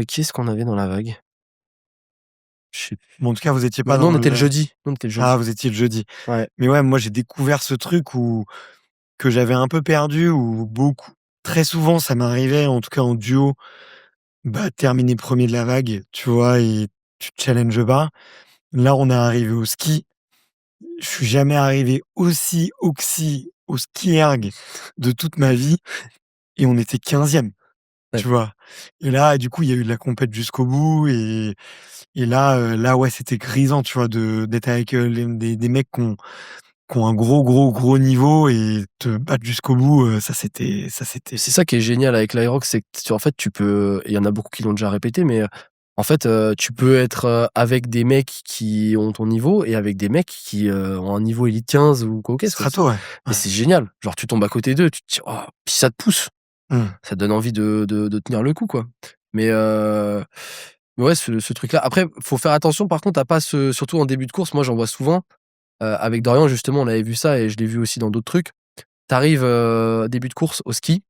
qui est-ce qu'on avait dans la vague? Je sais plus. Bon, en tout cas, vous étiez pas Nous, dans on était le le jeudi. Nous, on était le ah, jeudi. vous étiez le jeudi. Ouais. Mais ouais, moi, j'ai découvert ce truc où que j'avais un peu perdu, où beaucoup très souvent, ça m'arrivait, en tout cas en duo, bah, terminer premier de la vague, tu vois? Et tu te challenges pas. Là, on est arrivé au ski. Je suis jamais arrivé aussi oxy au ski erg de toute ma vie et on était 15e, Ouais. tu vois? Et là, du coup, il y a eu de la compète jusqu'au bout et là, ouais, c'était grisant, tu vois? D'être avec, les des mecs qui ont un gros, gros, gros niveau et te battre jusqu'au bout, C'est ça qui est génial avec l'Aerox, c'est que en fait, tu peux et il y en a beaucoup qui l'ont déjà répété, mais en fait, tu peux être, avec des mecs qui ont ton niveau et avec des mecs qui, ont un niveau élite 15 ou quoi qu'est-ce, quoi. strato, ouais. Mais Ouais. c'est génial. Genre, tu tombes à côté d'eux, tu te dis: «Oh!» puis ça te pousse, Mmh. ça te donne envie de tenir le coup, quoi. Mais ouais, ce truc-là après, faut faire attention par contre à pas se surtout en début de course, moi j'en vois souvent, avec Dorian justement, on avait vu ça et je l'ai vu aussi dans d'autres trucs. T'arrives début de course au ski,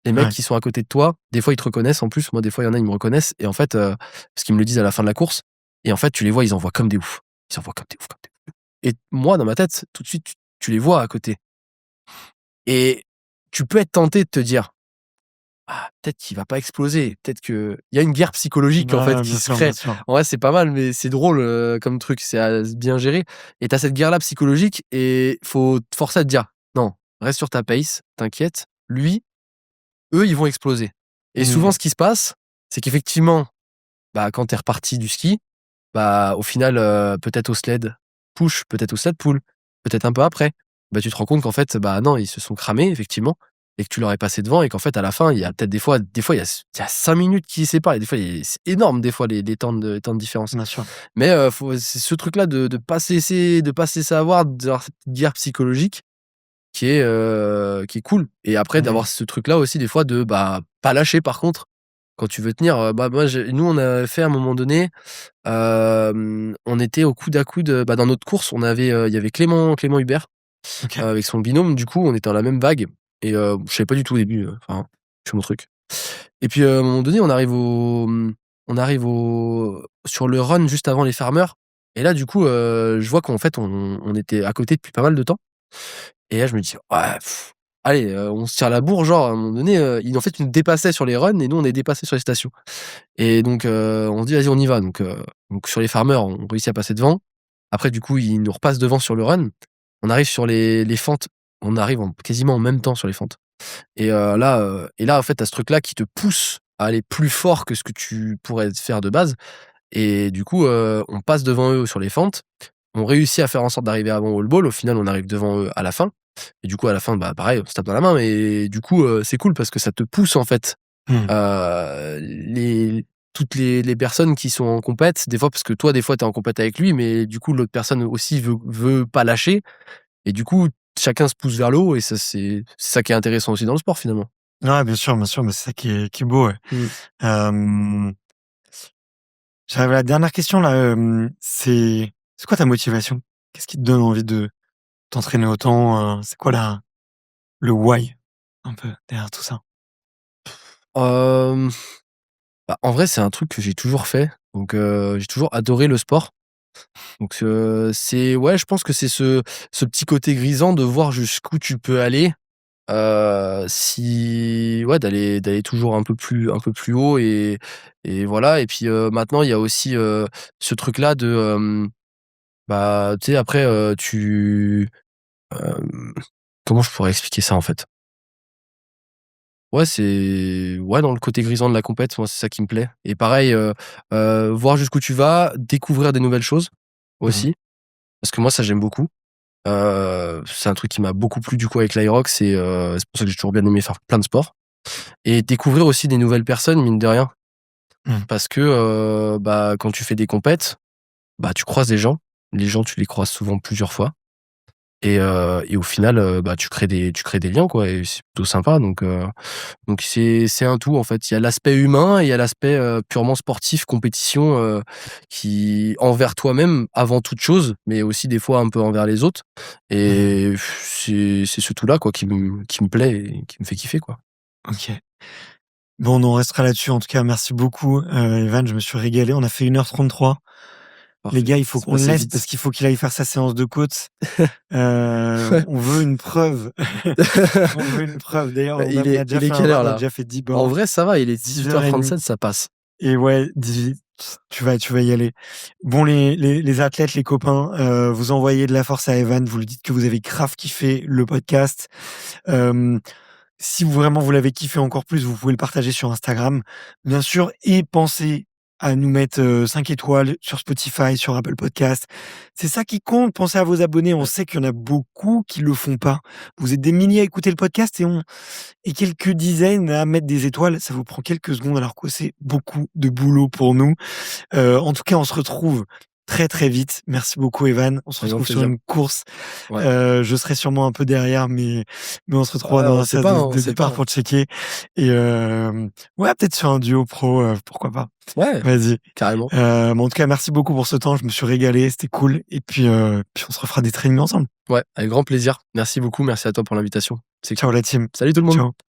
les mecs Ouais. qui sont à côté de toi, des fois ils te reconnaissent en plus. Moi, des fois, il y en a, ils me reconnaissent et en fait, parce qu'ils me le disent à la fin de la course et en fait, tu les vois, ils envoient comme des oufs. Ils envoient comme des oufs, comme des oufs et moi, dans ma tête, tout de suite, tu les vois à côté et tu peux être tenté de te dire: «Ah, peut-être qu'il va pas exploser, peut-être qu'il y a une guerre psychologique, en fait, Ouais, qui bien se sûr, bien crée». sûr. En vrai, c'est pas mal, mais c'est drôle, comme truc, c'est à bien gérer et tu as cette guerre-là psychologique et faut te forcer à te dire: «Non, reste sur ta pace, t'inquiète, lui, eux, ils vont exploser» et souvent, Mmh. ce qui se passe, c'est qu'effectivement, bah, quand tu es reparti du ski, bah, au final, peut-être au sled push, peut-être au sled pull, peut-être un peu après, bah, tu te rends compte qu'en fait, bah, non, ils se sont cramés effectivement et que tu leur es passé devant et qu'en fait, à la fin, il y a peut-être des fois, il y a 5 minutes qui séparent et des fois, c'est énorme des fois les temps de différence. Bien sûr. Mais c'est ce truc-là de pas se laisser avoir, d'avoir cette petite guerre psychologique qui est cool et après Mmh. d'avoir ce truc-là aussi des fois de, bah, pas lâcher par contre, quand tu veux tenir, bah, moi nous on a fait à un moment donné, on était au coude à coude, bah, dans notre course, il y avait Clément Hubert, OK. avec son binôme, du coup on était dans la même vague et je savais pas du tout au début, enfin, je fais mon truc et puis, à un moment donné on arrive sur le run juste avant les farmers et là du coup, je vois qu'en fait on était à côté depuis pas mal de temps et là, je me dis: «Ouais, allez, on se tire la bourre», genre, à un moment donné, ils nous dépassaient sur les runs et nous, on est dépassés sur les stations et donc on se dit: «Vas-y, on y va», donc sur les farmers, on réussit à passer devant. Après, du coup, ils nous repassent devant sur le run. On arrive sur les fentes, on arrive quasiment en même temps sur les fentes et là, en fait, tu as ce truc-là qui te pousse à aller plus fort que ce que tu pourrais faire de base et du coup, on passe devant eux sur les fentes. On réussit à faire en sorte d'arriver avant au wall ball. Au final, on arrive devant eux à la fin et du coup, à la fin, bah, pareil, on se tape dans la main mais du coup, c'est cool parce que ça te pousse, en fait, Mmh. Les toutes les personnes qui sont en compète, des fois parce que toi, des fois, tu es en compète avec lui, mais du coup, l'autre personne aussi veut pas lâcher et du coup, chacun se pousse vers le haut et ça, c'est ça qui est intéressant aussi dans le sport, finalement. Ouais, bien sûr, mais c'est ça qui est beau, ouais. Mmh. Hem, J'avais la dernière question là, c'est quoi ta motivation? Qu'est-ce qui te donne envie de t'entraîner autant, c'est quoi le why un peu derrière tout ça? Hem, Bah, en vrai, c'est un truc que j'ai toujours fait, donc j'ai toujours adoré le sport. Donc c'est ouais, je pense que c'est ce petit côté grisant de voir jusqu'où tu peux aller, si ouais, d'aller toujours un peu plus haut et voilà et puis, maintenant il y a aussi, ce truc-là de, bah, tu sais après, hem, comment je pourrais expliquer ça, en fait? Ouais, c'est ouais, dans le côté grisant de la compète, moi, c'est ça qui me plaît et pareil, voir jusqu'où tu vas, découvrir des nouvelles choses Mmh. aussi, parce que moi, ça, j'aime beaucoup. C'est un truc qui m'a beaucoup plu, du coup, avec l'Aerox c'est pour ça que j'ai toujours bien aimé faire plein de sports et découvrir aussi des nouvelles personnes, mine de rien, Mmh. parce que, bah, quand tu fais des compètes, bah, tu croises des gens. Les gens, tu les croises souvent plusieurs fois et au final, bah, tu crées des liens, quoi et c'est plutôt sympa donc c'est un tout en fait. Il y a l'aspect humain et il y a l'aspect, purement sportif, compétition, qui envers toi-même avant toute chose, mais aussi des fois un peu envers les autres Mmh. et c'est ce tout-là quoi qui me plaît et qui me fait kiffer quoi. OK. Bon, on en restera là-dessus. En tout cas, merci beaucoup, Evan, je me suis régalé. On a fait 1h33. Les Parfait, gars, il faut c'est qu'on le passé laisse parce vite. qu'il faut qu'il aille faire sa séance de côte. Ouais. On veut une preuve. On veut une preuve. D'ailleurs, on a déjà Il est fait un quelle run, heure on a là? déjà fait 10 En bornes, vrai ça va, il est 10h30. 18h37, ça passe. Et ouais, 18, tu vas y aller. Bon, les athlètes, les copains, vous envoyez de la force à Evan, vous lui dites que vous avez grave kiffé le podcast. Hem, Si vous l'avez kiffé encore plus, vous pouvez le partager sur Instagram, bien sûr, et pensez à nous mettre, 5 étoiles sur Spotify, sur Apple Podcast. C'est ça qui compte, pensez à vos abonnés. On Ouais, sait qu'il y en a beaucoup qui le font pas. Vous êtes des milliers à écouter le podcast et quelques dizaines à mettre des étoiles. Ça vous prend quelques secondes alors que c'est beaucoup de boulot pour nous. En tout cas, on se retrouve très, très vite. Merci beaucoup Evan. On se avec grand retrouve sur plaisir. une course. Ouais. Je serai sûrement un peu derrière, mais on se retrouvera Ouais, dans on la sait phase pas, de hein, on de sait pas, départ hein. pour checker et ouais, peut-être sur un duo pro, pourquoi pas. Ouais, Vas-y. carrément. Mais en tout cas, merci beaucoup pour ce temps. Je me suis régalé, c'était cool et puis on se refera des trainings ensemble. Ouais, avec grand plaisir. Merci beaucoup, merci à toi pour l'invitation. C'est Ciao cool. la team. Salut tout le monde. Ciao.